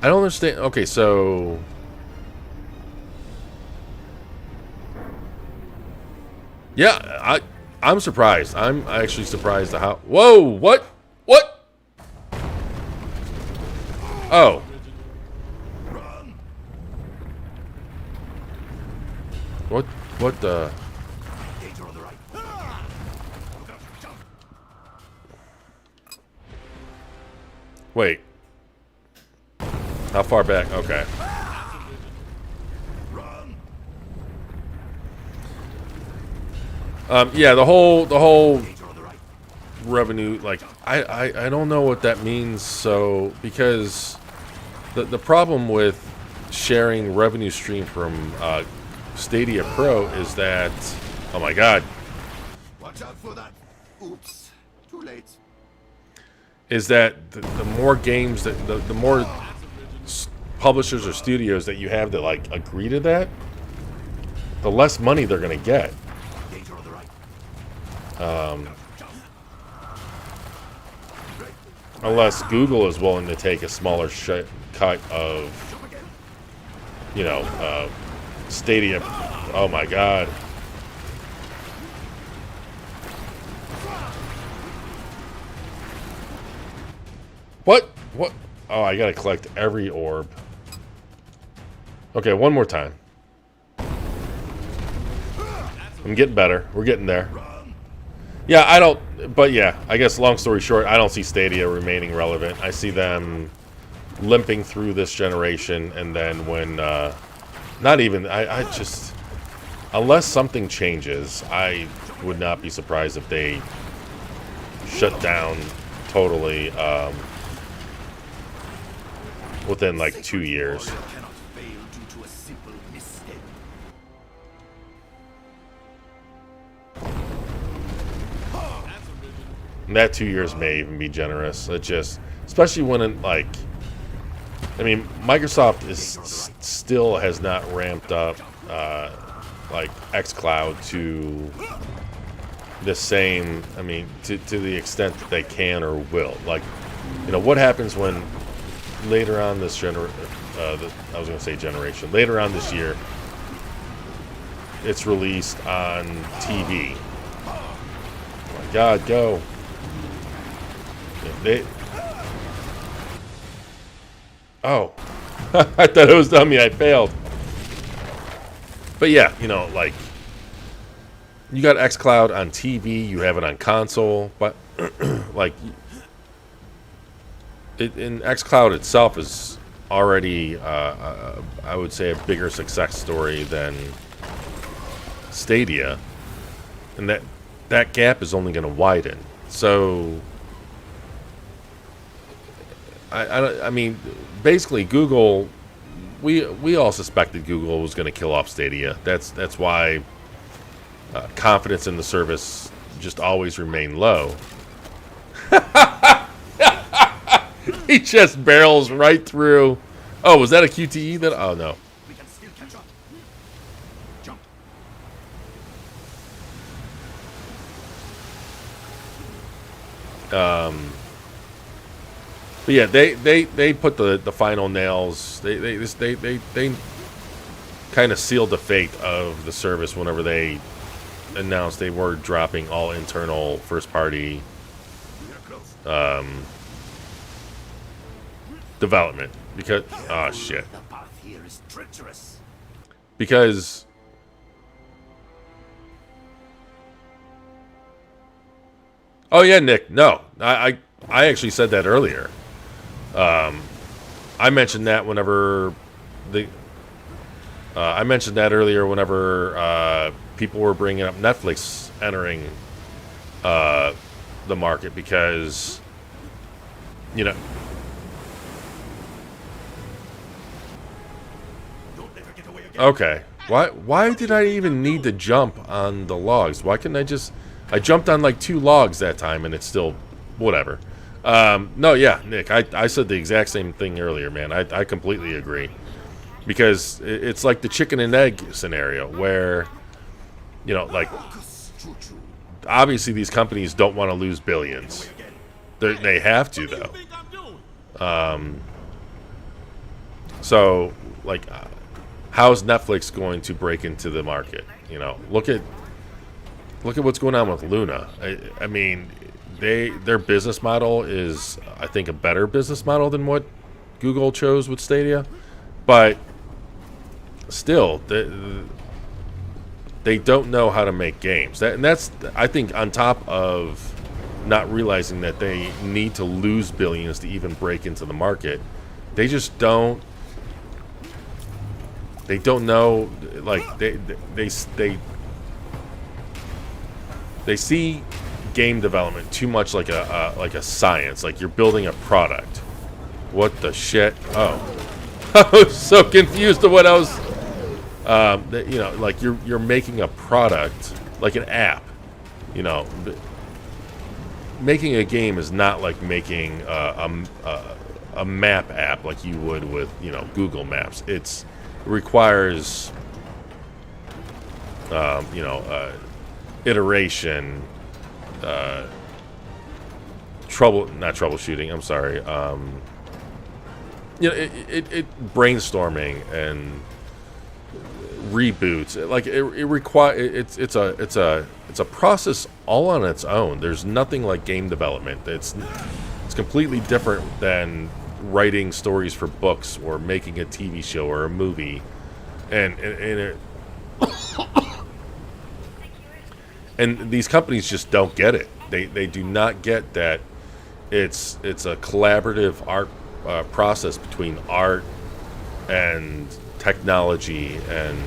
don't understand. Okay, so yeah, I'm surprised. I'm actually surprised at how. Whoa! What? What? Oh. What the? Wait. How far back? Okay. Yeah, the whole revenue, like I don't know what that means. So because the problem with sharing revenue stream from Stadia Pro is that, oh my God, Watch out for that. Oops. Too late. is that the more games that the more publishers or studios that you have that like agree to that, the less money they're gonna get. Unless Google is willing to take a smaller cut of, you know, Stadia. Oh my God. What? What? Oh, I gotta collect every orb. Okay, one more time. I'm getting better. We're getting there. Yeah, I don't... But yeah, I guess long story short, I don't see Stadia remaining relevant. I see them limping through this generation, and then when... not even... I just... Unless something changes, I would not be surprised if they shut down totally within like 2 years. And that 2 years may even be generous. It just, especially when it, like, I mean, Microsoft still has not ramped up like xCloud to the same. I mean, to the extent that they can or will. Like, you know, what happens when later on this I was going to say generation. Later on this year, it's released on TV. Oh my God, go. Oh. I thought it was dummy. I failed. But yeah, you know, like, you got xCloud on TV, you have it on console, but like, in xCloud itself is already, I would say, a bigger success story than Stadia, and that gap is only going to widen. So, I mean, basically, Google. We all suspected Google was going to kill off Stadia. That's why confidence in the service just always remained low. He just barrels right through. Oh, was that a QTE? That? Oh no. We can still catch up. Jump. But yeah, they put the final nails. They kind of sealed the fate of the service whenever they announced they were dropping all internal first party development, because shit. The path here is treacherous. Because oh yeah, Nick. No, I actually said that earlier. I mentioned that whenever I mentioned that earlier whenever people were bringing up Netflix entering the market, because, you know, Don't let her get away again. Okay. Why did I even need to jump on the logs? Why couldn't I just... I jumped on like 2 logs that time and it's still... Whatever. No, yeah, Nick, I said the exact same thing earlier, man. I completely agree. Because it's like the chicken and egg scenario where, you know, like... Obviously these companies don't want to lose billions. They have to, though. So, like... how's Netflix going to break into the market? You know, look at what's going on with Luna. I mean, their business model is, I think, a better business model than what Google chose with Stadia, but still, they don't know how to make games. And that's, I think, on top of not realizing that they need to lose billions to even break into the market. They just don't. They don't know, like, they see game development too much like a science, like you're building a product. What the shit? Oh, I was so confused of what I was. You know, like you're making a product, like an app. You know, making a game is not like making a map app like you would with, you know, Google Maps. It requires, you know, iteration, not troubleshooting. I'm sorry. You know, it brainstorming and reboots. Like it requires. It's a process all on its own. There's nothing like game development. It's completely different than writing stories for books or making a TV show or a movie, and these companies just don't get it. They do not get that it's a collaborative art process between art and technology and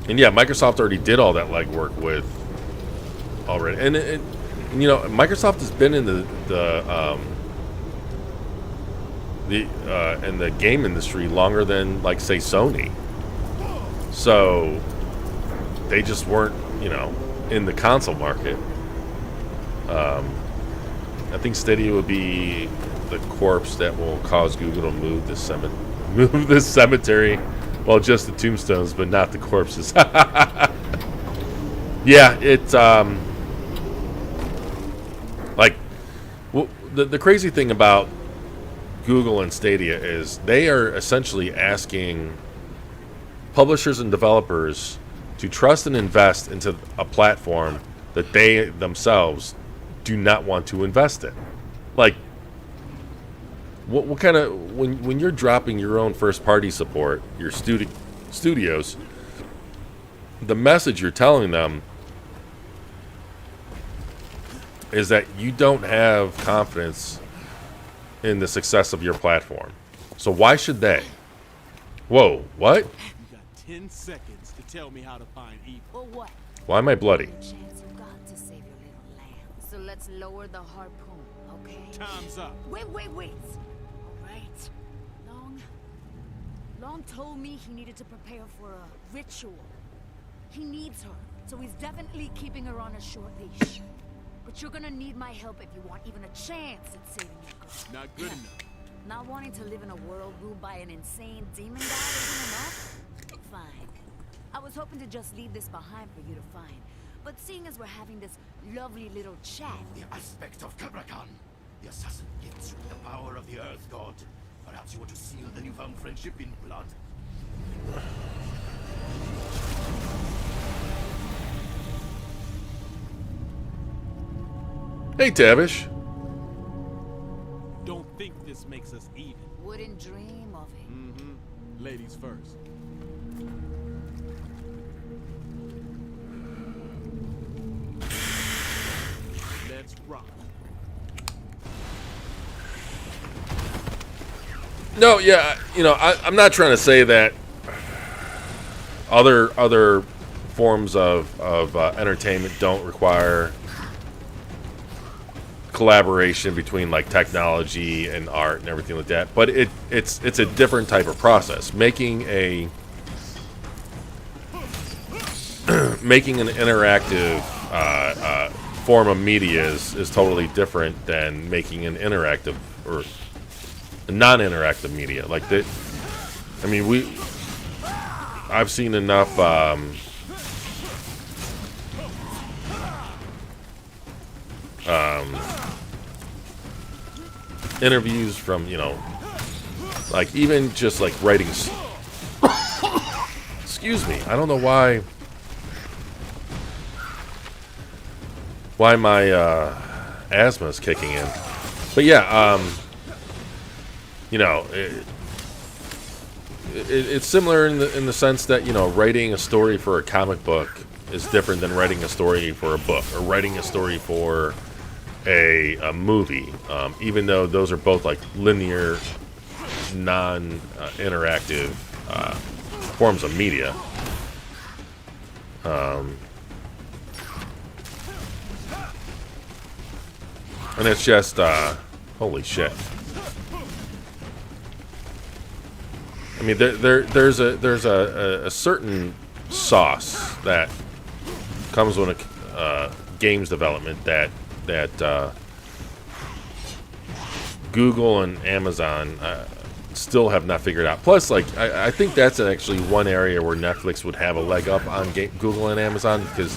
yeah, Microsoft already did all that legwork with already, and you know, Microsoft has been in the game industry longer than, like, say, Sony. So they just weren't, you know, in the console market. I think Stadia would be the corpse that will cause Google to move this cemetery. Well, just the tombstones, but not the corpses. Yeah, it's like, well, the crazy thing about Google and Stadia is they are essentially asking publishers and developers to trust and invest into a platform that they themselves do not want to invest in. Like, what kind of, when you're dropping your own first-party support, your studios, the message you're telling them is that you don't have confidence in the success of your platform. So why should they? Whoa, what? You got 10 seconds to tell me how to find evil. Or what? Why am I bloody? Chance you got to save your little lamb. So let's lower the harpoon, okay? Time's up. Wait. All right. Long told me he needed to prepare for a ritual. He needs her, so he's definitely keeping her on a short leash. But you're gonna need my help if you want even a chance at saving your girl. Not good enough. Not wanting to live in a world ruled by an insane demon god isn't enough? Fine. I was hoping to just leave this behind for you to find. But seeing as we're having this lovely little chat... The aspect of Cabrakan. The assassin gives you the power of the Earth God. Perhaps you want to seal the newfound friendship in blood? Hey, Tavish. Don't think this makes us even. Wouldn't dream of it. Mm-hmm. Ladies first. Let's rock. No, yeah, you know, I'm not trying to say that other forms of entertainment don't require collaboration between like technology and art and everything like that. But it's a different type of process. Making an interactive form of media is totally different than making an interactive or a non-interactive media. Like that, I mean, I've seen enough interviews from, you know, like even just like writing. Excuse me, I don't know why my asthma is kicking in, but yeah, you know, it's similar in the sense that, you know, writing a story for a comic book is different than writing a story for a book or writing a story for a movie, even though those are both like linear, non-interactive forms of media. And it's just, holy shit. I mean, there's a certain sauce that comes with games development that Google and Amazon still have not figured out. Plus, like, I think that's actually one area where Netflix would have a leg up on Google and Amazon, because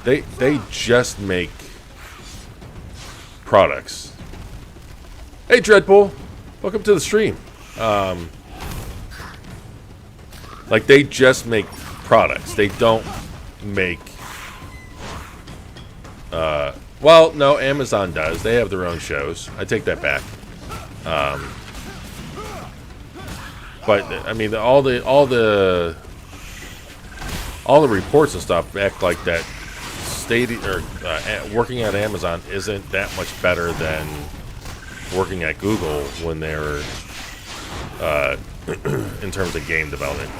they just make products. Hey, Dreadpool, welcome to the stream. Like, they just make products. They don't make. Well, no, Amazon does. They have their own shows. I take that back. But I mean, all the reports and stuff act like that. Working at Amazon isn't that much better than working at Google when they're in terms of game development.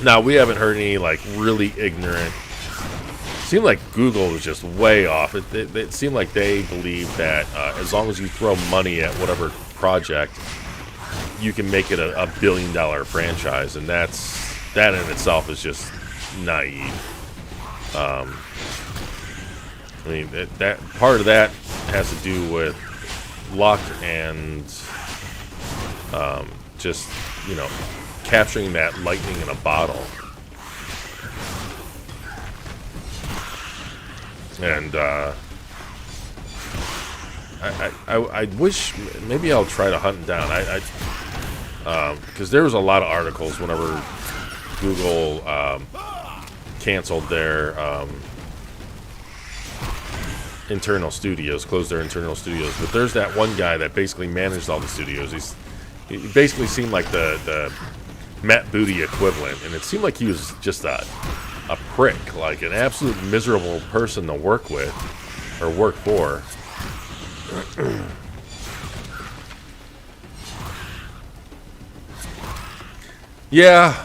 Now, we haven't heard any like really ignorant. It seemed like Google was just way off. It seemed like they believe that as long as you throw money at whatever project, you can make it a $1 billion franchise, and that in itself is just naive. I mean, that part of that has to do with luck and just, you know, capturing that lightning in a bottle. And I wish maybe I'll try to hunt them down. Because there was a lot of articles whenever Google canceled their internal studios, closed their internal studios. But there's that one guy that basically managed all the studios. He basically seemed like the Matt Booty equivalent, and it seemed like he was just a prick, like an absolute miserable person to work with or work for. Yeah.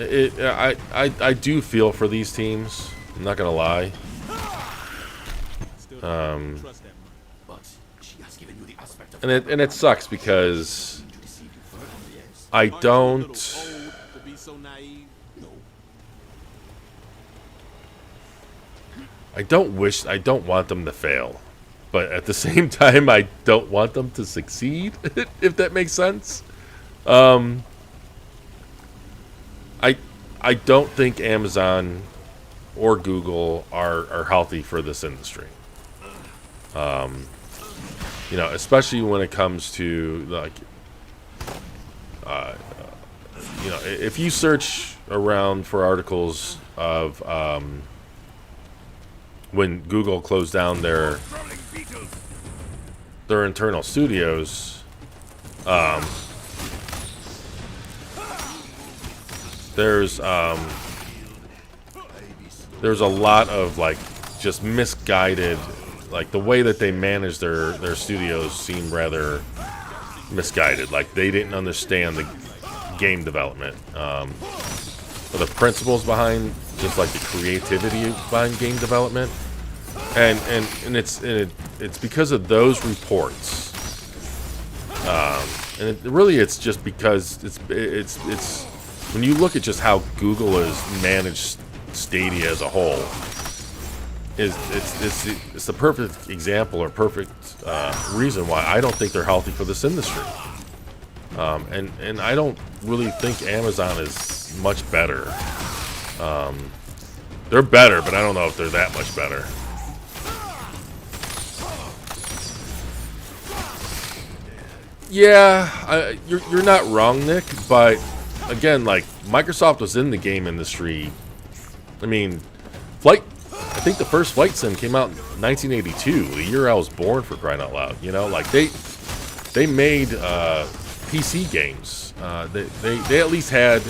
I do feel for these teams. I'm not gonna lie. And it sucks because I don't want them to fail, but at the same time I don't want them to succeed, if that makes sense. I don't think Amazon or Google are healthy for this industry. You know, especially when it comes to like, you know, if you search around for articles of when Google closed down their internal studios, there's a lot of like just misguided, like the way that they manage their studios seemed rather misguided. Like they didn't understand the game development. the principles behind just like the creativity behind game development, and it's because of those reports, and it's just because it's when you look at just how Google has managed Stadia as a whole, it's the perfect example or perfect reason why I don't think they're healthy for this industry. And I don't really think Amazon is much better. They're better, but I don't know if they're that much better. Yeah, you're not wrong, Nick. But again, like Microsoft was in the game industry. I mean, I think the first Flight Sim came out in 1982, the year I was born, for crying out loud. You know, like they made PC games. They at least had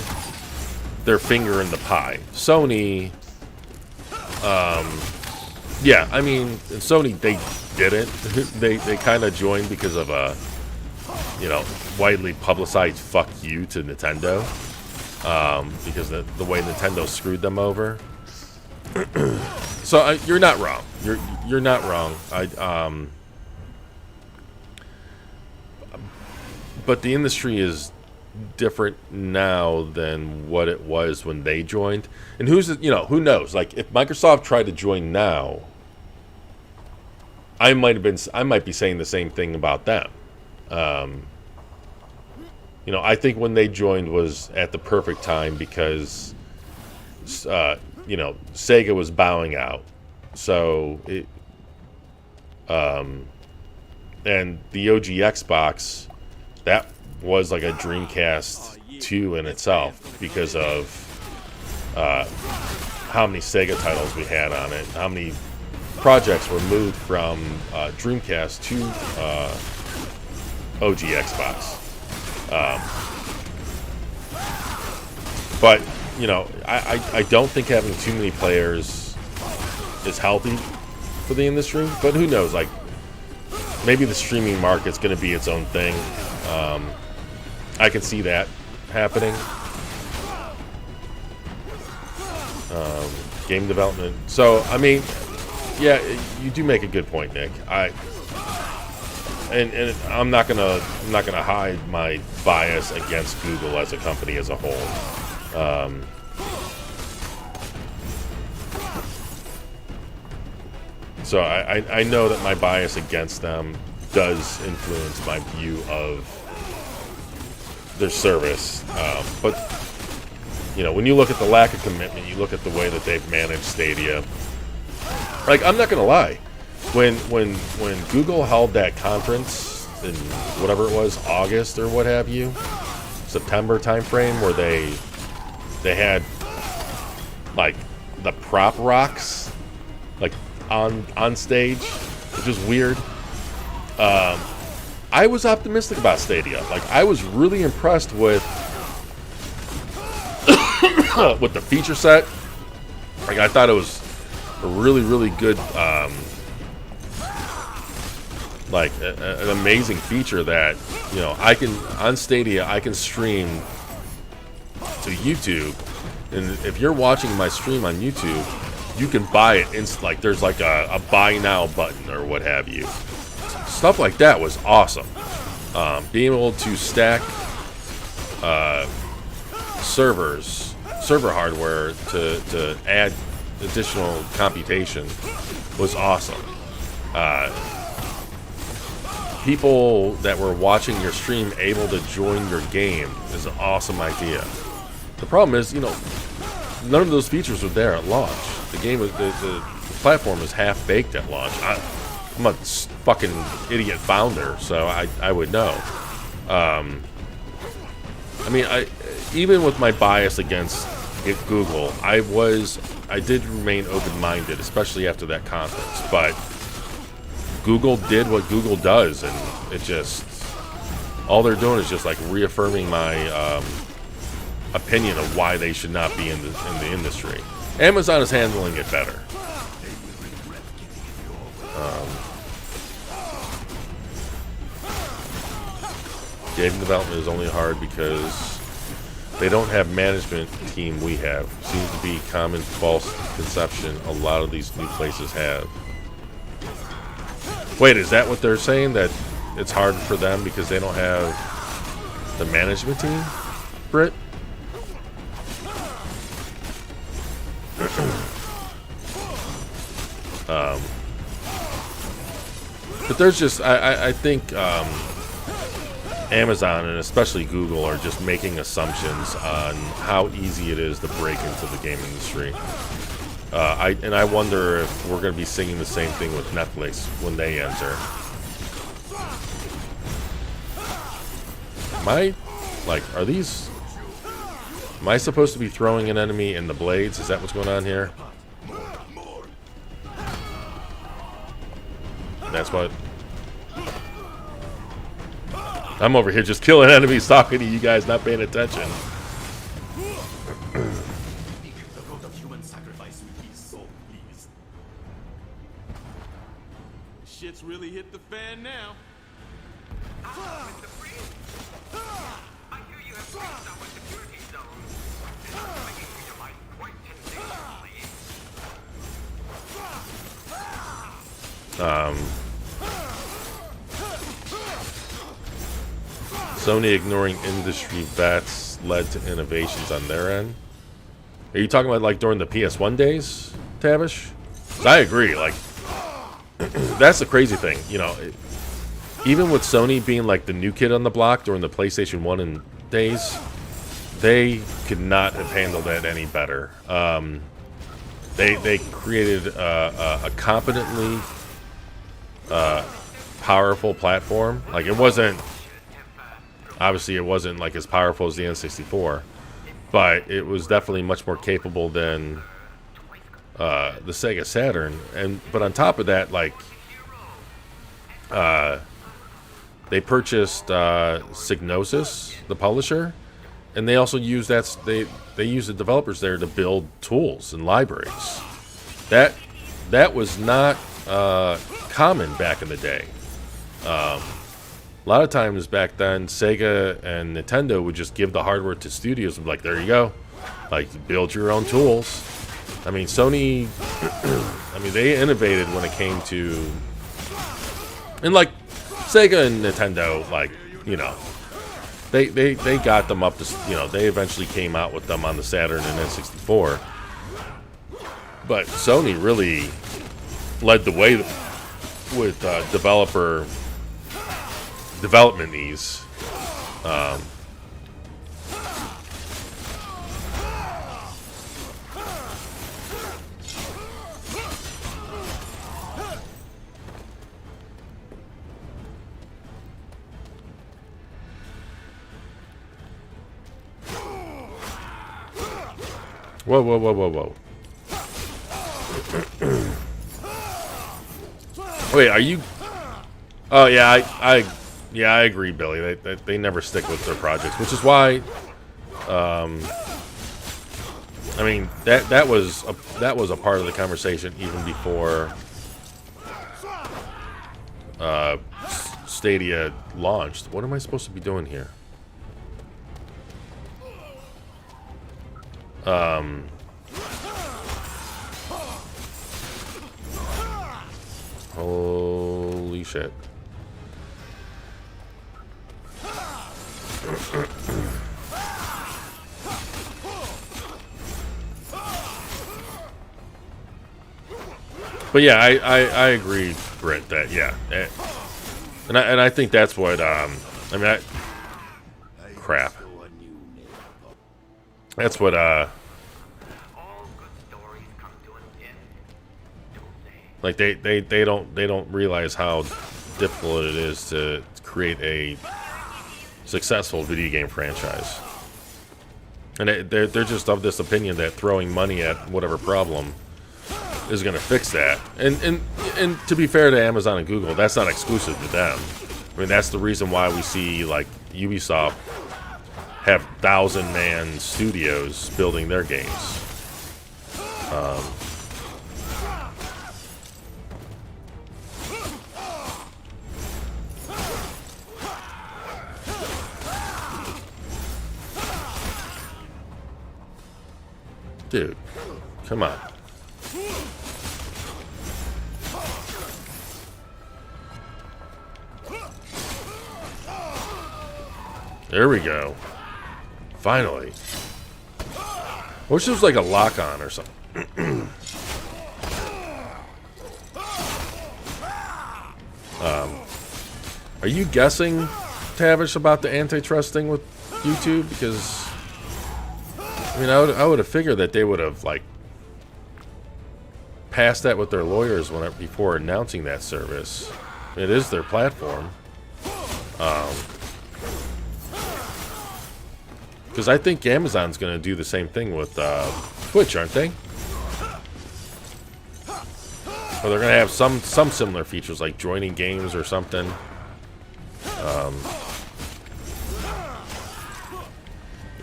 their finger in the pie. Sony, yeah, I mean, in Sony they didn't. they kind of joined because of a, you know, widely publicized fuck you to Nintendo, because the way Nintendo screwed them over. So you're not wrong. You're not wrong. But the industry is different now than what it was when they joined. And who knows? Like if Microsoft tried to join now, I might be saying the same thing about them. You know, I think when they joined was at the perfect time because you know, Sega was bowing out. So it and the OG Xbox, that was like a Dreamcast 2 in itself because of how many Sega titles we had on it, how many projects were moved from Dreamcast to OG Xbox. But you know, I don't think having too many players is healthy for the industry. But who knows? Like maybe the streaming market's going to be its own thing. I can see that happening. Game development. So I mean, yeah, you do make a good point, Nick. And I'm not gonna hide my bias against Google as a company as a whole. So I know that my bias against them does influence my view of their service. But, you know, when you look at the lack of commitment, you look at the way that they've managed Stadia. Like, I'm not going to lie. When Google held that conference in whatever it was, August or what have you, September timeframe, where they had, like, the prop rocks, like, on stage, which is weird. I was optimistic about Stadia. Like, I was really impressed with with the feature set. Like, I thought it was a really, really good, like, an amazing feature that, you know, on Stadia, I can stream to YouTube, and if you're watching my stream on YouTube, you can buy it like there's like a buy now button or what have you. Stuff like that was awesome. Being able to stack server hardware to add additional computation was awesome. People that were watching your stream able to join your game is an awesome idea. The problem is, you know, none of those features were there at launch. The game was the platform was half baked at launch. I'm a fucking idiot founder, so I would know. I mean, even with my bias against Google, I did remain open-minded, especially after that conference. But Google did what Google does, and it just, all they're doing is just like reaffirming my opinion of why they should not be in the industry. Amazon is handling it better. Game development is only hard because They don't have management team we have. Seems to be common false conception a lot of these new places have. Wait, is that what they're saying? That it's hard for them because they don't have the management team, Britt? But there's just, I think Amazon and especially Google are just making assumptions on how easy it is to break into the game industry. I wonder if we're going to be singing the same thing with Netflix when they enter. Am I supposed to be throwing an enemy in the blades? Is that what's going on here? That's what. I'm over here just killing enemies, talking to you guys, not paying attention. The god of human sacrifice will be so pleased. Shit's really hit the fan now. Mr. Briggs? I hear you have reached our security zone. This is making your life quite conditionally. Sony ignoring industry vets led to innovations on their end. Are you talking about like during the PS1 days, Tavish? 'Cause I agree. Like, that's the crazy thing. You know, even with Sony being like the new kid on the block during the PlayStation 1 and days, they could not have handled that any better. They created a competently powerful platform. Like, it wasn't. Obviously, it wasn't like as powerful as the N64, but it was definitely much more capable than the Sega Saturn. But on top of that, like, they purchased Psygnosis, the publisher, and they also used they used the developers there to build tools and libraries. That was not common back in the day. A lot of times back then, Sega and Nintendo would just give the hardware to studios and be like, there you go. Like, build your own tools. I mean, Sony, they innovated when it came to... And, like, Sega and Nintendo, like, you know, they got them up to... You know, they eventually came out with them on the Saturn and N64. But Sony really led the way with developer... development needs. Whoa. Wait, are you... Oh, yeah, I agree, Billy. They never stick with their projects, which is why, I mean, that was a part of the conversation even before Stadia launched. What am I supposed to be doing here? Holy shit. But yeah, I agree, Brent, that yeah, and I think that's what crap. That's what All good stories come to an end, don't they? like they don't realize how difficult it is to create a successful video game franchise, and they're just of this opinion that throwing money at whatever problem is going to fix that. And to be fair to Amazon and Google, that's not exclusive to them. I mean, that's the reason why we see like Ubisoft have 1,000-man studios building their games. Dude, come on. There we go. Finally. I wish there was like a lock on or something. Are you guessing, Tavish, about the antitrust thing with YouTube? Because, I mean, I would have figured that they would have, like, passed that with their lawyers before announcing that service. It is their platform. Because I think Amazon's going to do the same thing with Twitch, aren't they? Or they're going to have some similar features, like joining games or something.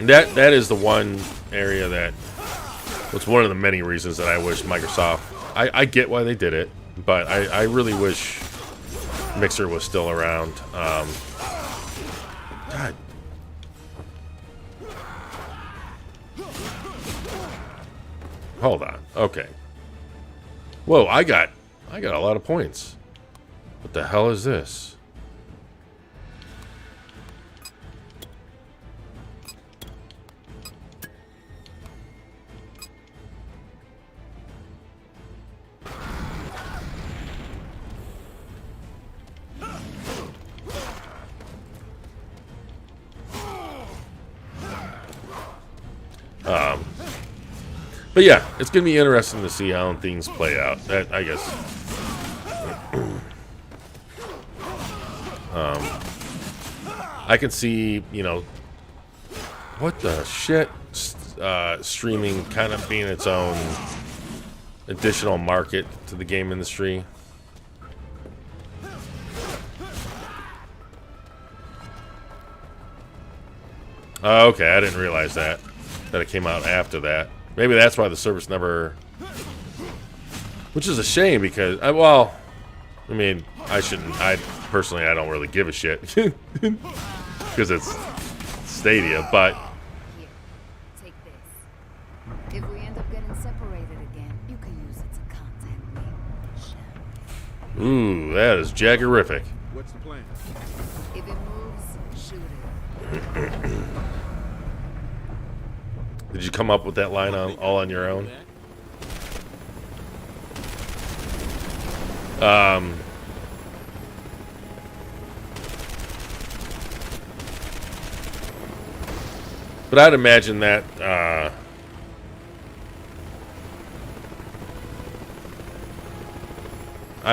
And that is the one area that was one of the many reasons that I wish Microsoft... I get why they did it, but I really wish Mixer was still around. God. Hold on. Okay. Whoa, I got a lot of points. What the hell is this? But yeah, it's gonna be interesting to see how things play out. That, I guess. I can see, you know, what the shit, streaming kind of being its own additional market to the game industry. Oh, okay, I didn't realize that it came out after that. Maybe that's why the service never... Which is a shame because... well, I mean, I shouldn't... Personally, I don't really give a shit. Because it's Stadia, but... Here, take this. If we end up getting separated again, you can use it to contact me. Shall we? Ooh, that is jaggerific. What's the plan? If it moves, shoot it. Did you come up with that line all on your own? But I'd imagine that I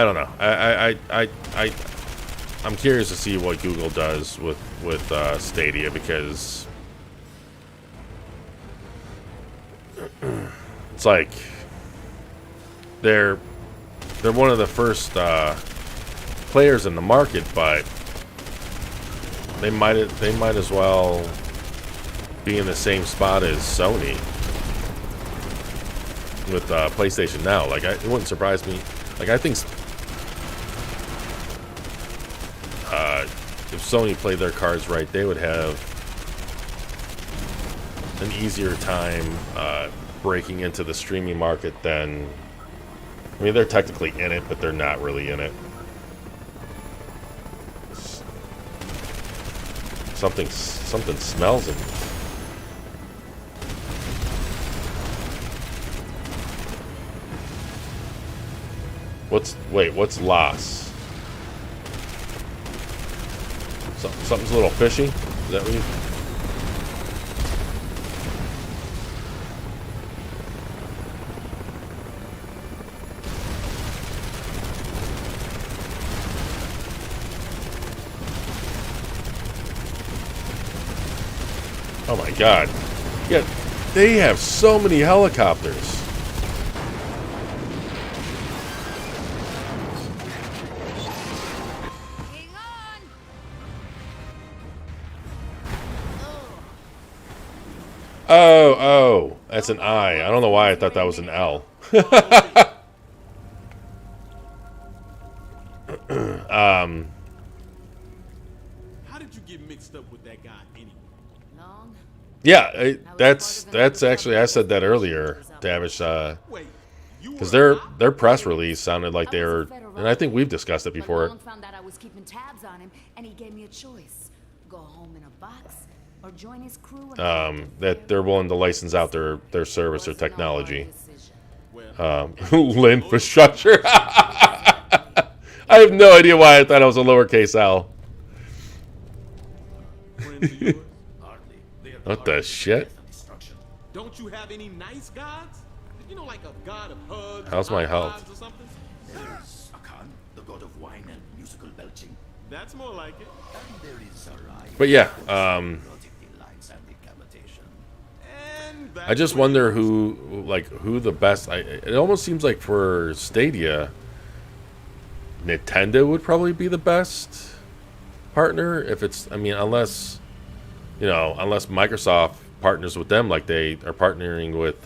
don't know. I'm curious to see what Google does with Stadia, because it's like they're one of the first players in the market, but they might as well be in the same spot as Sony with PlayStation Now. Like, it wouldn't surprise me. Like, I think if Sony played their cards right, they would have an easier time breaking into the streaming market than... I mean, they're technically in it, but they're not really in it. Something smells in me. What's Las? Something's a little fishy? Is that what you... Oh my god. Yeah, they have so many helicopters. Oh, that's an I. I don't know why I thought that was an L. How did you get mixed up with that guy anyway? Long, Yeah, that's actually, I said that earlier, Davish, Wait, you because were their press release sounded like they were, and I think we've discussed it But before. Malone found out I was keeping tabs on him, and he gave me a choice: go home in a box or join his crew. That they're willing to license out their service or Wasn't a hard technology. decision. Infrastructure. I have no idea why I thought it was a lowercase L. friends of yours? Hardly. They are What the targets of shit? death and destruction. Don't you have any nice gods? You know, like a god of hugs. How's my high health? fives Or something? There's Akan, the god of wine and musical belching. That's more like it. And there is Sarai. But yeah, erotic delights and decapitation. And that's I just when wonder you- who the best. It almost seems like for Stadia, Nintendo would probably be the best partner. If it's, I mean, unless Microsoft partners with them like they are partnering with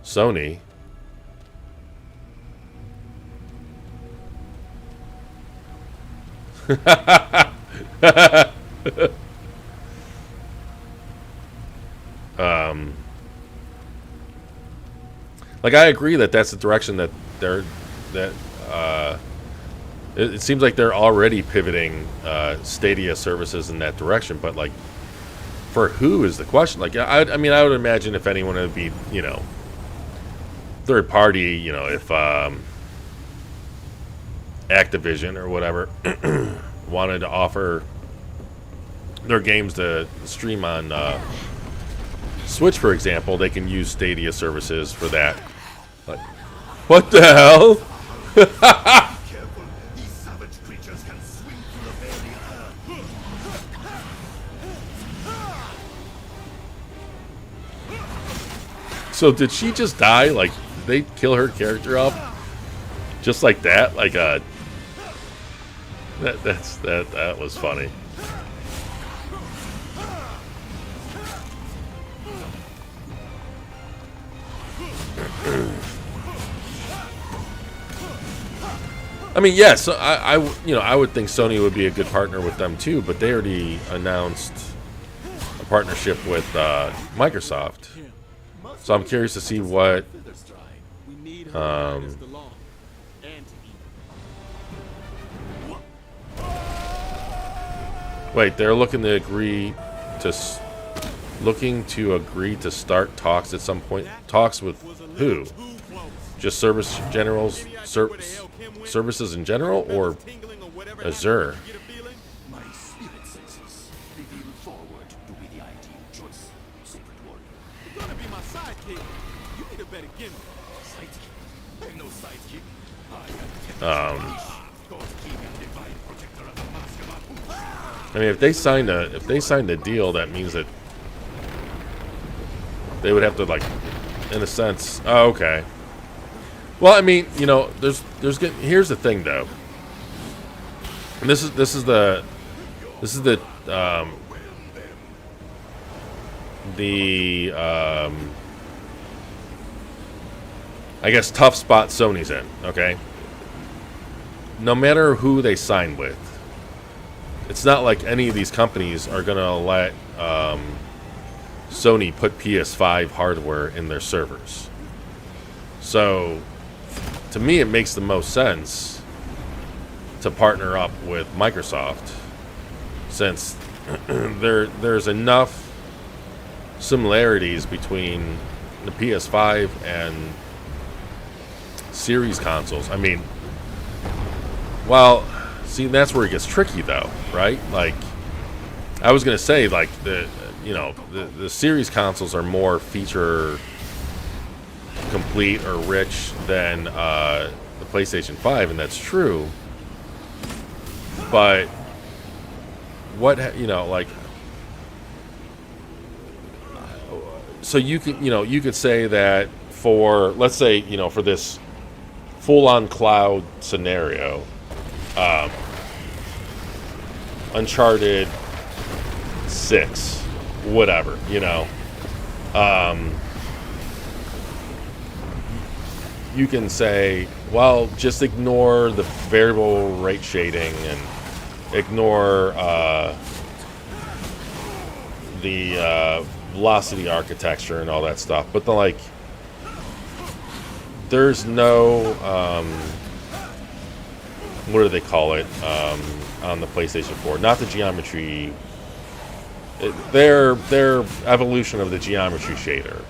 Sony. Like I agree that that's the direction that it seems like they're already pivoting Stadia services in that direction, but like for who is the question? Like I mean I would imagine if anyone it would be, third party, if Activision or whatever wanted to offer their games to stream on Switch, for example, they can use Stadia services for that. But what the hell? Careful, these savage creatures can swing through the very air. So did she just die? Like they kill her character off just like that? Like that was funny. I mean, yes, I would think Sony would be a good partner with them too, but they already announced a partnership with Microsoft. So I'm curious to see what. We need her against the law and to eat. Wait, they're looking to agree to start talks at some point. Talks with who? Just service generals, services in general, or Azure? My spirit senses reveal forward to be the ideal choice. Sacred warrior. You're gonna be my sidekick. You need a better gimmick. Sidekick? I'm no sidekick. I am God's king and divine protector of the mask of Abu. I mean, if they signed a deal, that means that they would have to, like, in a sense. Oh, okay. Well, I mean, here's the thing though. And this is the I guess tough spot Sony's in. Okay. No matter who they sign with, it's not like any of these companies are gonna let Sony put PS5 hardware in their servers. So, to me, it makes the most sense to partner up with Microsoft, since there's enough similarities between the PS5 and Series consoles. I mean, well, see, that's where it gets tricky, though, right? Like, I was gonna say, like the Series consoles are more feature complete or rich than the PlayStation 5, and that's true. But what so you could say that for, let's say, for this full-on cloud scenario, Uncharted 6, whatever, you can say, well, just ignore the variable rate shading and ignore the velocity architecture and all that stuff, but the there's no what do they call it on the PlayStation 4? Not the geometry. Their evolution of the geometry shader.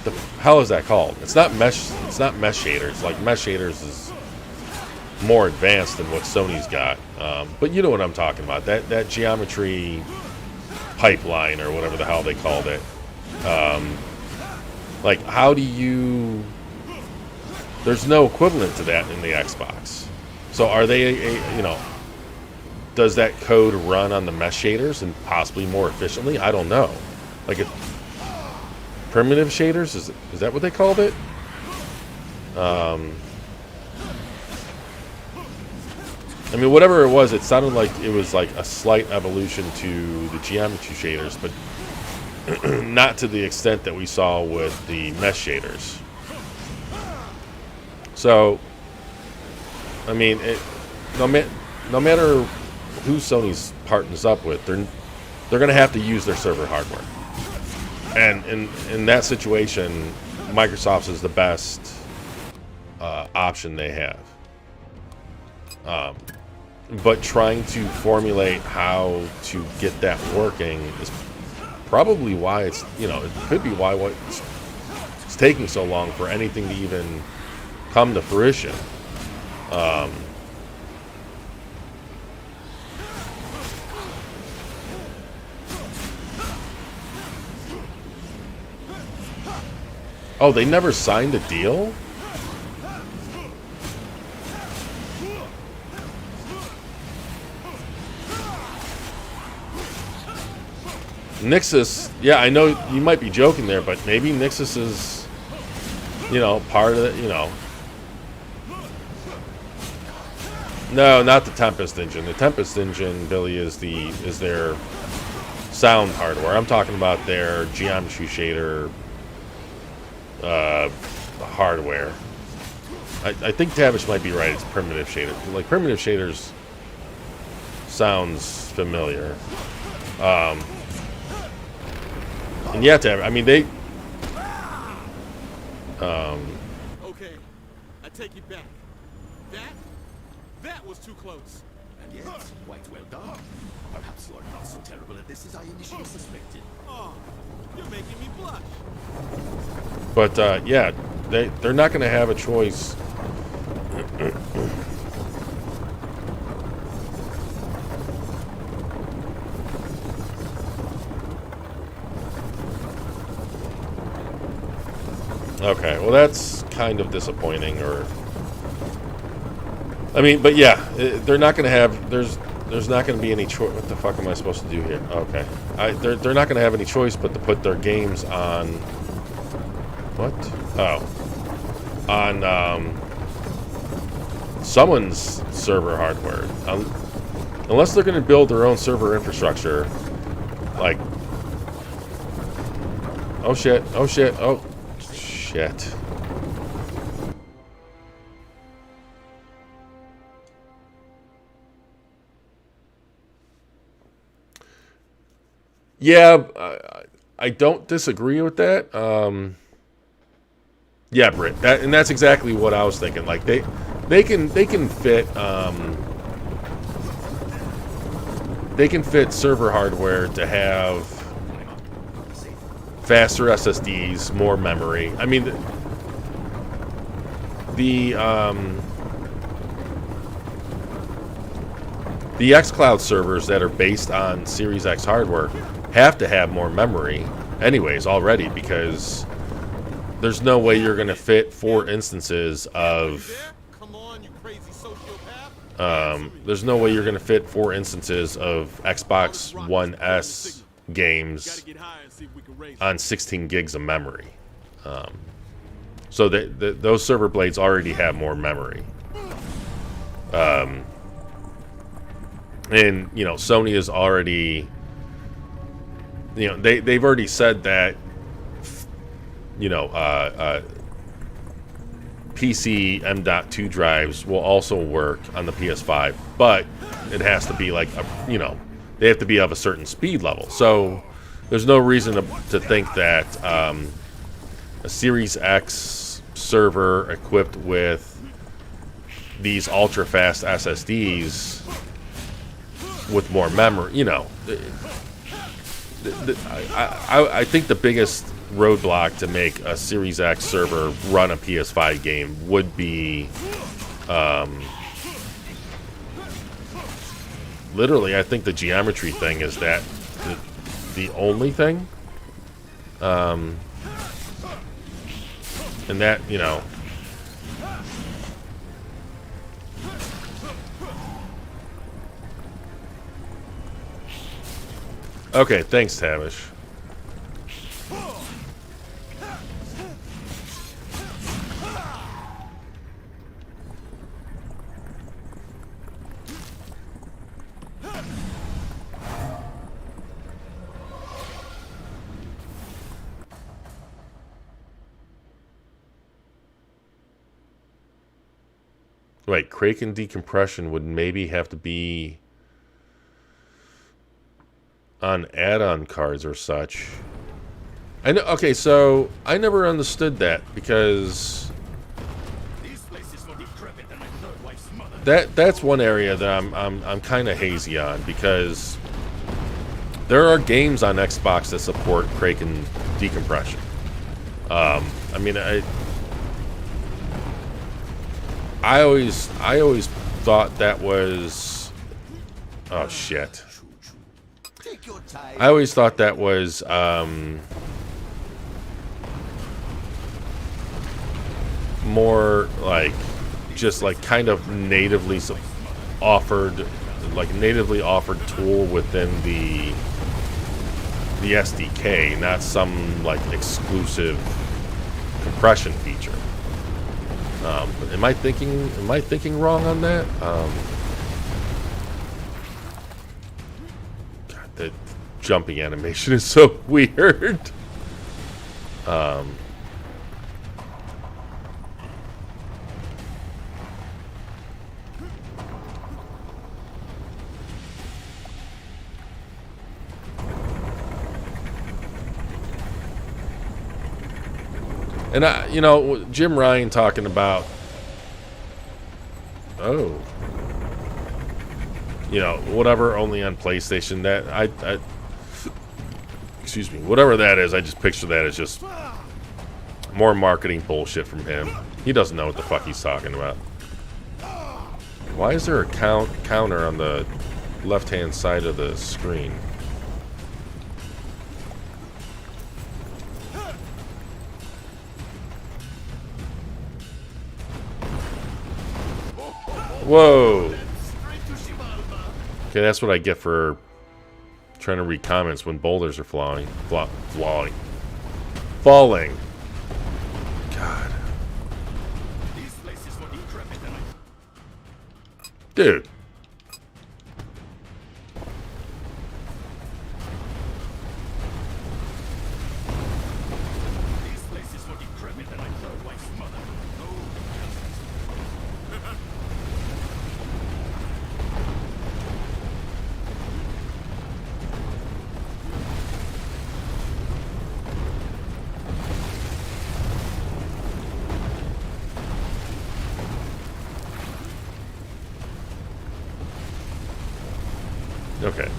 The hell is that called? It's not mesh. It's not mesh shaders. Like mesh shaders is more advanced than what Sony's got. But you know what I'm talking about. That geometry pipeline or whatever the hell they called it. Like, how do you... There's no equivalent to that in the Xbox. So are they, you know... Does that code run on the mesh shaders and possibly more efficiently? I don't know. Like, primitive shaders? Is that what they called it? I mean, whatever it was, it sounded like it was like a slight evolution to the geometry shaders, but not to the extent that we saw with the mesh shaders. So, I mean, no matter who Sony's partners up with, they're going to have to use their server hardware. And in that situation, Microsoft's is the best option they have. But trying to formulate how to get that working is probably why it's, you know, it could be why it's taking so long for anything to even come to fruition. Oh, they never signed a deal? Nixus, yeah, I know you might be joking there, but maybe Nixus is, you know, part of it, you know. No, not the Tempest engine. The Tempest engine, Billy, is their sound hardware. I'm talking about their geometry shader hardware. I think Tavish might be right. It's primitive shader. Like, primitive shaders sounds familiar. And yeah, Tavish, I mean, they... Okay, I take it back. That was too close. And yet, quite well done. Perhaps you're not so terrible at this as I initially suspected. Oh, you're making me blush. But, yeah, they're not going to have a choice. Okay, well, that's kind of disappointing, or... I mean, but yeah, they're not going to have... There's not going to be any choice... What the fuck am I supposed to do here? Okay. They're not going to have any choice but to put their games on... What? Oh. On, someone's server hardware. Unless they're going to build their own server infrastructure. Like... Oh, shit. Oh, shit. Oh, shit. Yeah, I don't disagree with that. Yeah, Britt, that's exactly what I was thinking. Like they can fit server hardware to have faster SSDs, more memory. I mean, the xCloud servers that are based on Series X hardware have to have more memory anyways already, because there's no way you're going to fit 4 instances of there's no way you're going to fit 4 instances of Xbox One S games on 16 gigs of memory. So those server blades already have more memory. And, you know, Sony is already, you know, they've already said that, you know, PC M.2 drives will also work on the PS5, but it has to be like a, you know, they have to be of a certain speed level. So there's no reason to think that a Series X server equipped with these ultra fast SSDs with more memory, you know, I think the biggest roadblock to make a Series X server run a PS5 game would be literally, I think the geometry thing is that the only thing, and that, you know, okay, thanks, Tavish. Wait, Kraken decompression would maybe have to be on add-on cards or such. I know. Okay, so I never understood that because that's one area that I'm kind of hazy on, because there are games on Xbox that support Kraken decompression. I mean, I always thought that was, oh shit. I always thought that was more like just like kind of natively offered, like natively offered tool within the SDK, not some like exclusive compression feature. Am I thinking wrong on that? God, the jumping animation is so weird. And you know, Jim Ryan talking about, oh, you know, whatever, only on PlayStation. That I excuse me, whatever that is, I just picture that as just more marketing bullshit from him. He doesn't know what the fuck he's talking about. Why is there a counter on the left-hand side of the screen? Whoa. Okay, that's what I get for trying to read comments when boulders are falling. God. Dude. Okay.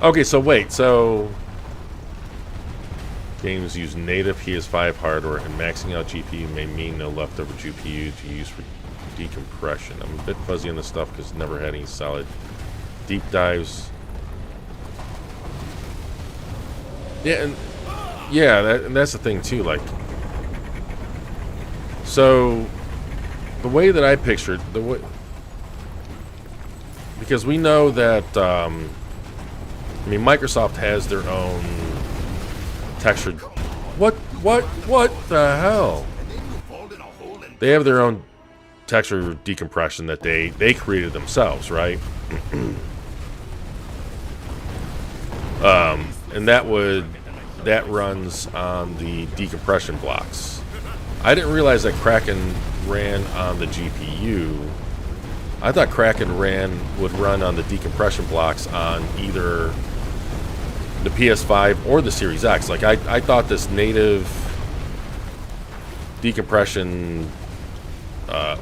Okay, so wait, so games use native PS5 hardware and maxing out GPU may mean no leftover GPU to use for decompression. I'm a bit fuzzy on this stuff because never had any solid deep dives. Yeah, and that's the thing too, like, so the way that I pictured the way, because we know that, I mean, Microsoft has their own textured... What the hell? They have their own texture decompression that they created themselves, right? And that runs on the decompression blocks. I didn't realize that Kraken ran on the GPU. I thought Kraken would run on the decompression blocks on either the PS5 or the Series X. Like I thought this native decompression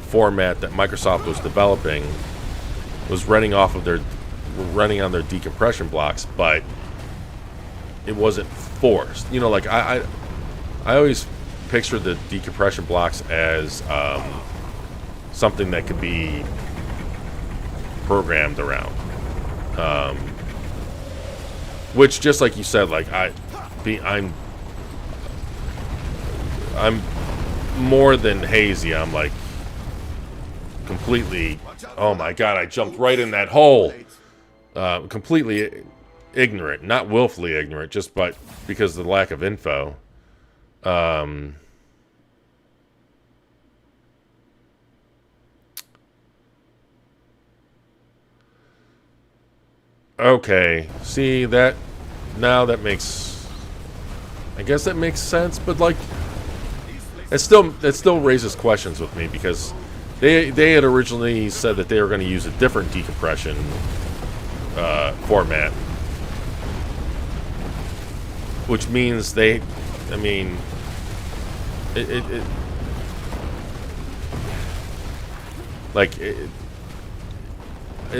format that Microsoft was developing was running on their decompression blocks, but it wasn't forced. You know, like I always pictured the decompression blocks as something that could be programmed around. Which, just like you said, like I'm more than hazy. I'm like completely. Oh my god! I jumped right in that hole. Completely ignorant, not willfully ignorant, just but because of the lack of info. Okay, see that now that makes, I guess that makes sense, but like it still raises questions with me because they had originally said that they were going to use a different decompression format, which means it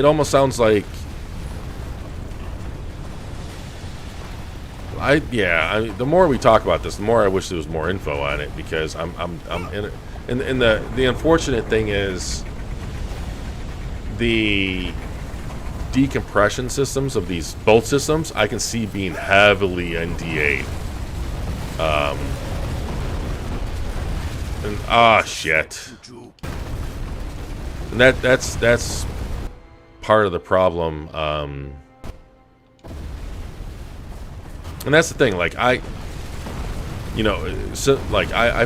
almost sounds like the more we talk about this, the more I wish there was more info on it, because I'm in it. And the unfortunate thing is the decompression systems of these both systems I can see being heavily NDA'd. Shit. And that's part of the problem. And that's the thing, like I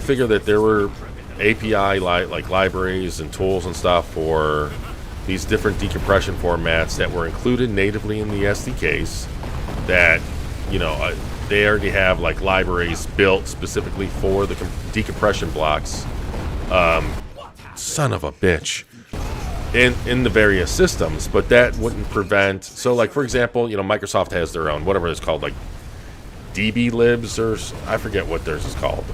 figure that there were API libraries and tools and stuff for these different decompression formats that were included natively in the SDKs, that they already have like libraries built specifically for the decompression blocks. Son of a bitch. In the various systems, but that wouldn't prevent. So, like for example, Microsoft has their own, whatever it's called, like DB libs, or I forget what theirs is called.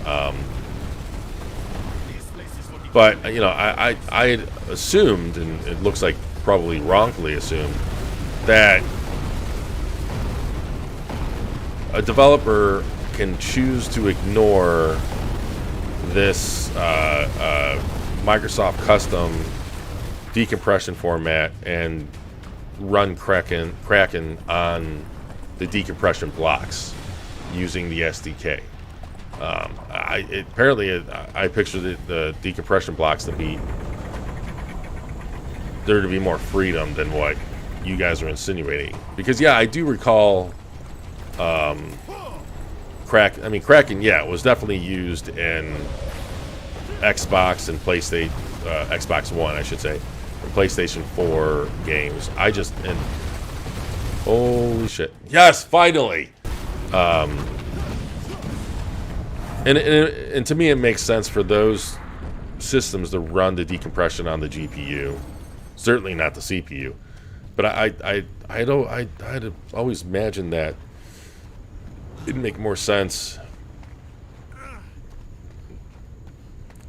But I had assumed, and it looks like probably wrongfully assumed, that a developer can choose to ignore this Microsoft custom decompression format and run Kraken on the decompression blocks using the SDK. Apparently I picture the decompression blocks to be more freedom than what you guys are insinuating. Because I do recall Kraken, it was definitely used in Xbox and PlayStation, Xbox One, I should say, and PlayStation 4 games. Holy shit! Yes, finally. And to me, it makes sense for those systems to run the decompression on the GPU, certainly not the CPU. But I'd always imagined that it'd make more sense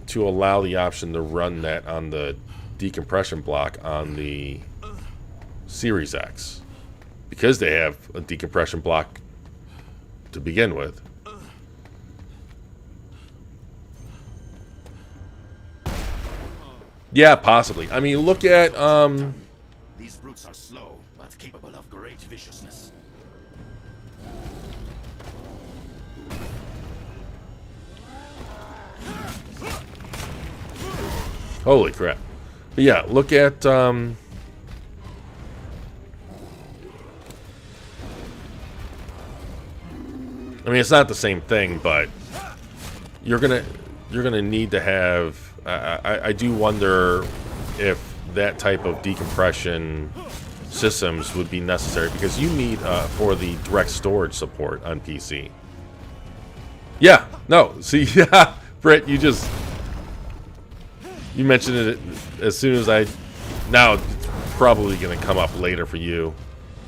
to allow the option to run that on the decompression block on the Series X, because they have a decompression block to begin with. Yeah, possibly. I mean, look at These brutes are slow, but capable of great viciousness. holy crap. But yeah, look at I mean, it's not the same thing, but you're gonna need to have. I do wonder if that type of decompression systems would be necessary, because you need for the direct storage support on PC. Yeah, no, see, yeah, Britt, you mentioned it as soon as I now it's probably going to come up later for you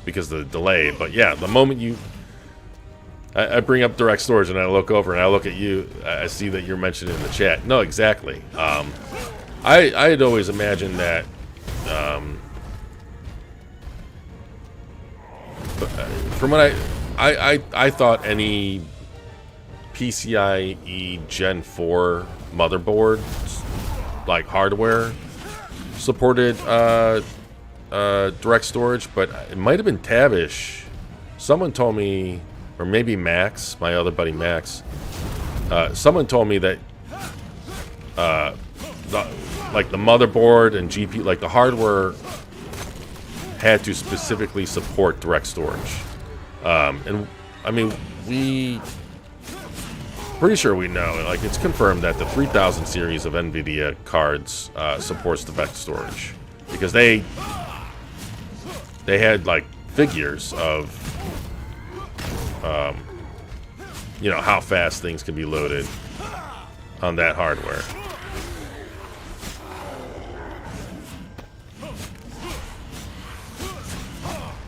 because of the delay. But yeah, the moment I bring up direct storage and I look over and I look at you, I see that you're mentioned in the chat. No, exactly. I had always imagined that. From what I thought any PCIe Gen 4 motherboard, like hardware, supported direct storage, but it might have been Tavish. Someone told me, or maybe Max, my other buddy Max. Someone told me that like the motherboard and GPU, like the hardware, had to specifically support direct storage. And I mean, pretty sure we know, like it's confirmed that the 3000 series of NVIDIA cards supports direct storage, because they had like figures of you know, how fast things can be loaded on that hardware.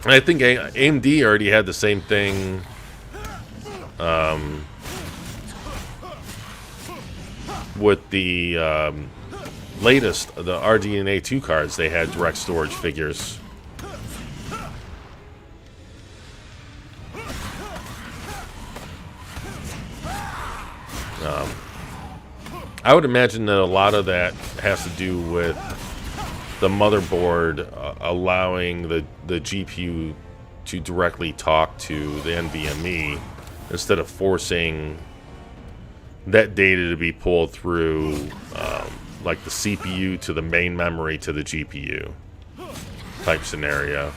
And I think AMD already had the same thing. With the latest, the RDNA 2 cards, they had direct storage figures. I would imagine that a lot of that has to do with the motherboard allowing the GPU to directly talk to the NVMe instead of forcing that data to be pulled through like the CPU to the main memory to the GPU type scenario.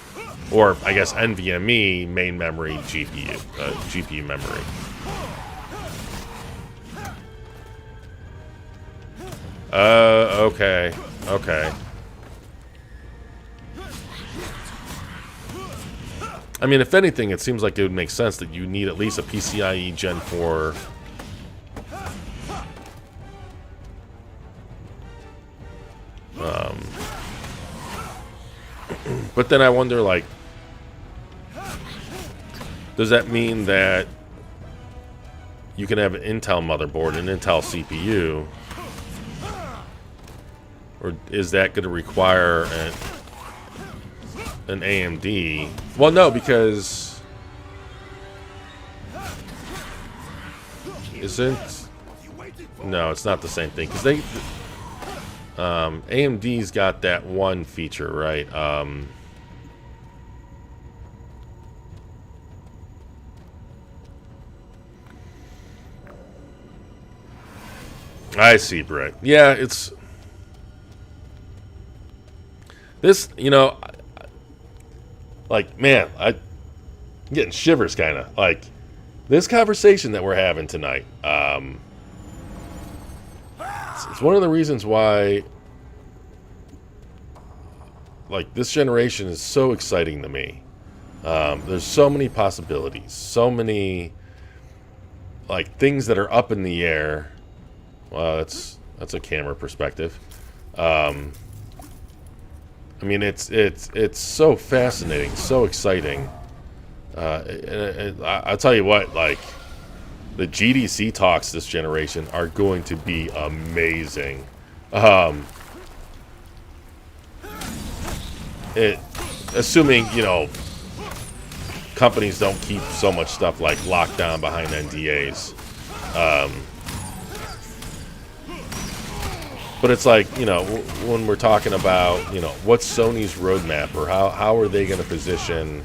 Or I guess NVMe, main memory, GPU memory. Okay. I mean, if anything, it seems like it would make sense that you need at least a PCIe Gen 4 but then I wonder, like, does that mean that you can have an Intel motherboard, an Intel CPU, or is that going to require an AMD? Well, no, because no, it's not the same thing, because AMD's got that one feature, right? I see, Brett. Yeah, it's this, you know, like, man, I'm getting shivers, kind of. Like, this conversation that we're having tonight, it's one of the reasons why, like, this generation is so exciting to me. There's so many possibilities, so many, like, things that are up in the air. Well, that's a camera perspective. I mean, it's so fascinating, so exciting. I'll tell you what, like, the GDC talks this generation are going to be amazing. Assuming, you know, companies don't keep so much stuff like locked down behind NDAs. But it's like, you know, when we're talking about, you know, what's Sony's roadmap, or how are they going to position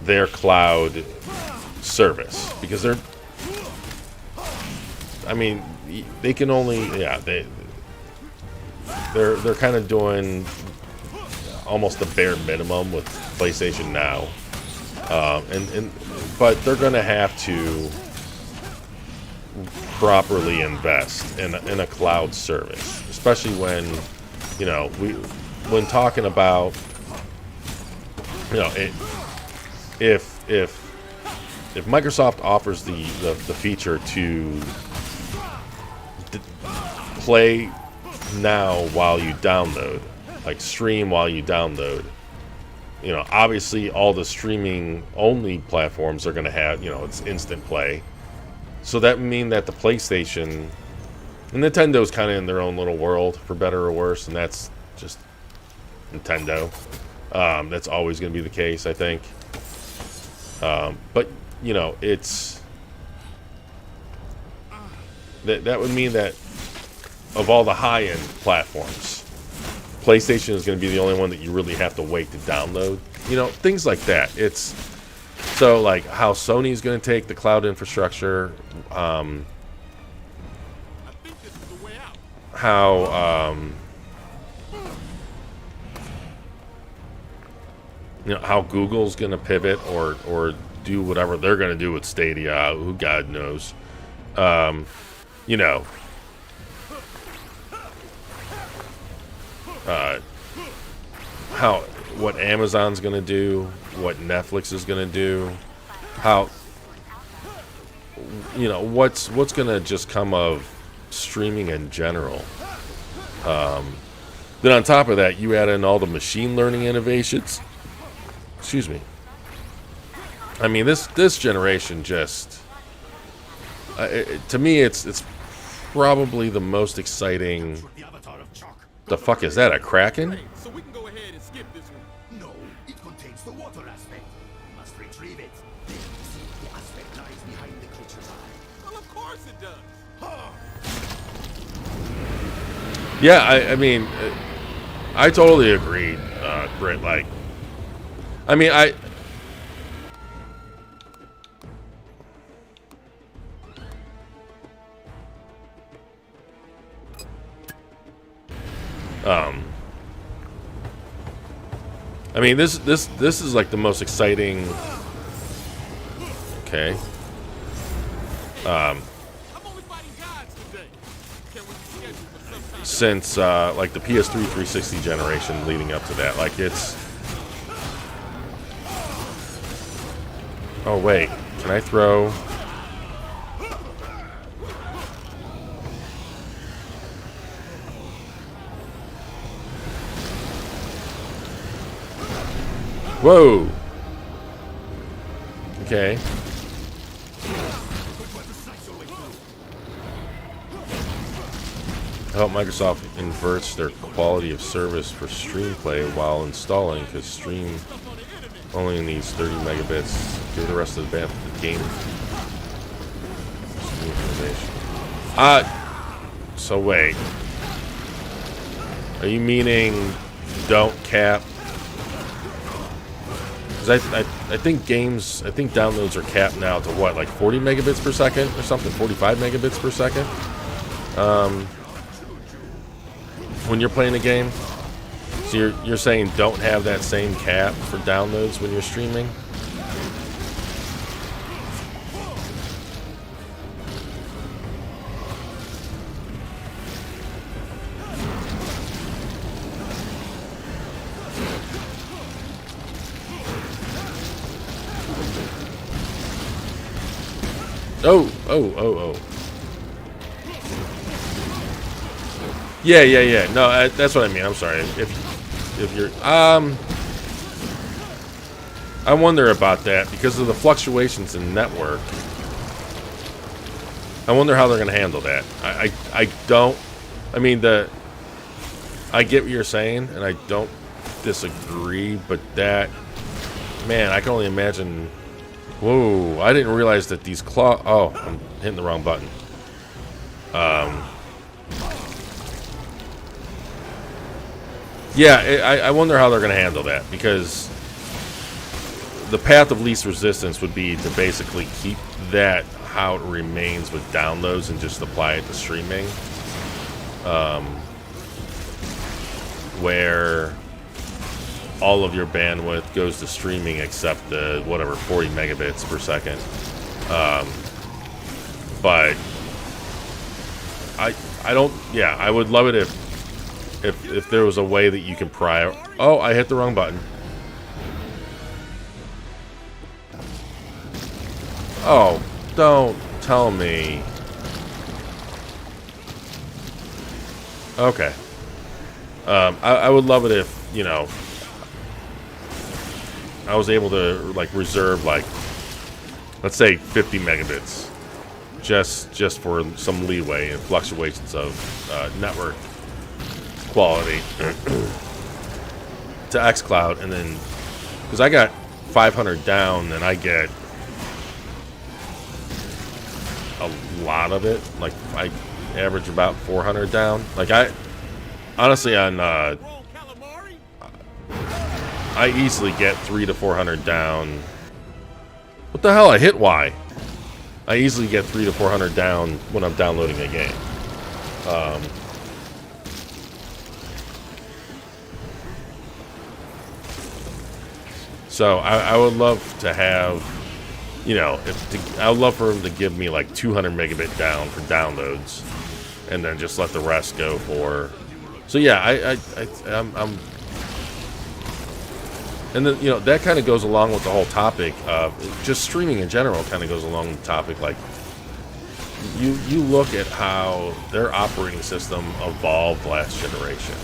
their cloud service? Because I mean, they can only, yeah, they're kind of doing almost the bare minimum with PlayStation Now, but they're going to have to properly invest in a cloud service, especially when, you know, when talking about, you know, if Microsoft offers the feature to play now while you download, like stream while you download. You know, obviously all the streaming only platforms are going to have, you know, it's instant play. So that would mean that the PlayStation and Nintendo's kind of in their own little world, for better or worse, and that's just Nintendo. That's always going to be the case, I think. But, you know, it's... That would mean that of all the high-end platforms, PlayStation is going to be the only one that you really have to wait to download. You know, things like that. It's... So, like, how Sony's going to take the cloud infrastructure... how you know, how Google's gonna pivot or do whatever they're gonna do with Stadia, who God knows. You know, what Amazon's gonna do, what Netflix is gonna do, how, you know, what's gonna just come of streaming in general. Then on top of that, you add in all the machine learning innovations. Excuse me. I mean, this generation just, to me, it's probably the most exciting. The fuck is that? A Kraken? So we can go ahead and skip this one. No, it contains the water aspect. We must retrieve it. Then see if the aspect lies behind the creature's eye. Well, of course it does. Yeah, I mean, I totally agree, Britt. Like, I mean, I mean, this is like the most exciting. Okay. I'm only fighting gods today. Can we schedule for some kind of Since like the PS3 360 generation leading up to that, like it's. Oh wait, can I throw? Whoa. Okay. I hope Microsoft inverts their quality of service for stream play while installing, because stream only needs 30 megabits. Give the rest of the game. So wait. Are you meaning don't cap? Because I think downloads are capped now to what, like 40 megabits per second or something? 45 megabits per second? When you're playing a game? So you're saying don't have that same cap for downloads when you're streaming? Oh. Yeah. No, that's what I mean. I'm sorry. If you're, I wonder about that because of the fluctuations in network. I wonder how they're going to handle that. I don't. I mean, I get what you're saying, and I don't disagree. But that, man, I can only imagine. Whoa! I didn't realize that these claw. Oh, I'm hitting the wrong button. Yeah, I wonder how they're going to handle that, because the path of least resistance would be to basically keep that how it remains with downloads and just apply it to streaming. Where all of your bandwidth goes to streaming except the, whatever, 40 megabits per second. But I don't, yeah, I would love it if there was a way that you can prior. Oh, I hit the wrong button. Oh, don't tell me. Okay. I would love it if, you know, I was able to like reserve like, let's say 50 megabits, just for some leeway and fluctuations of network quality to xCloud, and then because I got 500 down, and I get a lot of it. Like I average about 400 down. Like I honestly on I easily get 300 to 400 down. What the hell? I hit Y. I easily get 300 to 400 down when I'm downloading a game. So I would love to have, you know, I would love for him to give me like 200 megabit down for downloads, and then just let the rest go for. So yeah, I'm and then, you know, that kind of goes along with the whole topic of just streaming in general. Kind of goes along with the topic, like you look at how their operating system evolved last generation,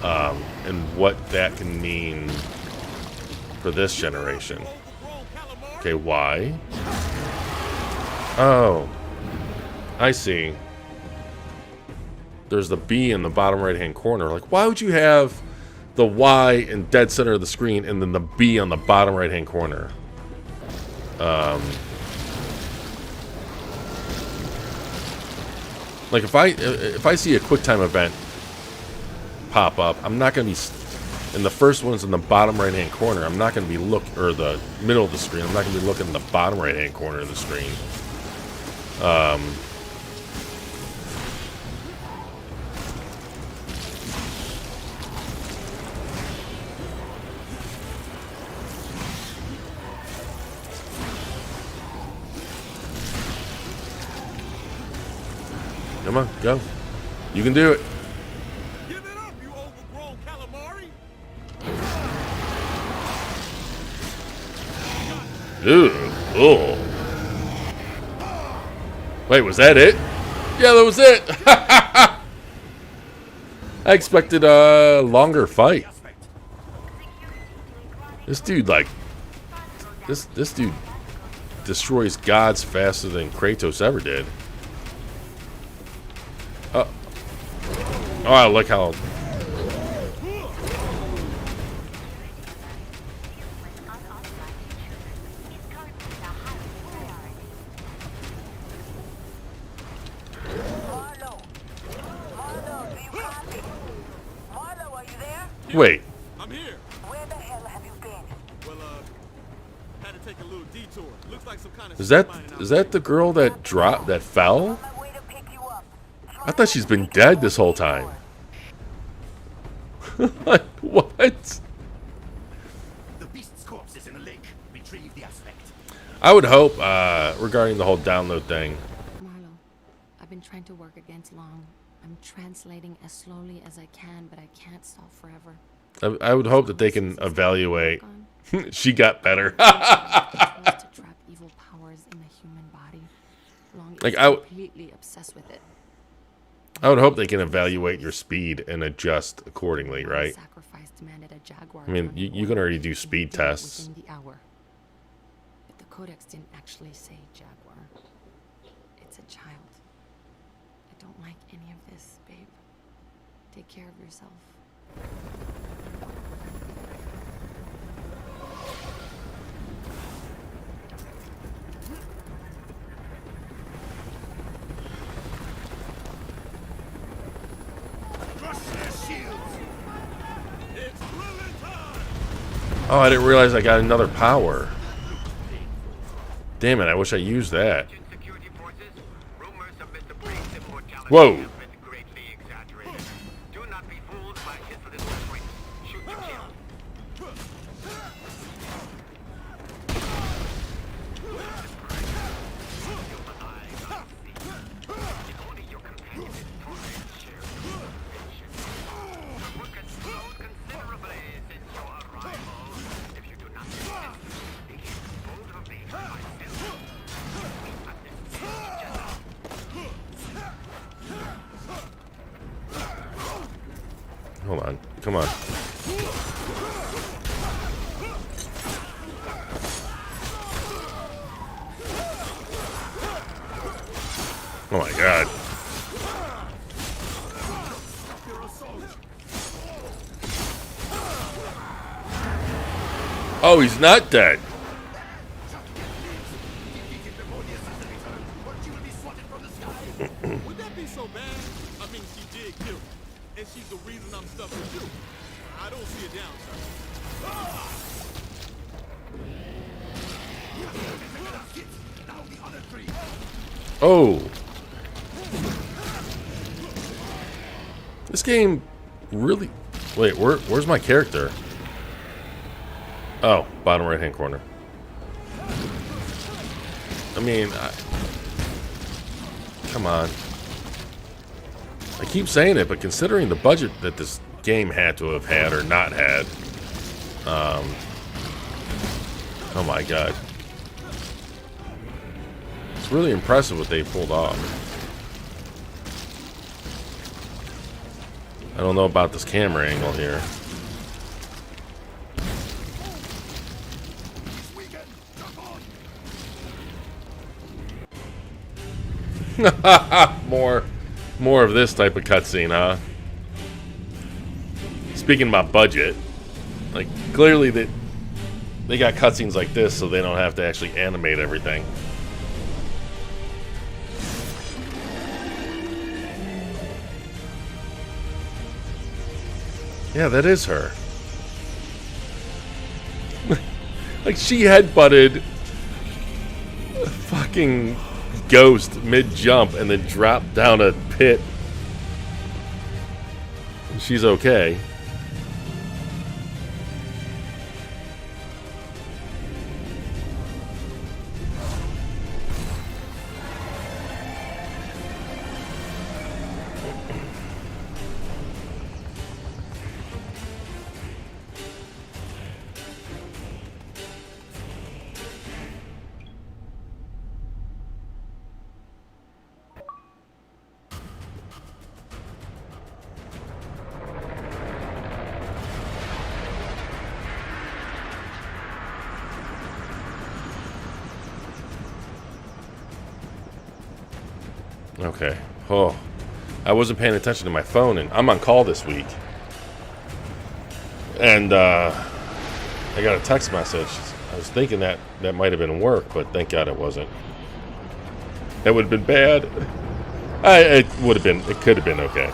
and what that can mean for this generation. Okay, why? Oh, I see. There's the B in the bottom right hand corner. Like, why would you have the Y in dead center of the screen and then the B on the bottom right hand corner? Like if I see a QuickTime event pop up, I'm not gonna be. And the first one's in the bottom right hand corner. I'm not gonna be or the middle of the screen. I'm not gonna be looking in the bottom right hand corner of the screen. Come on, go. You can do it. Give it up, you overgrown calamari! Ooh. Oh. Wait, was that it? Yeah, that was it. I expected a longer fight. This dude, like, this dude destroys gods faster than Kratos ever did. Oh, look how. Marlow, are you there? Wait, I'm here. Where the hell have you been? Well, had to take a little detour. Looks like some kind of is that the girl that fell? On my way to pick you up. I thought she's been dead this whole time. Like, what? The beast's corpse is in a lake. Retrieve the aspect. I would hope, regarding the whole download thing. Marlow, I've been trying to work against long. I'm translating as slowly as I can, but I can't stop forever. I would hope that they can evaluate. She got better. To trap evil powers in the human body. Long Like, is I completely obsessed with it. I would hope they can evaluate your speed and adjust accordingly, right? Sacrifice demanded a jaguar. I mean, you can already do speed tests. Within the hour. But the codex didn't actually say jaguar. It's a child. I don't like any of this, babe. Take care of yourself. Oh, I didn't realize I got another power. Damn it, I wish I used that. Security forces, rumors of Mr. Briggs' immortality Whoa. have been greatly exaggerated. Do not be fooled by his little point. Shoot to kill. If only your companion is torment shares your vision. The work has slowed considerably since your arrival. If you do not resist, begin boldly myself. We understand each other. Come on. Oh my god. Oh, he's not dead. Would that be so bad? I mean, she did kill me, and she's the reason I'm stuck with you. I don't see a downside. Oh. This game really... Wait, where's my character? Oh, bottom right-hand corner. I mean, come on. I keep saying it, but considering the budget that this game had to have had or not had, oh my god. It's really impressive what they pulled off. I don't know about this camera angle here. More of this type of cutscene, huh? Speaking about budget, like clearly they got cutscenes like this so they don't have to actually animate everything. Yeah, that is her. Like she headbutted a fucking ghost mid-jump and then dropped down a pit. She's okay. Okay. Oh, I wasn't paying attention to my phone, and I'm on call this week. And I got a text message. I was thinking that might have been work, but thank God it wasn't. That would have been bad. It would have been. It could have been okay.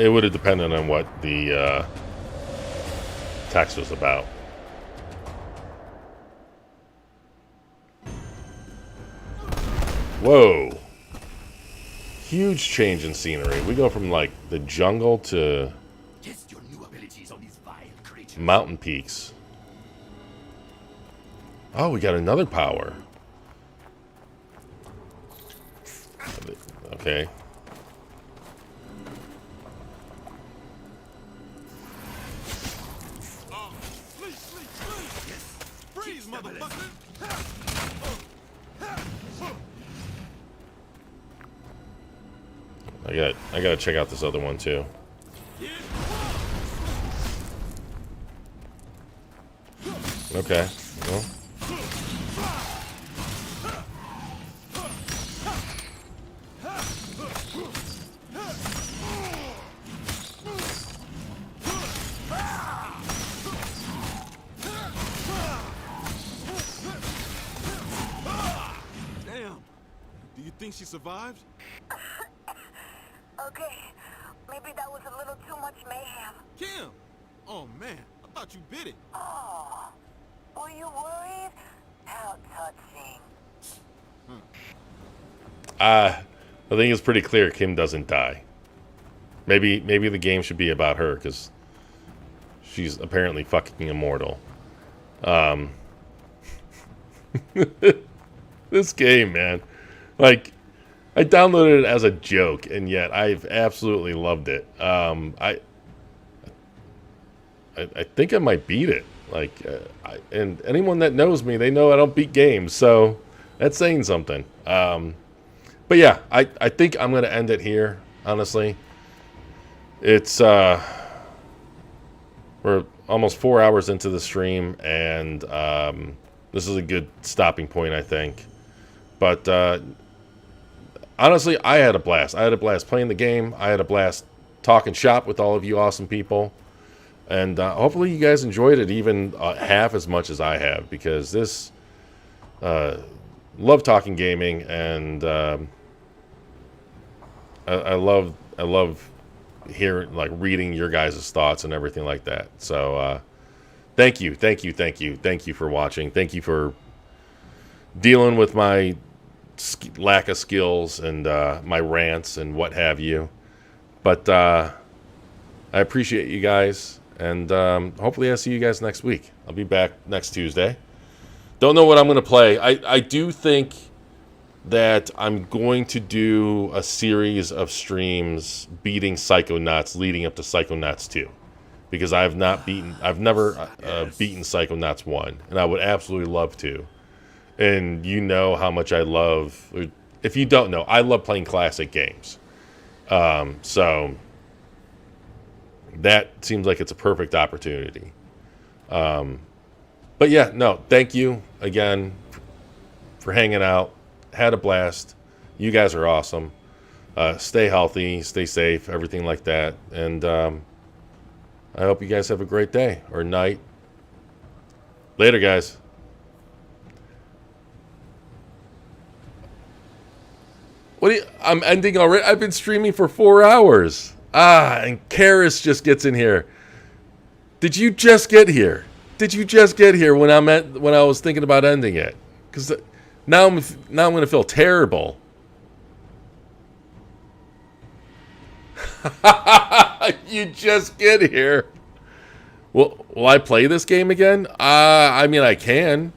It would have depended on what the text was about. Whoa. Huge change in scenery. We go from like the jungle to Test your new abilities on these vile creatures. mountain peaks. Oh, we got another power. Okay. Sleep, sleep, sleep. Yes. Freeze, motherfucker. I gotta check out this other one too. Okay. Well. Damn. Do you think she survived? Okay, maybe that was a little too much mayhem. Kim! Oh man, I thought you bit it. Oh, were you worried? How touching. I think it's pretty clear Kim doesn't die. Maybe the game should be about her because she's apparently fucking immortal. This game, man, like I downloaded it as a joke, and yet I've absolutely loved it. I think I might beat it. Like, and anyone that knows me, they know I don't beat games, so that's saying something. But yeah, I think I'm gonna end it here. Honestly, It's we're almost 4 hours into the stream, and this is a good stopping point, I think. But honestly, I had a blast. I had a blast playing the game. I had a blast talking shop with all of you awesome people. And hopefully you guys enjoyed it even half as much as I have, because this love talking gaming, and I love hearing, like, reading your guys' thoughts and everything like that. So thank you for watching. Thank you for dealing with my lack of skills and my rants and what have you. But I appreciate you guys, and hopefully I'll see you guys next week. I'll be back next Tuesday. Don't know what I'm going to play. I do think that I'm going to do a series of streams beating Psychonauts leading up to Psychonauts 2, because I've never beaten Psychonauts 1, and I would absolutely love to. And you know how much I love, if you don't know, I love playing classic games. So that seems like it's a perfect opportunity. But yeah, no, thank you again for hanging out. Had a blast. You guys are awesome. Stay healthy, stay safe, everything like that. And I hope you guys have a great day or night. Later, guys. I'm ending already. I've been streaming for 4 hours. And Karis just gets in here. Did you just get here? Did you just get here when I was thinking about ending it? Because now I'm going to feel terrible. You just get here. Will I play this game again? I mean, I can.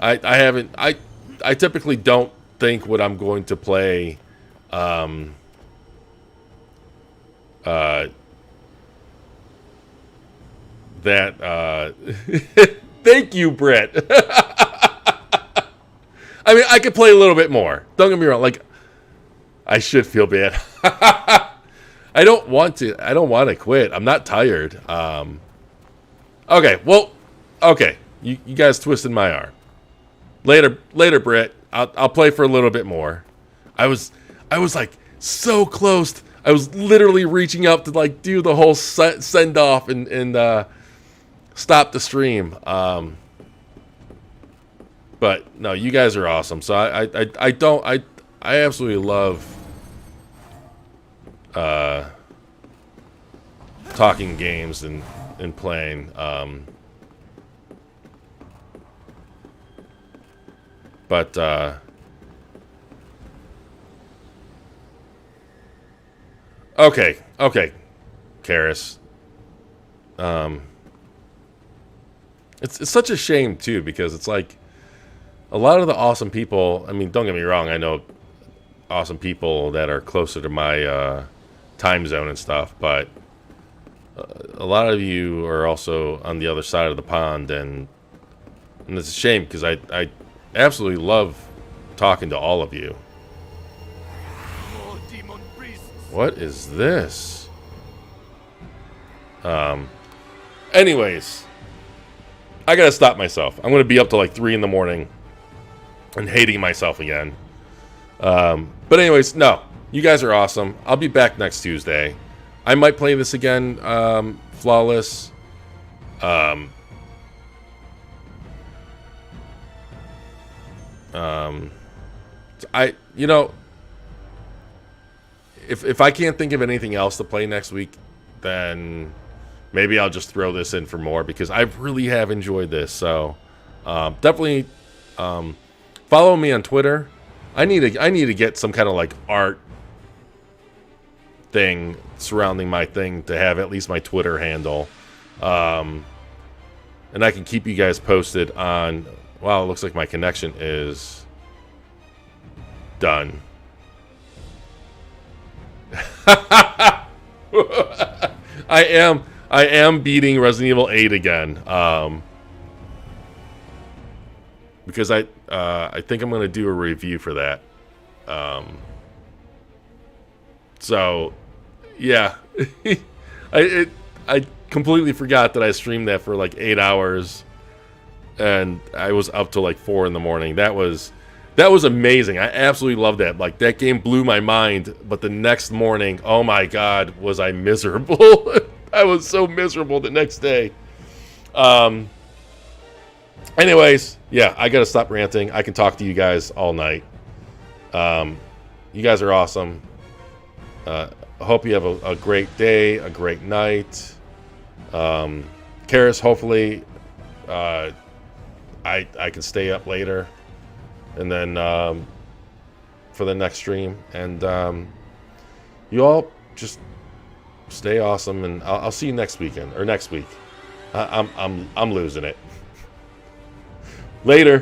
I haven't. I typically don't think what I'm going to play. Thank you, Brett. I mean, I could play a little bit more. Don't get me wrong. Like, I should feel bad. I don't want to. I don't want to quit. I'm not tired. Okay. Well. Okay. You guys twisted my arm. Later, Brett. I'll play for a little bit more. I was like so close. I was literally reaching up to, like, do the whole send off and stop the stream. But no, you guys are awesome. So I absolutely love talking games and playing. But okay, Karis. It's such a shame too, because it's like a lot of the awesome people. I mean, don't get me wrong. I know awesome people that are closer to my time zone and stuff, but a lot of you are also on the other side of the pond, and it's a shame because I absolutely love talking to all of you. What is this? Anyways, I gotta stop myself. I'm gonna be up to like 3 in the morning and hating myself again. But anyways, no, you guys are awesome. I'll be back next Tuesday. I might play this again, flawless. You know, if I can't think of anything else to play next week, then maybe I'll just throw this in for more, because I really have enjoyed this. So definitely follow me on Twitter. I need to get some kind of like art thing surrounding my thing to have at least my Twitter handle, and I can keep you guys posted on. Wow, it looks like my connection is done. I am beating Resident Evil 8 again, because I think I'm going to do a review for that. So Yeah. I completely forgot that I streamed that for like 8 hours, and I was up till like 4 in the morning. That was amazing. I absolutely loved that. Like, that game blew my mind, but the next morning, oh my god, was I miserable. I was so miserable the next day. Anyways, yeah, I gotta stop ranting. I can talk to you guys all night. You guys are awesome. I hope you have a great day, a great night. Karis, hopefully I can stay up later, and then for the next stream. And you all just stay awesome, and I'll see you next weekend or next week. I'm losing it. Later.